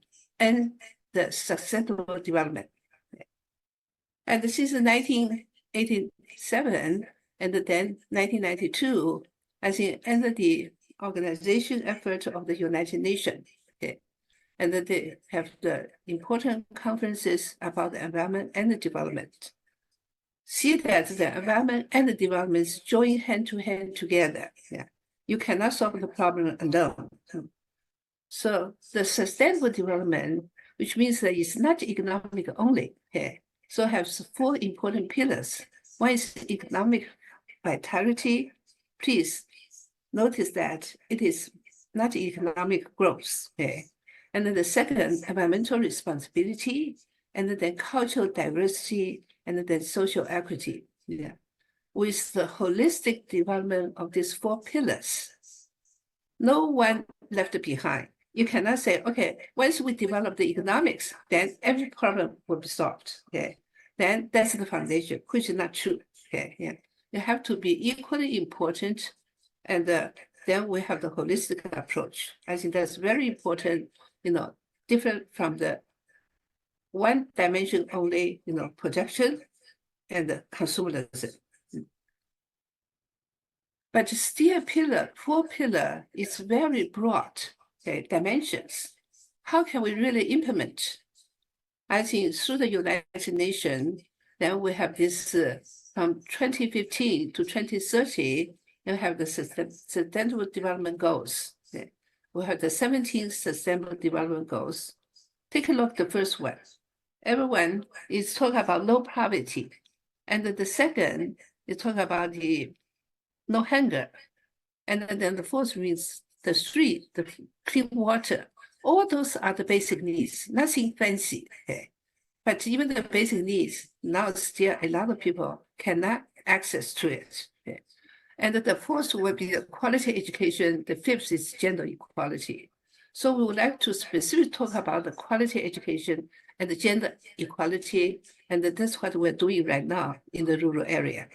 [SPEAKER 6] sustainable development. And since 1987 and then 1992, I think under the organization effort of the United Nations, okay, and they have the important conferences about the environment and the development. See that the environment and the development join hand to hand together. Yeah. You cannot solve the problem alone. So the sustainable development, which means that it's not economic only, okay, so has 4 important pillars. One is economic vitality. Please notice that it is not economic growth, okay. And then the second, environmental responsibility, and then cultural diversity, and then social equity. Yeah. With the holistic development of these 4 pillars, no one left behind. You cannot say, okay, once we develop the economics, then every problem will be solved. Okay, then that's the foundation, which is not true. Okay, yeah, you have to be equally important, and then we have the holistic approach. I think that's very important. Different from the one dimension only. Production and consumerism. But still, 4 pillar is very broad, okay, dimensions. How can we really implement? I think through the United Nations, then we have this from 2015 to 2030, you have the Sustainable Development Goals. Okay. We have the 17 Sustainable Development Goals. Take a look at the first one. Everyone is talking about low poverty. And the second is talking about the no hunger. And then the fourth means the street, the clean water. All those are the basic needs, nothing fancy. Okay. But even the basic needs, now still a lot of people cannot access to it. Okay. And the fourth will be the quality education. The fifth is gender equality. So we would like to specifically talk about the quality education and the gender equality. And that's what we're doing right now in the rural area.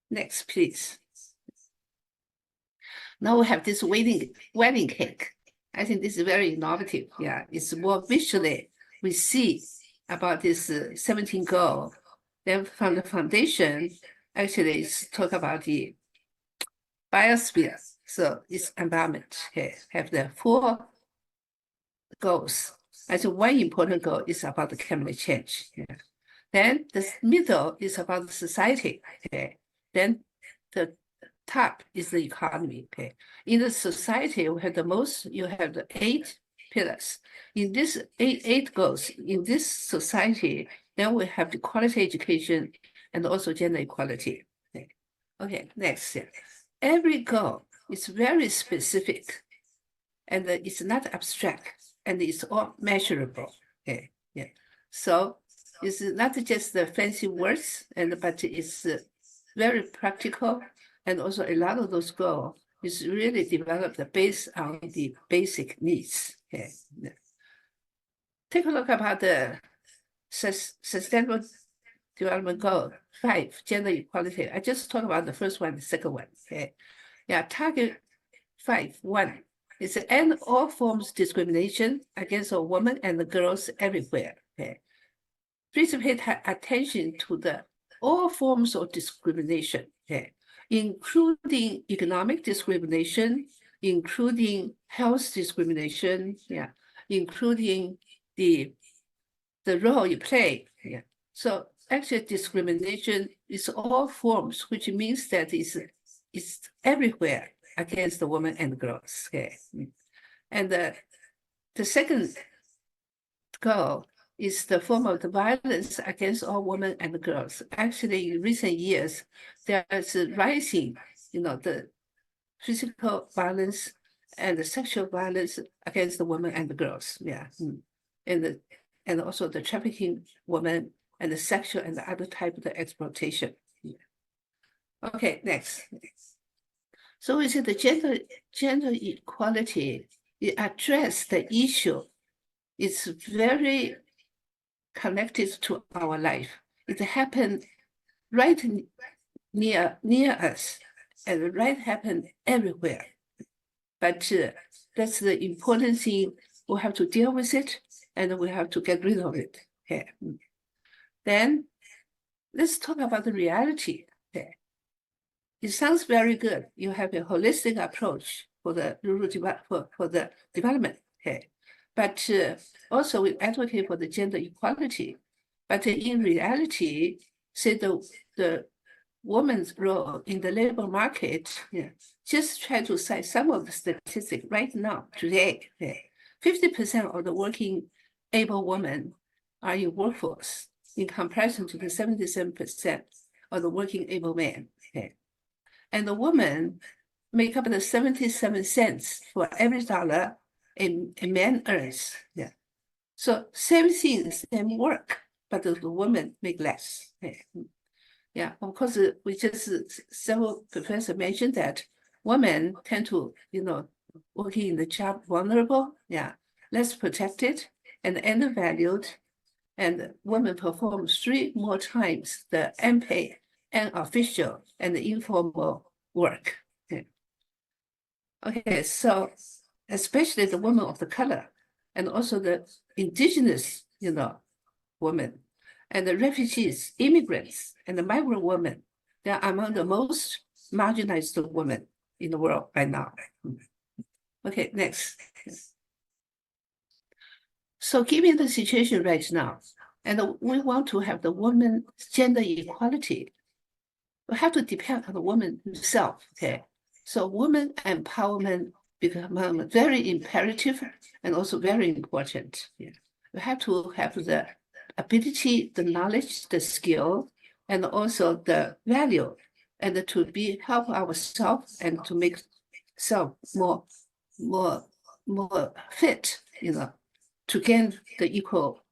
[SPEAKER 6] Next, please. Now we have this wedding cake. I think this is very innovative. Yeah, it's more visually we see about this 17 goal. Then from the foundation, actually it's talk about the biosphere. So it's environment. Okay, have the 4 goals. I think one important goal is about the climate change. Yeah. Then the middle is about the society. Okay. Then the top is the economy. Okay. In the society, we have you have the 8 pillars. In this eight goals, in this society, then we have the quality education and also gender equality. Okay. Okay, next. Every goal is very specific and it's not abstract and it's all measurable. Okay, yeah. So it's not just the fancy words, but it's very practical, and also a lot of those goals is really developed based on the basic needs. Okay, yeah. Take a look about the Sustainable Development Goal 5, gender equality. I just talked about the first one, the second one. Okay, yeah. Target 5.1 is to end all forms of discrimination against a woman and the girls everywhere. Okay, please pay attention to the all forms of discrimination. Okay, including economic discrimination, including health discrimination. Yeah, including the role you play. Yeah. So actually discrimination is all forms, which means that it's everywhere against the women and girls. Okay. And the second goal is the form of the violence against all women and girls. Actually, in recent years, there is a rising, the physical violence and the sexual violence against the women and the girls. Yeah. And also the trafficking women and the sexual and the other type of exploitation. Yeah. Okay, next. So we say the gender equality, it addresses the issue. It's very connected to our life. It happened right near us, and right happened everywhere. But that's the important thing. We have to deal with it, and we have to get rid of it. Okay. Then let's talk about the reality. Okay. It sounds very good. You have a holistic approach for the rural for the development. Okay. But also we advocate for the gender equality. But in reality, say the woman's role in the labor market, yeah, just try to cite some of the statistics right now, today. 50% of the working able women are in workforce in comparison to the 77% of the working able men. Okay. And the women make up the 77 cents for every dollar a man earns. Yeah. So same thing, same work, but the women make less. Okay. Yeah, of course, we just several professors mentioned that women tend to, working in the job vulnerable, yeah, less protected and undervalued, and women perform 3 more times the unpaid, unofficial, and informal work. Okay, so especially the women of the color, and also the indigenous, women, and the refugees, immigrants, and the migrant women, they are among the most marginalized women in the world right now. Okay, next. So given the situation right now, and we want to have the woman gender equality, we have to depend on the woman herself. Okay, so woman empowerment become very imperative and also very important. Yeah. We have to have the ability, the knowledge, the skill, and also the value, and to help ourselves and to make self more fit, to gain the equal,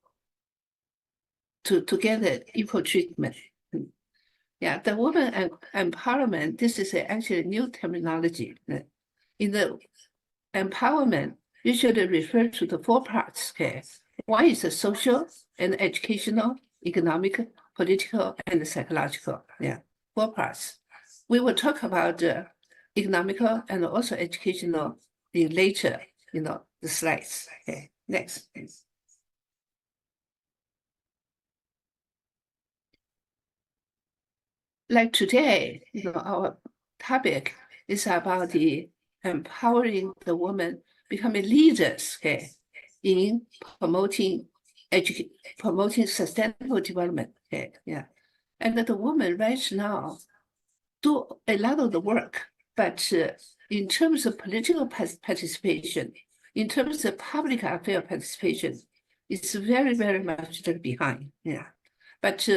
[SPEAKER 6] to get the equal treatment. Yeah, the woman empowerment, this is actually a new terminology. In the empowerment, usually refer to the 4 parts. Okay, one is the social and educational, economic, political, and psychological. Yeah, 4 parts. We will talk about economical and also educational in later, the slides. Okay, next, please. Like today, our topic is about the empowering the women becoming leaders, okay, in promoting sustainable development. Okay, yeah. And the women right now do a lot of the work, but in terms of political participation, in terms of public affairs participation, it's very, very much behind. Yeah. But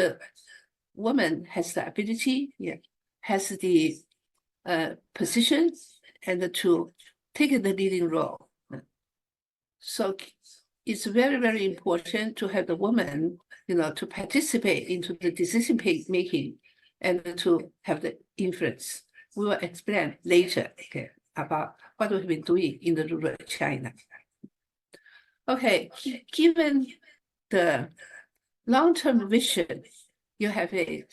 [SPEAKER 6] woman has the ability, yeah, has the position and to take the leading role. So it's very, very important to have the woman, to participate into the decision making and to have the influence. We will explain later, okay, about what we've been doing in the rural China. Okay, given the long-term vision, you have a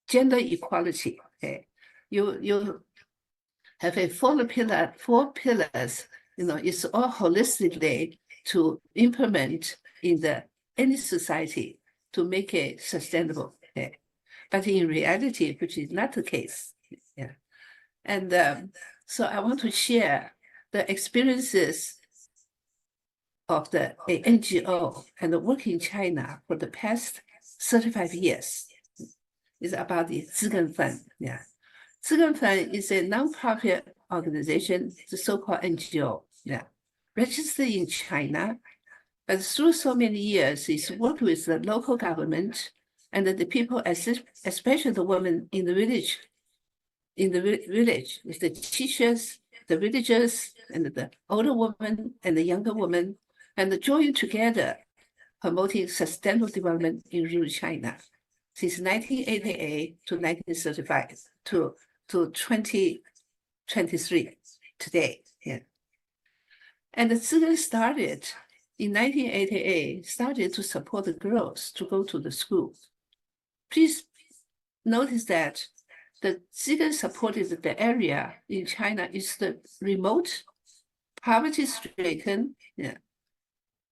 [SPEAKER 6] gender equality. Okay, you have a four pillars. It's all holistically to implement in any society to make it sustainable. Okay, but in reality, which is not the case. Yeah, and so I want to share the experiences of the NGO and the work in China for the past 35 years. It's about the Zigen Fund. Yeah, Zigen Fund is a nonprofit organization, the so-called NGO. Yeah, registered in China, but through so many years, it's worked with the local government and the people, especially the women in the village. In the village, with the teachers, the villagers, and the older women and the younger women, and join together, promoting sustainable development in rural China since 1988 to 1935 to 2023 today. Yeah. And the Zigen started in 1988, started to support the girls to go to the school. Please notice that the Zigen supported the area in China is the remote, poverty-stricken,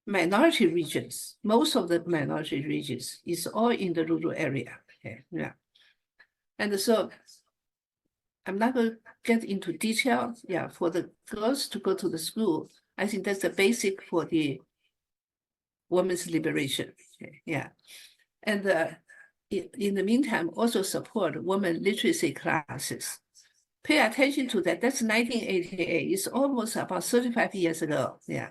[SPEAKER 6] minority regions. Most of the minority regions is all in the rural area. Okay, yeah. And so I'm not going to get into detail. Yeah, for the girls to go to the school, I think that's the basic for the women's liberation. Okay, yeah. And in the meantime, also support women literacy classes. Pay attention to that. That's 1988. It's almost about 35 years ago. Yeah.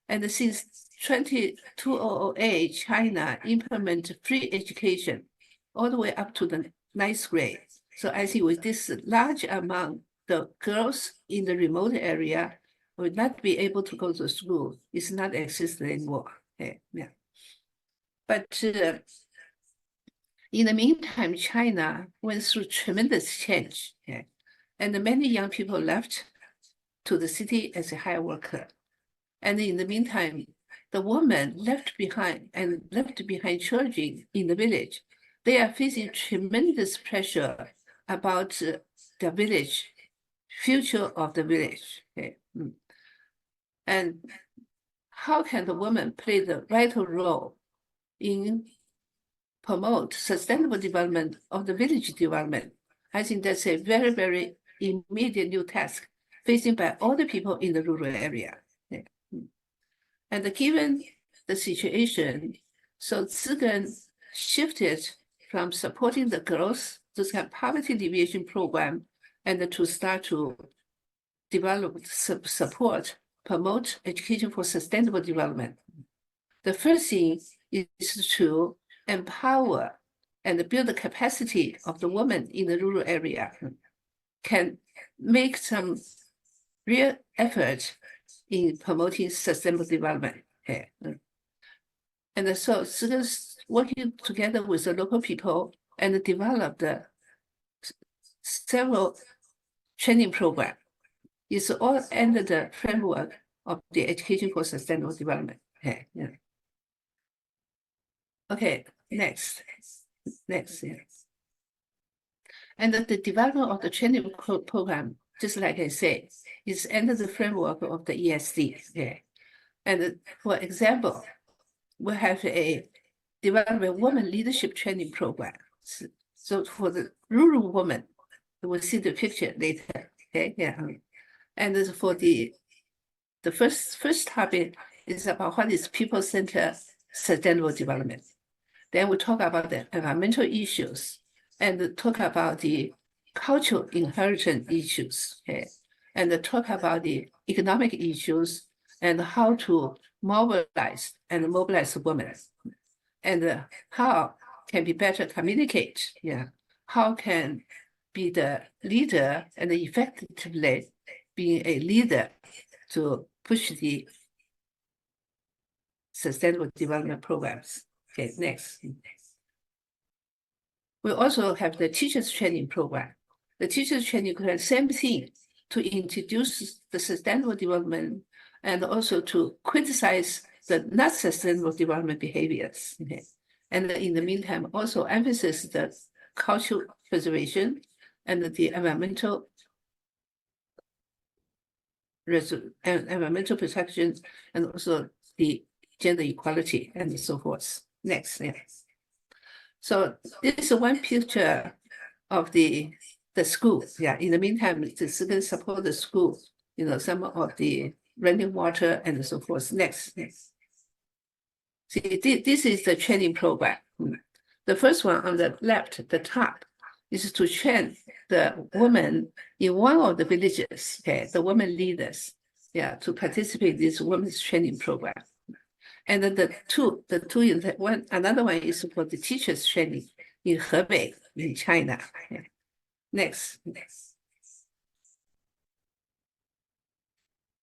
[SPEAKER 6] And since 2008, China implemented free education all the way up to the 9th grade. So I think with this large amount, the girls in the remote area will not be able to go to school. It's not existent anymore. Okay. Yeah. But in the meantime, China went through tremendous change, okay? And many young people left to the city as a hire worker. And in the meantime, the women left behind children in the village. They are facing tremendous pressure about the village, future of the village. Okay? And how can the woman play the vital role in promote sustainable development of the village development? I think that's a very, very immediate new task facing by all the people in the rural area. Yeah. And given the situation, so Zigen shifted from supporting the girls to have poverty alleviation program and to start to develop, support, promote education for sustainable development. The first thing is to empower and build the capacity of the women in the rural area, can make some real effort in promoting sustainable development. Okay. And so Zigen's working together with the local people and developed several training programs. It's all under the framework of the education for sustainable development. Okay. Yeah. Okay, next. Yeah. And the development of the training program, just like I said, is under the framework of the ESD. Okay. And for example, we have a development women leadership training program. So for the rural women, we'll see the picture later. Okay, yeah. And for the first topic is about what is people-centered sustainable development. Then we talk about the environmental issues and talk about the cultural inheritance issues, okay? And talk about the economic issues and how to mobilize women, and how can be better communicate, yeah? How can be the leader and effectively being a leader to push the sustainable development programs. Okay, next. We also have the teachers training program. The teachers training program, same thing, to introduce the sustainable development and also to criticize the not sustainable development behaviors. Okay. And in the meantime, also emphasize the cultural preservation and the environmental protection, and also the gender equality and so forth. Next, yes. So this is one picture of the school. Yeah. In the meantime, the Zigen support the school. You know, some of the running water and so forth. Next. See, this is the training program. The first one on the left, the top, is to train the women in one of the villages. Okay, the women leaders. Yeah, to participate in this women's training program. And then another one is for the teachers training in Hebei, in China. Yeah. Next.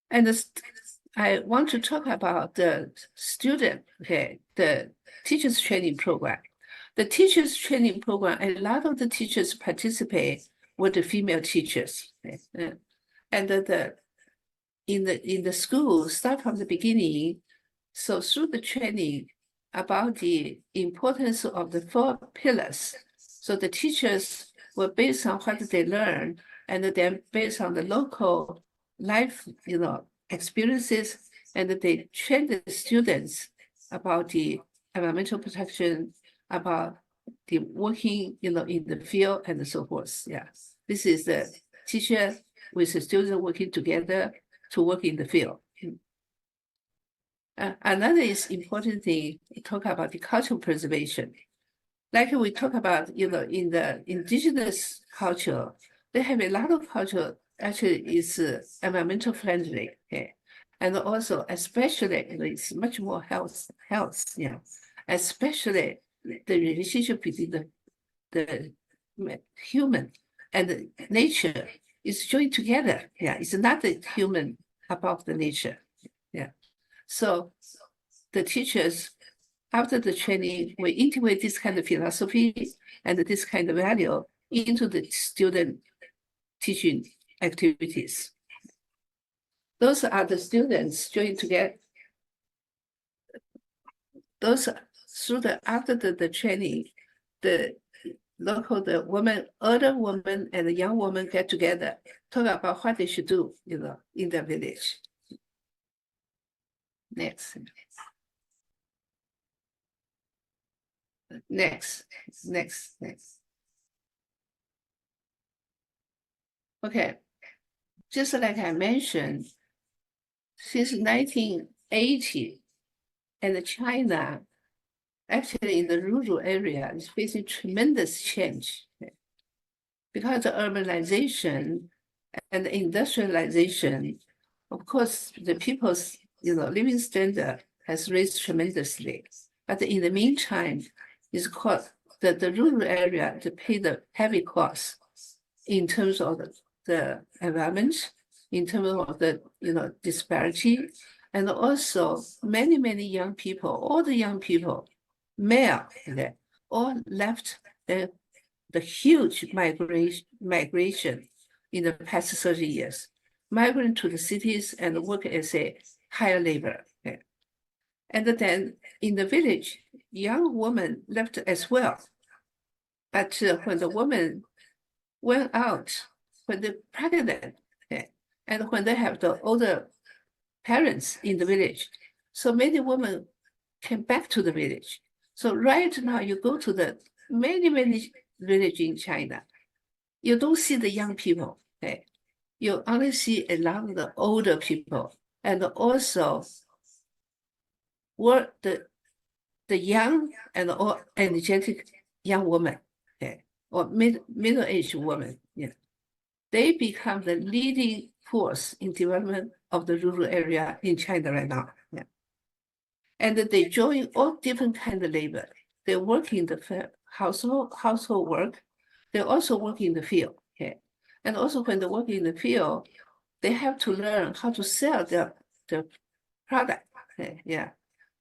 [SPEAKER 6] And I want to talk about the student, okay, the teachers training program. The teachers training program, a lot of the teachers participate with the female teachers. Okay? And in the school, start from the beginning. So through the training about the importance of the 4 pillars, so the teachers were based on what they learned, and then based on the local life, you know, experiences, and they train the students about the environmental protection, about the working, you know, in the field and so forth. Yeah, this is the teacher with the student working together to work in the field. Another is important thing, we talk about the cultural preservation. Like we talk about, you know, in the indigenous culture, they have a lot of culture actually is environmental friendly. Okay? And also, especially, you know, it's much more health, yeah. Especially the relationship between the human and the nature is joined together. Yeah, it's not the human above the nature. Yeah. So the teachers, after the training, we integrate this kind of philosophy and this kind of value into the student teaching activities. Those are the students joined together. Those after the training, the women, older women and the young women get together, talk about what they should do, you know, in their village. Next. Okay, just like I mentioned, since 1980, and China, actually in the rural area, is facing tremendous change because of urbanization and industrialization. Of course, the people's, you know, living standard has raised tremendously. But in the meantime, it's caused the rural area to pay the heavy cost in terms of the environment, in terms of the, you know, disparity, and also many young people, all the young people, male, okay, all left the huge migration in the past 30 years, migrant to the cities and work as a higher labor. Okay. And then in the village, young women left as well. But when the woman went out, when they're pregnant, okay, and when they have the older parents in the village, so many women came back to the village. So right now, you go to the many villages in China, you don't see the young people. Okay, you only see a lot of the older people, and also the young and all energetic young women, okay, or middle-aged women. Yeah, they become the leading force in development of the rural area in China right now. Yeah. And they join all different kind of labor. They work in the household work. They also work in the field. And also when they work in the field, they have to learn how to sell their product, yeah,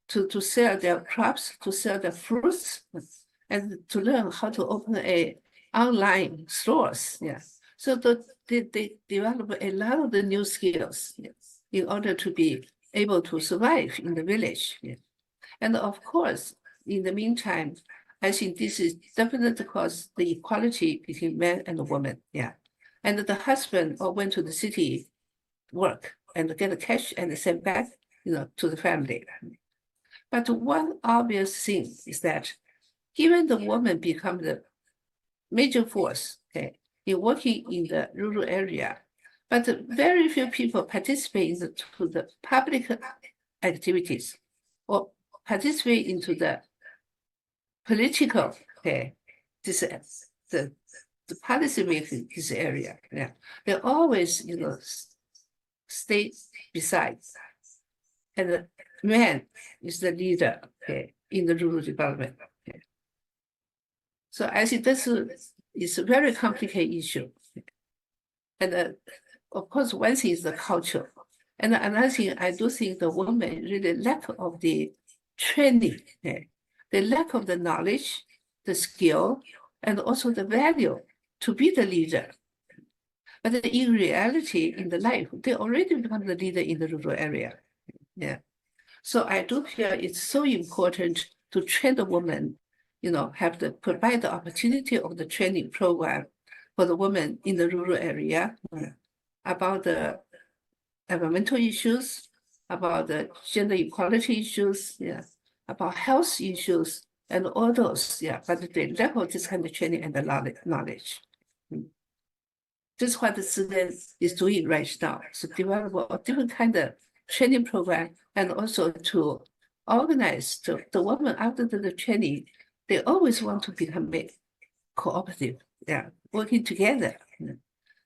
[SPEAKER 6] to sell their crops, to sell their fruits, and to learn how to open a online stores, yeah. So they develop a lot of the new skills, yes, in order to be able to survive in the village. Yeah. And of course, in the meantime, I think this is definitely cause the equality between men and women. Yeah. And the husband all went to the city work and get the cash and send back, to the family. But one obvious thing is that given the woman become the major force, okay, in working in the rural area, but very few people participate into the public activities or participate into the political, okay, the policy making this area. Yeah, they always, stay beside, and the man is the leader, okay, in the rural development. Okay. So I think this is a very complicated issue. And of course, one thing is the culture. And another thing, I do think the women really lack of the training, okay? The lack of the knowledge, the skill, and also the value to be the leader. But in reality, in the life, they already become the leader in the rural area. Yeah. So I do feel it's so important to train the woman, have to provide the opportunity of the training program for the women in the rural area about the environmental issues, about the gender equality issues, yeah, about health issues, and all those, yeah. But they lack of this kind of training and the knowledge. This is what the student is doing right now. So develop a different kind of training program, and also to organize the women after the training. They always want to become a cooperative, yeah, working together.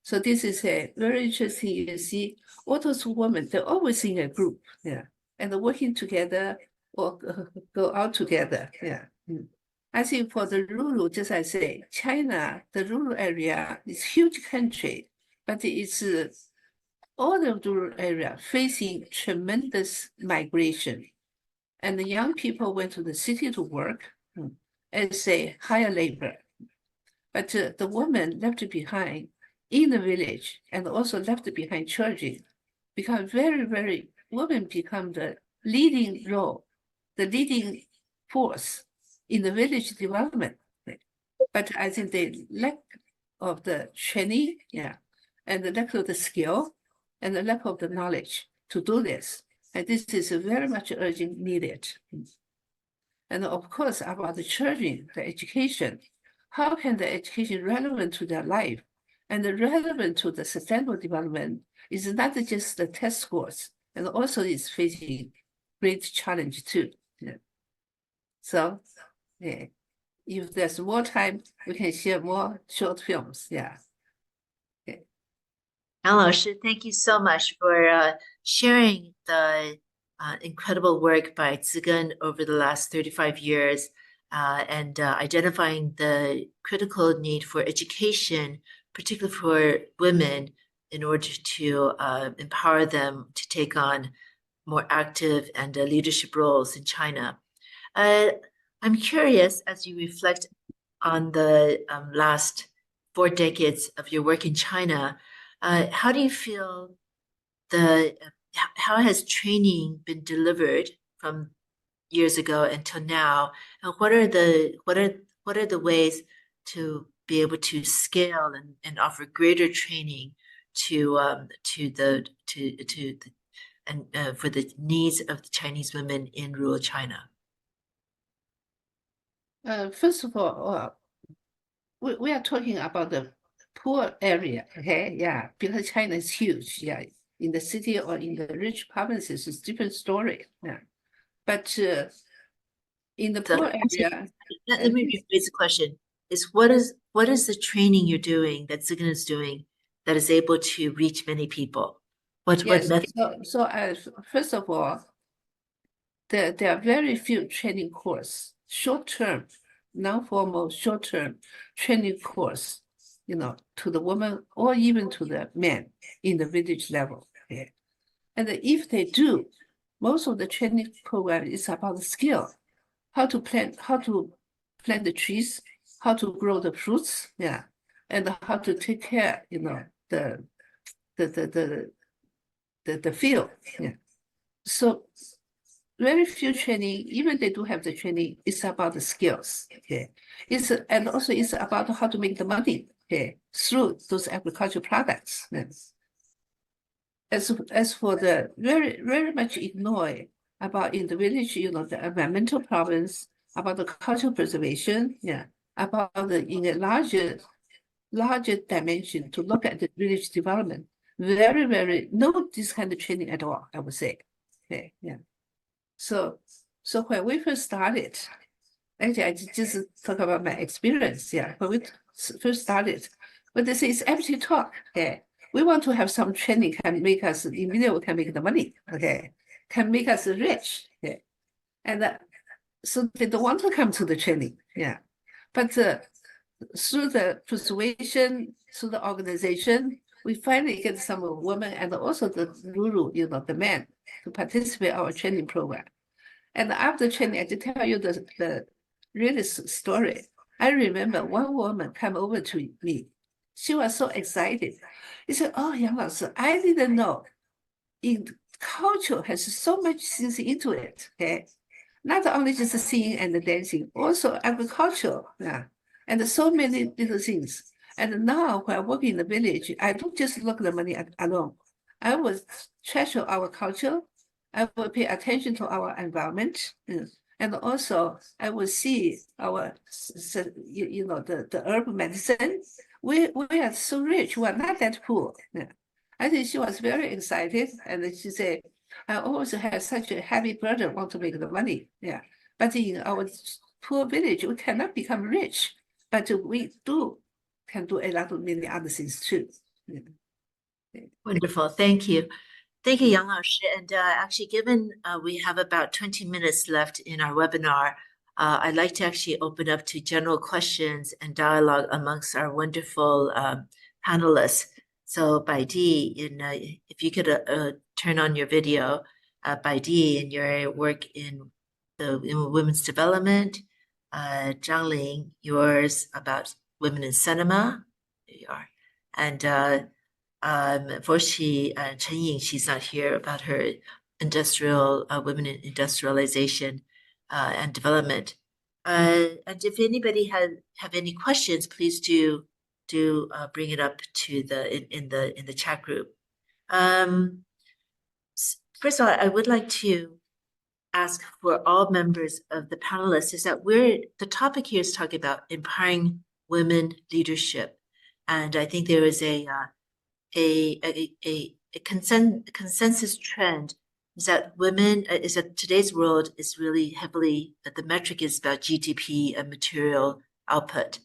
[SPEAKER 6] So this is a very interesting. You see, all those women, they're always in a group, yeah, and they're working together or go out together, yeah. I think for the rural, just as I say, China, the rural area is huge country, but it's all the rural area facing tremendous migration. And the young people went to the city to work as a higher labor. But the women left behind in the village and also left behind children become women become the leading role, the leading force in the village development. But I think the lack of the training, yeah, and the lack of the skill and the lack of the knowledge to do this. And this is very much urgent needed. And of course, about the children, the education, how can the education relevant to their life and relevant to the sustainable development is not just the test scores, and also is facing great challenge too. Yeah. So, yeah, if there's more time, we can share more short films. Yeah. Okay.
[SPEAKER 1] Yang Lao Shi, thank you so much for sharing the incredible work by Zigen over the last 35 years and identifying the critical need for education, particularly for women, in order to empower them to take on more active and leadership roles in China. I'm curious, as you reflect on the last 4 decades of your work in China, how do you feel how has training been delivered from years ago until now? And what are the ways to be able to scale and offer greater training for the needs of the Chinese women in rural China?
[SPEAKER 6] First of all, we are talking about the poor area, okay? Yeah, because China is huge, yeah. In the city or in the rich provinces, it's different story, yeah. But in the poor area...
[SPEAKER 1] Let me rephrase the question. What is the training you're doing, that Zigen is doing, that is able to reach many people? What method?
[SPEAKER 6] So first of all, there are very few training course, short-term, non-formal, short-term training course to the woman or even to the men in the village level. Okay? And if they do, most of the training program is about the skill, how to plant the trees, how to grow the fruits, yeah, and how to take care, the field. Yeah. So very few training, even they do have the training, it's about the skills. Okay. And also it's about how to make the money, okay, through those agricultural products. Yes. As for the very much ignored about in the village, the environmental problems, about the cultural preservation, yeah, about in a larger dimension to look at the village development. Very no this kind of training at all, I would say. Okay, yeah. So when we first started, actually I just talk about my experience. Yeah, when we first started, when they say it's empty talk. Okay, we want to have some training can make us immediately can make the money. Okay, can make us rich. Okay, and so they don't want to come to the training. Yeah, but through the persuasion, through the organization, we finally get some women and also the Lulu, the men, to participate in our training program. And after training, I just tell you the really story. I remember one woman came over to me. She was so excited. She said, "Oh, Yang Lao, I didn't know in culture has so much things into it. Okay, not only just singing and dancing, also agriculture, yeah, and so many little things. And now when I work in the village, I don't just look at the money alone. I will treasure our culture. I will pay attention to our environment. And also I will see our, the herb medicine. We are so rich, we are not that poor. Yeah. I think she was very excited, and she said, I always have such a heavy burden, want to make the money. Yeah. But in our poor village, we cannot become rich, but we can do a lot of many other things too. Yeah.
[SPEAKER 1] Wonderful. Thank you. Thank you, Yang Lao. And actually, given we have about 20 minutes left in our webinar, I'd like to actually open up to general questions and dialogue amongst our wonderful panelists. So, Baidi, if you could turn on your video, Baidi, in your work in women's development, Zhang Ling, yours about women in cinema, there you are, and unfortunately, Chen Ying, she's not here, about her women in industrialization and development. And if anybody have any questions, please do bring it up to in the chat group. First of all, I would like to ask for all members of the panelists is that the topic here is talking about empowering women leadership, and I think there is a consensus trend is that today's world is really heavily the metric is about GDP and material output,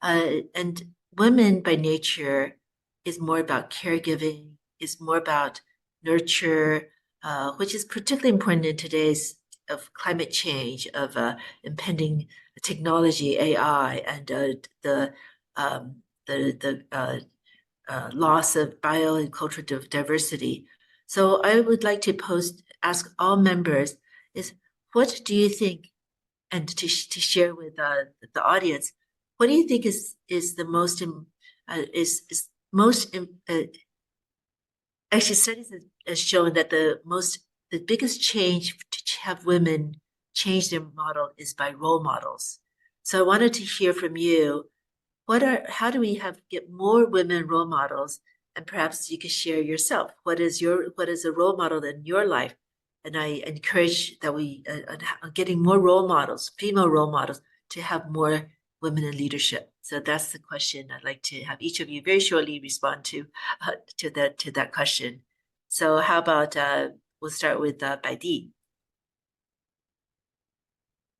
[SPEAKER 1] and women by nature is more about caregiving, is more about nurture, which is particularly important in today's of climate change, of impending technology, AI, and the loss of bio and cultural diversity. So I would like to ask all members is what do you think, and to share with the audience, what do you think is the most actually studies has shown that the biggest change to have women change their model is by role models. So I wanted to hear from you. How do we get more women role models? And perhaps you could share yourself. What is a role model in your life? And I encourage that we are getting more role models, female role models, to have more women in leadership. So that's the question I'd like to have each of you very shortly respond to that question. So how about we'll start with Baidi.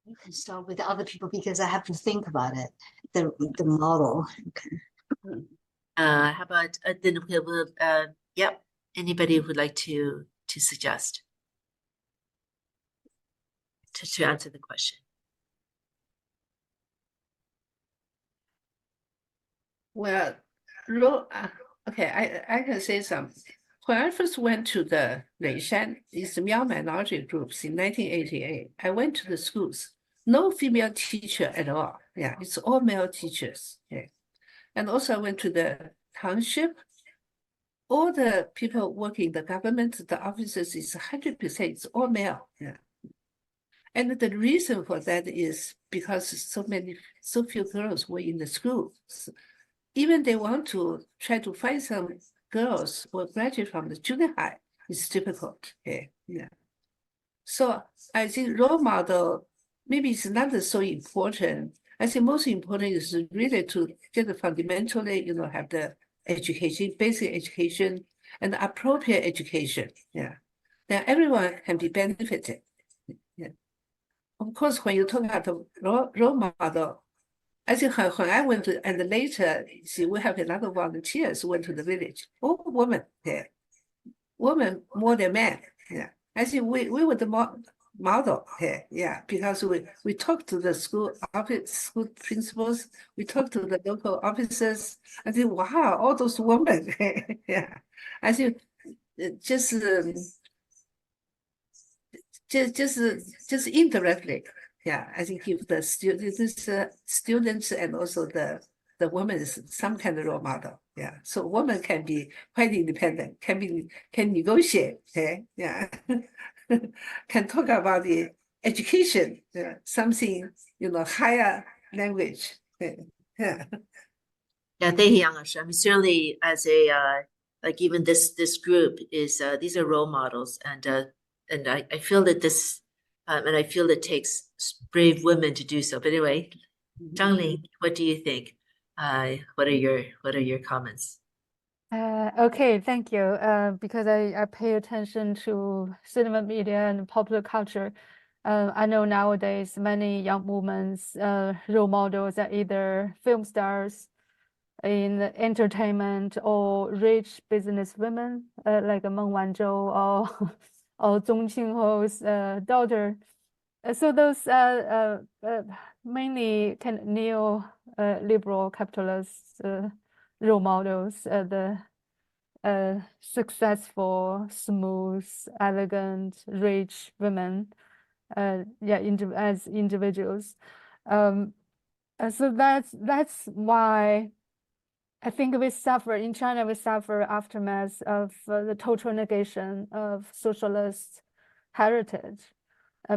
[SPEAKER 2] You can start with other people because I have to think about it. The model. Okay.
[SPEAKER 1] How about then we'll yep. Anybody who would like to suggest to answer the question?
[SPEAKER 6] Well, Okay, I can say something. When I first went to the Leishan, it's the male minority groups in 1988, I went to the schools, no female teacher at all. Yeah, it's all male teachers. Yeah. And also I went to the township. All the people working in the government, the officers is 100%, it's all male. Yeah. And the reason for that is because so few girls were in the schools. Even they want to try to find some girls who graduate from the junior high, it's difficult. Okay. Yeah. So I think role model, maybe it's not so important. I think most important is really to get fundamentally, have the education, basic education and appropriate education. Yeah. Then everyone can be benefited. Yeah. Of course, when you talk about the role model, I think when I went to, and later, see, we have a lot of volunteers who went to the village. All women there, women more than men. Yeah, I think we were the model here. Yeah, because we talked to the school principals, we talked to the local officers. I think, wow, all those women. Yeah, I think just indirectly. Yeah, I think give the students and also the women some kind of role model. Yeah, so women can be quite independent, can negotiate. Okay, yeah, can talk about the education, something higher language. Yeah.
[SPEAKER 1] Yeah, thank you, Yang Lashi. I mean, certainly as a like even this group is these are role models, and I feel that this and I feel it takes brave women to do so. But anyway, Zhang Ling, what do you think? What are your comments?
[SPEAKER 3] Okay, thank you. Because I pay attention to cinema media and popular culture. I know nowadays many young women's role models are either film stars in the entertainment or rich business women, like Meng Wanzhou or or Zhong Qingho's daughter. So those mainly kind of neo liberal capitalist role models, the successful, smooth, elegant, rich women, yeah, as individuals. So that's why I think we suffer in China. We suffer aftermath of the total negation of socialist heritage,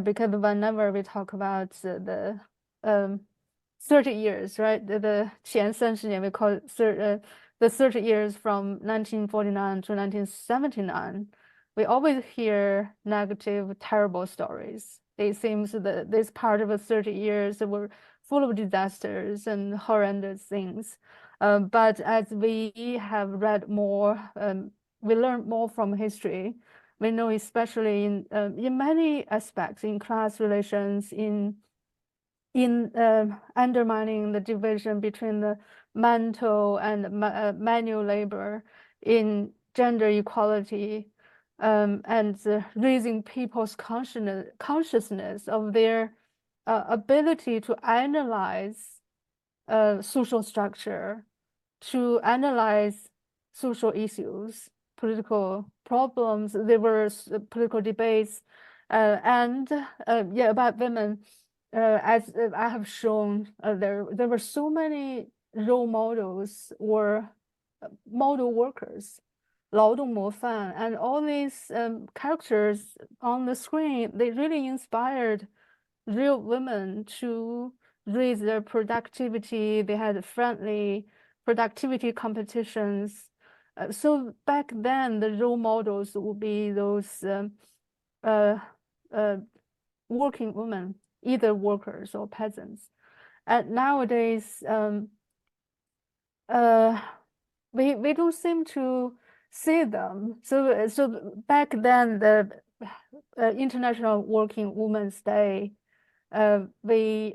[SPEAKER 3] because whenever we talk about the 30 years, right? The 前30年 we call it the 30 years from 1949 to 1979. We always hear negative, terrible stories. It seems that this part of the 30 years were full of disasters and horrendous things. But as we have read more, we learn more from history. We know, especially in many aspects, in class relations, in undermining the division between the mental and manual labor, in gender equality, and raising people's consciousness of their ability to analyze social structure, to analyze social issues, political problems. There were political debates, and yeah, about women. As I have shown, there were so many role models or model workers, 劳动模范, and all these characters on the screen, they really inspired real women to raise their productivity. They had friendly productivity competitions. So back then, the role models would be those working women, either workers or peasants. And nowadays, we don't seem to see them. So back then, the International Working Women's Day, we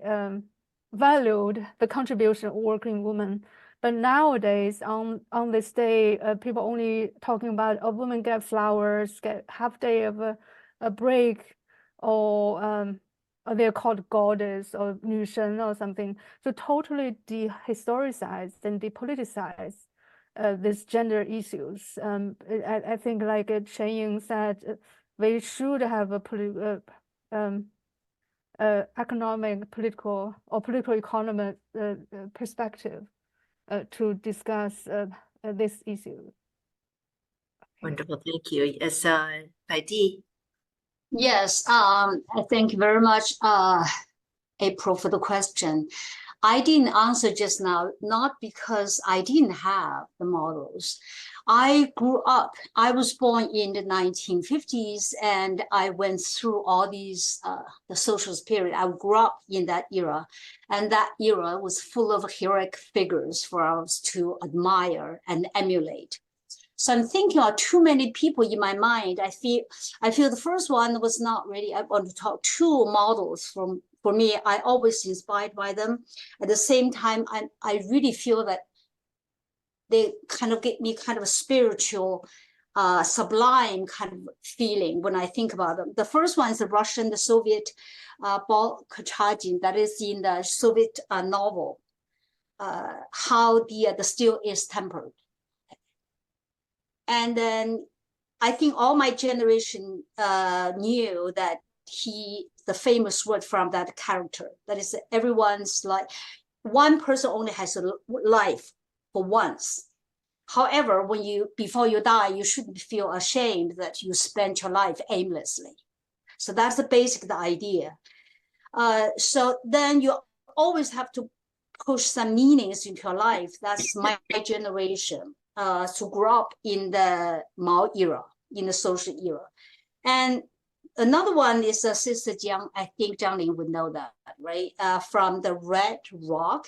[SPEAKER 3] valued the contribution of working women. But nowadays, on this day, people only talking about a woman get flowers, get half day of a break, or they're called goddess or 女神 or something. So totally dehistoricized and depoliticized. these gender issues. I think like Chen Ying said, we should have a economic, political, or political economic perspective to discuss this issue.
[SPEAKER 1] Wonderful, thank you. Yes, Baidi.
[SPEAKER 2] Yes, thank you very much, April, for the question. I didn't answer just now, not because I didn't have the models. I grew up, I was born in the 1950s, and I went through all these, the socialist period. I grew up in that era, and that era was full of heroic figures for us to admire and emulate. So I'm thinking of too many people in my mind. I feel the first one was not really, I want to talk two models for me. I always inspired by them. At the same time, I really feel that they kind of give me kind of a spiritual, sublime kind of feeling when I think about them. The first one is the Russian, the Soviet, Bal Kachagin, that is in the Soviet novel, how the steel is tempered. And then I think all my generation knew that the famous word from that character, that is everyone's like, one person only has a life for once. However, before you die, you shouldn't feel ashamed that you spent your life aimlessly. So that's the basic idea. So then you always have to push some meanings into your life. That's my generation. To grow up in the Mao era, in the social era. And another one is Sister Zhang. I think Zhang Ling would know that, right? From the Red Rock.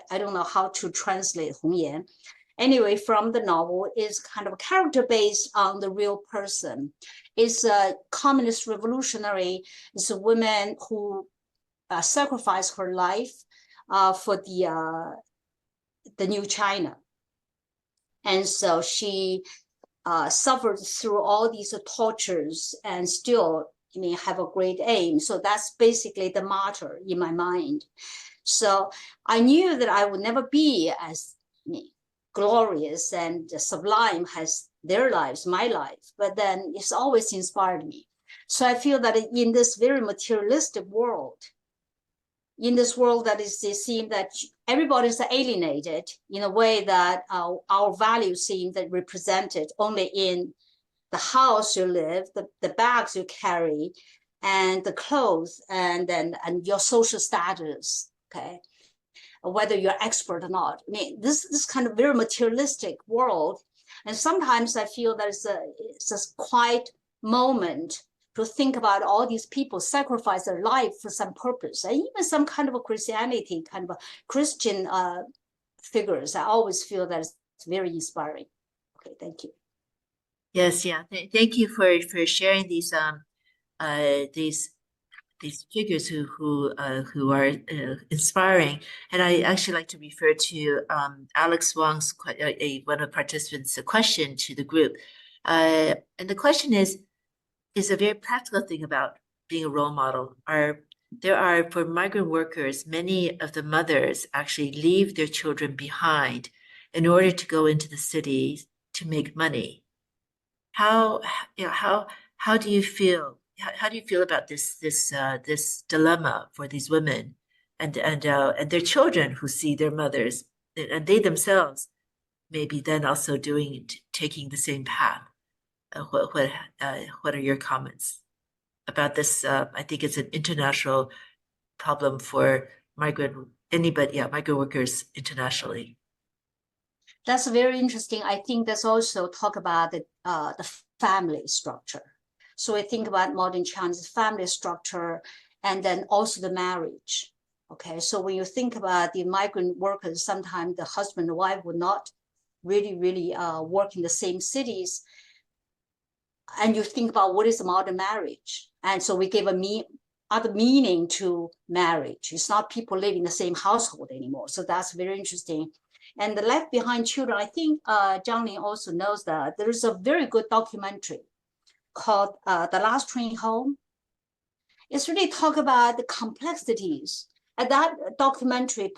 [SPEAKER 2] I don't know how to translate Hong Yan. Anyway, from the novel is kind of a character based on the real person. It's a communist revolutionary. It's a woman who sacrificed her life for the new China. And so she suffered through all these tortures and still, have a great aim. So that's basically the martyr in my mind. So I knew that I would never be as glorious and sublime as their lives, my life, but then it's always inspired me. So I feel that in this very materialistic world, in this world that is, it seems that everybody's alienated in a way that our values seem that represented only in the house you live, the bags you carry, and the clothes, and your social status, okay, whether you're expert or not. I mean, this kind of very materialistic world, and sometimes I feel that it's a quiet moment to think about all these people sacrifice their life for some purpose, and even some kind of a Christianity, kind of a Christian figures. I always feel that it's very inspiring. Okay, thank you.
[SPEAKER 1] Yes, yeah. Thank you for sharing these figures who are inspiring. And I actually like to refer to Alex Wang's one of the participants' question to the group, and the question is a very practical thing about being a role model. There are, for migrant workers, many of the mothers actually leave their children behind in order to go into the cities to make money. How do you feel? How do you feel about this dilemma for these women and their children who see their mothers, and they themselves maybe then also taking the same path? What are your comments about this? I think it's an international problem for migrant workers internationally.
[SPEAKER 2] That's very interesting. I think that's also talk about the family structure. So I think about modern Chinese family structure, and then also the marriage. Okay, so when you think about the migrant workers, sometimes the husband and wife would not really work in the same cities. And you think about what is a modern marriage. And so we give other meaning to marriage. It's not people living in the same household anymore. So that's very interesting. And the left behind children, I think Zhang Ling also knows that there is a very good documentary called The Last Train Home. It's really talk about the complexities. And that documentary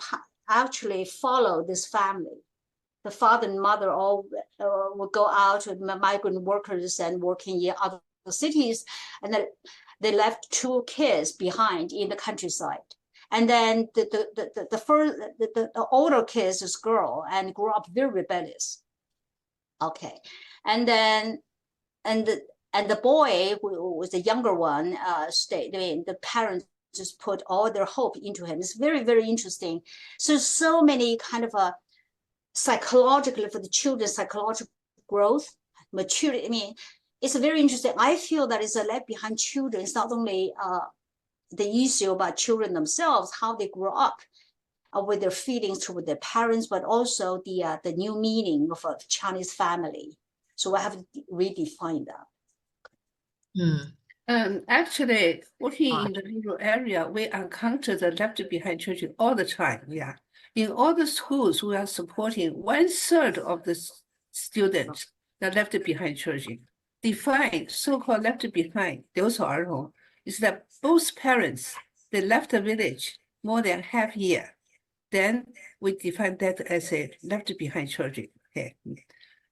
[SPEAKER 2] actually followed this family the father and mother all would go out with migrant workers and working in other cities, and then they left two kids behind in the countryside. And then the older kid is girl and grew up very rebellious. Okay, and then the boy who was the younger one stayed. I mean, the parents just put all their hope into him. It's very, very interesting. So many kind of psychologically for the children, psychological growth, maturity. I mean, it's very interesting. I feel that it's a left behind children. It's not only the issue about children themselves, how they grow up with their feelings toward their parents, but also the new meaning of a Chinese family. So I have to redefine that.
[SPEAKER 6] Actually, working in the rural area, we encounter the left behind children all the time. Yeah. In all the schools, we are supporting 1/3 of the students, the left behind children. Define so-called left behind, 留守儿童, is that both parents, they left the village more than half year. Then we define that as a left behind children. Okay.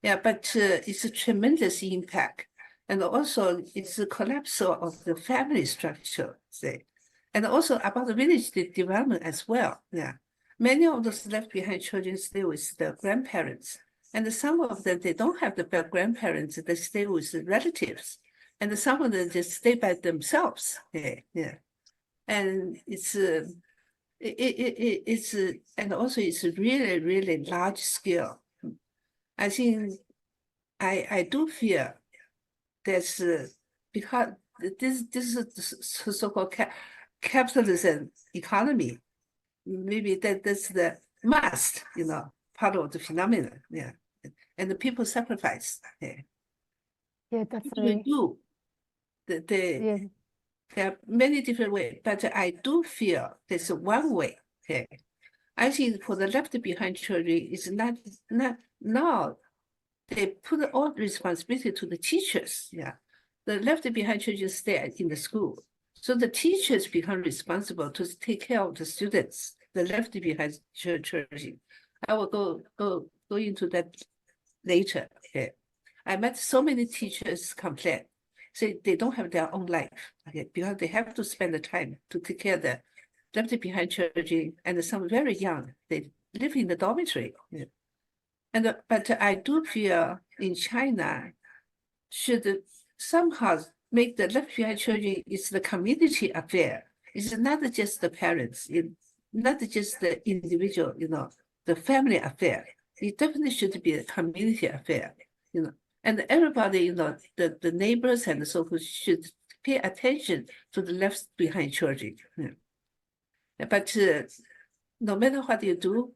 [SPEAKER 6] Yeah, but it's a tremendous impact. And also it's a collapse of the family structure, say. And also about the village development as well. Yeah. Many of those left behind children stay with the grandparents. And some of them, they don't have the grandparents, they stay with the relatives. And some of them just stay by themselves. Yeah. And it's and also it's really, really large scale. I think I do fear that's because this is so-called capitalism economy. Maybe that's the must, part of the phenomenon. Yeah, and the people sacrifice. Yeah,
[SPEAKER 3] definitely.
[SPEAKER 6] We do. There are many different ways, but I do feel there's one way. Okay, I think for the left behind children, it's not now. They put all responsibility to the teachers. Yeah, the left behind children stay in the school, so the teachers become responsible to take care of the students. The left behind children. I will go into that later. Okay, I met so many teachers complain, say they don't have their own life. Okay, because they have to spend the time to take care of the left behind children, and some very young. They live in the dormitory. Yeah. But I do feel in China should somehow make the left behind children is the community affair. It's not just the parents, not just the individual, the family affair. It definitely should be a community affair, and everybody, the neighbors and so forth should pay attention to the left behind children. But no matter what you do,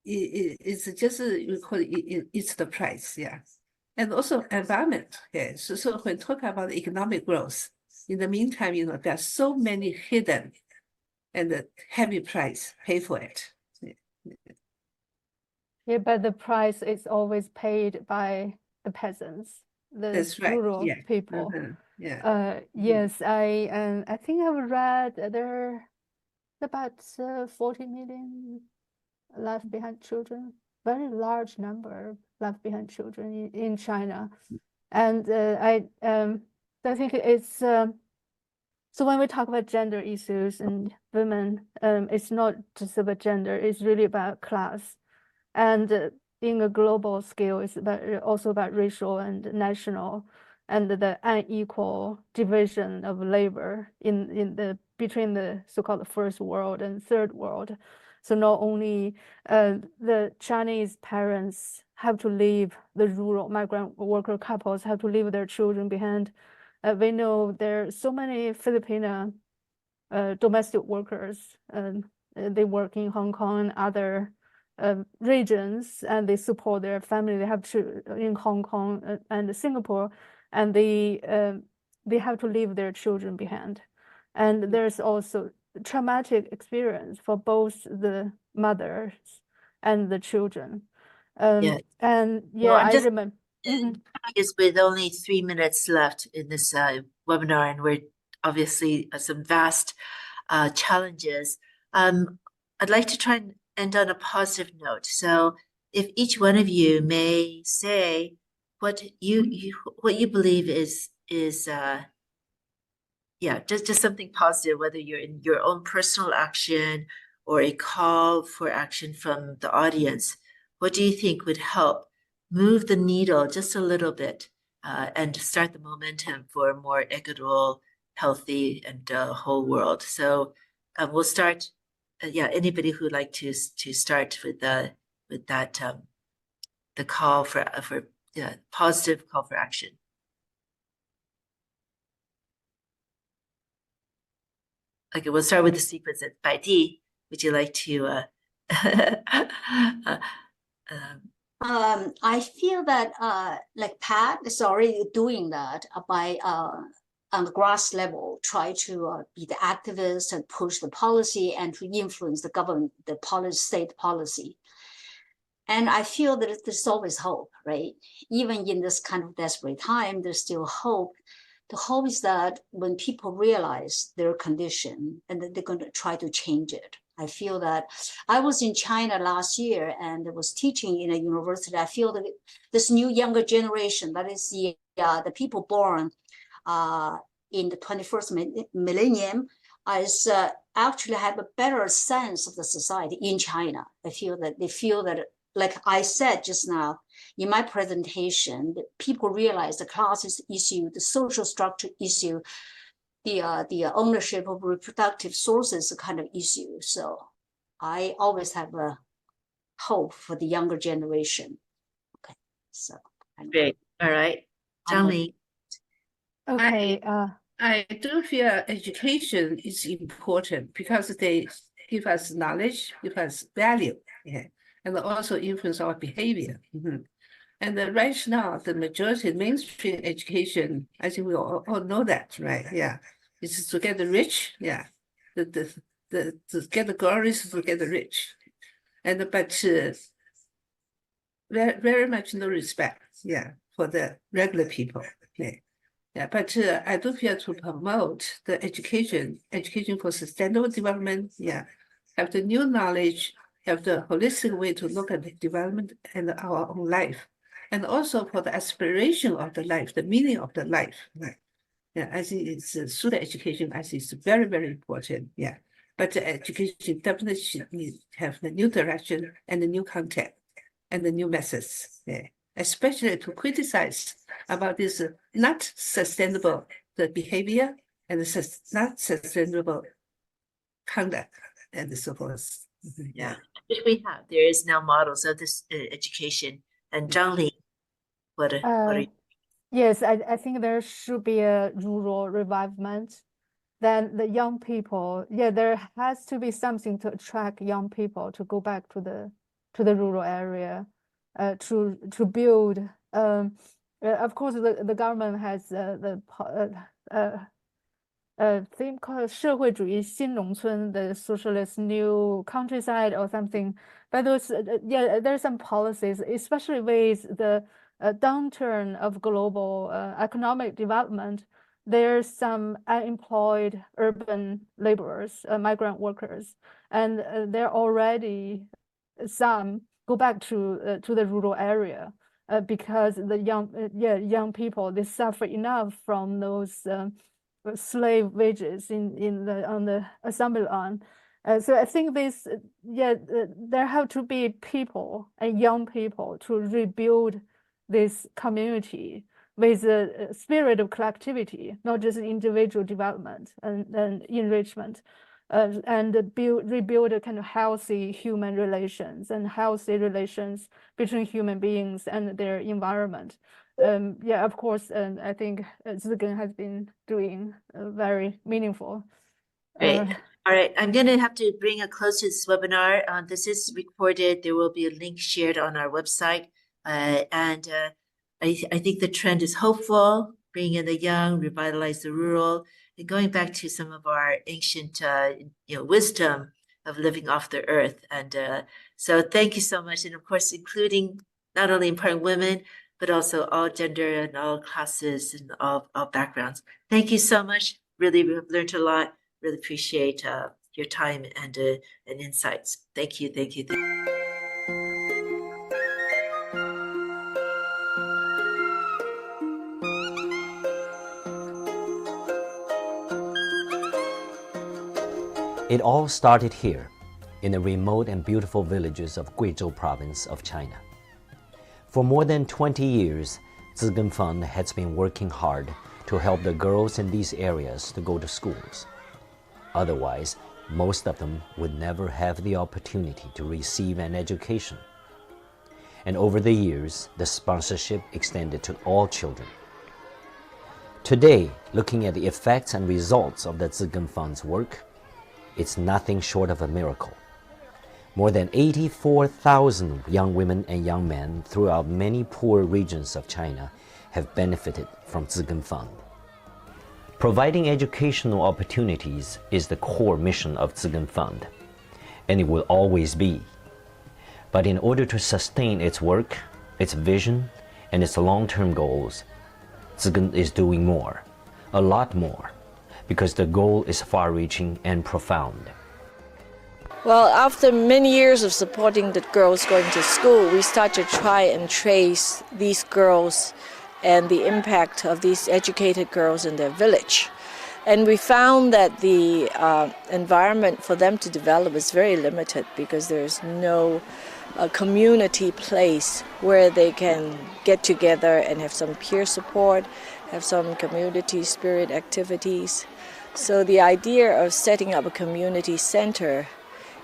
[SPEAKER 6] it's just we call it's the price, yeah, and also environment. Okay, so when talk about economic growth, in the meantime, there are so many hidden and heavy price pay for it.
[SPEAKER 3] Yeah, but the price is always paid by the peasants, the
[SPEAKER 6] That's right.
[SPEAKER 3] rural
[SPEAKER 6] Yeah.
[SPEAKER 3] people.
[SPEAKER 6] Yeah.
[SPEAKER 3] Yes, I think I've read there are about 40 million left behind children, very large number left behind children in China. And I think it's so when we talk about gender issues and women, it's not just about gender, it's really about class. And in a global scale, it's also about racial and national, and the unequal division of labor between the so-called first world and third world. So not only the Chinese parents have to leave, the rural migrant worker couples have to leave their children behind. We know there are so many Filipino domestic workers. They work in Hong Kong and other regions, and they support their family. They have to in Hong Kong and Singapore, and they have to leave their children behind. And there's also traumatic experience for both the mothers and the children.
[SPEAKER 1] Yeah.
[SPEAKER 3] And
[SPEAKER 1] Well,
[SPEAKER 3] I remember.
[SPEAKER 1] Is with only 3 minutes left in this webinar, and we're obviously some vast challenges. I'd like to try and end on a positive note. So if each one of you may say what you believe is just something positive, whether you're in your own personal action or a call for action from the audience. What do you think would help move the needle just a little bit and start the momentum for a more equitable, healthy, and whole world? So we'll start. Anybody who'd like to start with that the call for positive call for action. Okay, we'll start with the sequence at Baidi. Would you like to
[SPEAKER 2] I feel that like Pat is already doing that by on the grass level, try to be the activist and push the policy and to influence the government, the policy, state policy. And I feel that there's always hope, right? Even in this kind of desperate time, there's still hope. The hope is that when people realize their condition and that they're going to try to change it. I feel that I was in China last year and I was teaching in a university. I feel that this new younger generation, that is the people born in the 21st millennium, is actually have a better sense of the society in China. I feel that they feel that, like I said just now in my presentation, that people realize the classes issue, the social structure issue, the ownership of reproductive sources kind of issue. So I always have a hope for the younger generation. Okay, so
[SPEAKER 1] great. All right, Zhang Ling.
[SPEAKER 3] Okay.
[SPEAKER 6] I do feel education is important because they give us knowledge, give us value, and also influence our behavior. And right now, the majority mainstream education, I think we all know that, right? Yeah, it's to get the rich. Yeah, to get the glories, to get the rich, but very much no respect. Yeah, for the regular people. Yeah, but I do feel to promote the education for sustainable development. Yeah, have the new knowledge, have the holistic way to look at the development and our own life, and also for the aspiration of the life, the meaning of the life. Right? Yeah, I think it's through the education. I think it's very, very important. Yeah, but the education definitely should have the new direction and the new content and the new methods. Yeah, especially to criticize about this not sustainable the behavior and not sustainable conduct and so forth.
[SPEAKER 1] Yeah, which we have. There is now models of this education. And Zhang Ling, what are you?
[SPEAKER 3] Yes, I think there should be a rural revivement. Then the young people, there has to be something to attract young people to go back to the rural area, to build. Of course, the government has the theme called 社会主义新农村, the socialist new countryside or something. But those, there's some policies, especially with the downturn of global economic development. There's some unemployed urban laborers, migrant workers, and there already some go back to the rural area because the young people, they suffer enough from those slave wages on the assembly line. So I think this, there have to be people and young people to rebuild this community with a spirit of collectivity, not just individual development and enrichment, and rebuild a kind of healthy human relations and healthy relations between human beings and their environment. Of course, I think Zigen has been doing very meaningful.
[SPEAKER 1] Great. All right, I'm going to have to bring a close to this webinar. This is recorded. There will be a link shared on our website. And I think the trend is hopeful, bring in the young, revitalize the rural, and going back to some of our ancient wisdom of living off the earth. And so thank you so much. And of course, including not only empowering women, but also all gender and all classes and all backgrounds. Thank you so much. Really, we've learned a lot. Really appreciate your time and insights. Thank you.
[SPEAKER 7] It all started here, in the remote and beautiful villages of Guizhou province of China. For more than 20 years, Zigen Fund has been working hard to help the girls in these areas to go to schools. Otherwise, most of them would never have the opportunity to receive an education. And over the years, the sponsorship extended to all children. Today, looking at the effects and results of the Zigen Fund's work, it's nothing short of a miracle. More than 84,000 young women and young men throughout many poor regions of China have benefited from Zigen Fund. Providing educational opportunities is the core mission of Zigen Fund, and it will always be. But in order to sustain its work, its vision, and its long-term goals, Zigen is doing more, a lot more, because the goal is far-reaching and profound.
[SPEAKER 8] Well, after many years of supporting the girls going to school, we start to try and trace these girls and the impact of these educated girls in their village. And we found that the environment for them to develop is very limited because there's no community place where they can get together and have some peer support, have some community spirit activities. So the idea of setting up a community center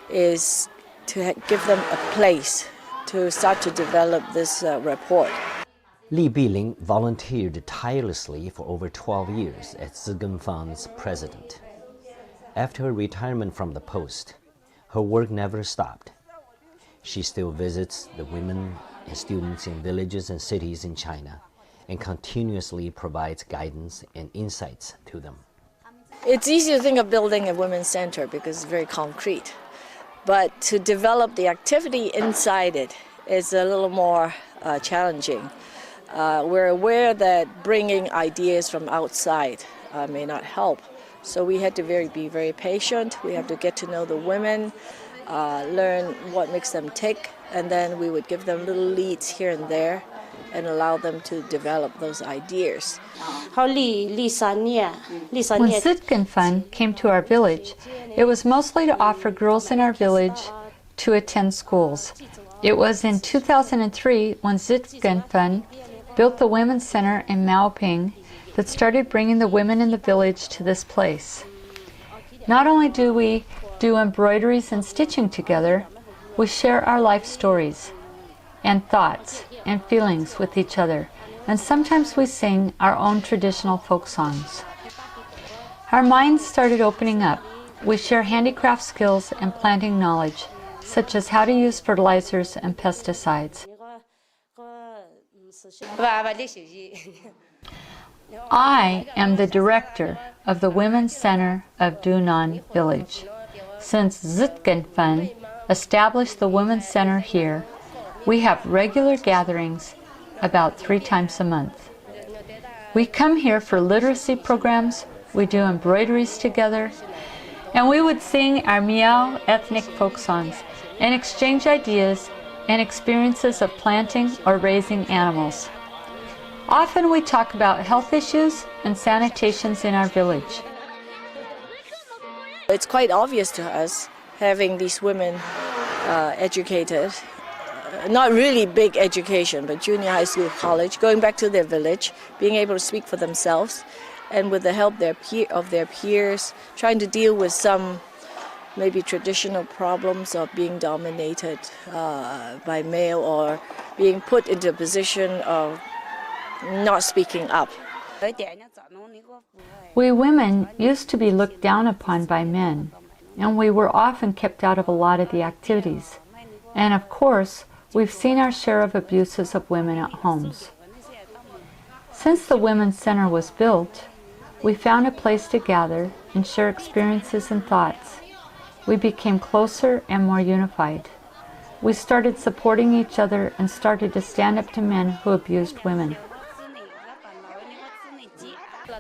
[SPEAKER 8] is to give them a place to start to develop this rapport.
[SPEAKER 7] Li Biling volunteered tirelessly for over 12 years as Zigen Fund's president. After her retirement from the post, her work never stopped. She still visits the women and students in villages and cities in China and continuously provides guidance and insights to them.
[SPEAKER 8] It's easy to think of building a women's center because it's very concrete. But to develop the activity inside it is a little more challenging. We're aware that bringing ideas from outside may not help. So we had to be very patient. We have to get to know the women, learn what makes them tick, and then we would give them little leads here and there and allow them to develop those ideas.
[SPEAKER 9] When Zigen Fund came to our village, it was mostly to offer girls in our village to attend schools. It was in 2003 when Zigen Fund built the Women's Center in Maoping that started bringing the women in the village to this place. Not only do we do embroideries and stitching together, we share our life stories and thoughts and feelings with each other, and sometimes we sing our own traditional folk songs. Our minds started opening up. We share handicraft skills and planting knowledge, such as how to use fertilizers and pesticides. I am the director of the Women's Center of Dunan Village. Since Zigen Fund established the Women's Center here, we have regular gatherings about 3 times a month. We come here for literacy programs, we do embroideries together, and we would sing our Miao ethnic folk songs and exchange ideas and experiences of planting or raising animals. Often we talk about health issues and sanitations in our village.
[SPEAKER 8] It's quite obvious to us, having these women educated, not really big education, but junior high school, college, going back to their village, being able to speak for themselves, and with the help of their peers, trying to deal with some maybe traditional problems of being dominated by male or being put into a position of not speaking up.
[SPEAKER 9] We women used to be looked down upon by men, and we were often kept out of a lot of the activities. And of course, we've seen our share of abuses of women at homes. Since the Women's Center was built, we found a place to gather and share experiences and thoughts. We became closer and more unified. We started supporting each other and started to stand up to men who abused women.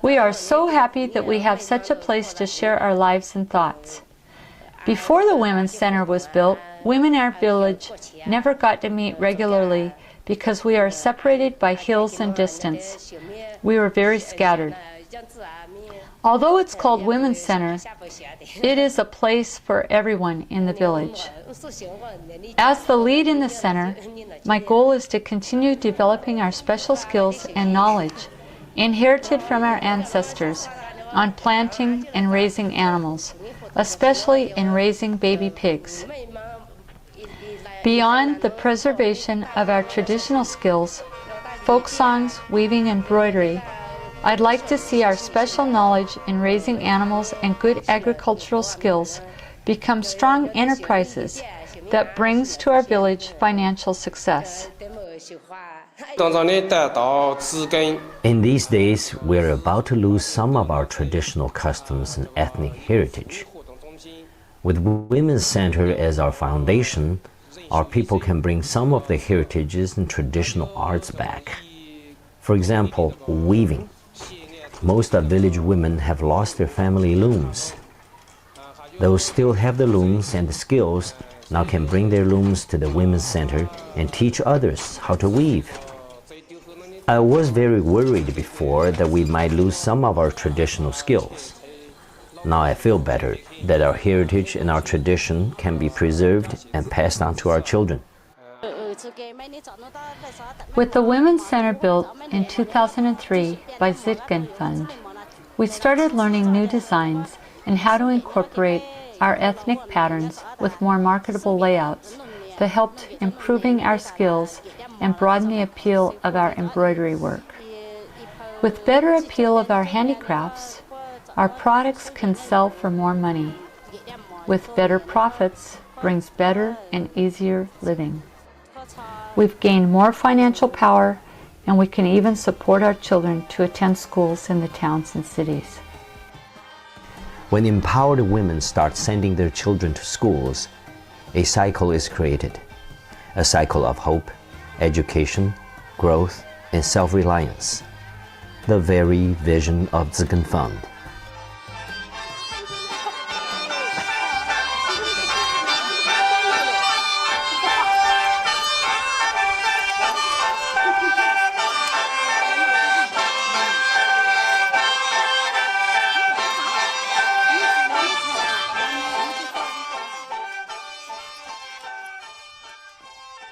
[SPEAKER 9] We are so happy that we have such a place to share our lives and thoughts. Before the Women's Center was built, women in our village never got to meet regularly because we are separated by hills and distance. We were very scattered. Although it's called Women's Center, it is a place for everyone in the village. As the lead in the center, my goal is to continue developing our special skills and knowledge inherited from our ancestors on planting and raising animals, especially in raising baby pigs. Beyond the preservation of our traditional skills, folk songs, weaving, and embroidery, I'd like to see our special knowledge in raising animals and good agricultural skills become strong enterprises that brings to our village financial success.
[SPEAKER 7] In these days, we're about to lose some of our traditional customs and ethnic heritage. With Women's Center as our foundation, our people can bring some of the heritages and traditional arts back. For example, weaving. Most of village women have lost their family looms. Those still have the looms and the skills now can bring their looms to the Women's Center and teach others how to weave. I was very worried before that we might lose some of our traditional skills. Now I feel better that our heritage and our tradition can be preserved and passed on to our children.
[SPEAKER 9] With the Women's Center built in 2003 by Zigen Fund, we started learning new designs and how to incorporate our ethnic patterns with more marketable layouts that helped improving our skills and broaden the appeal of our embroidery work. With better appeal of our handicrafts, our products can sell for more money. With better profits brings better and easier living. We've gained more financial power, and we can even support our children to attend schools in the towns and cities.
[SPEAKER 7] When empowered women start sending their children to schools, a cycle is created. A cycle of hope, education, growth, and self-reliance. The very vision of Zigen Fund.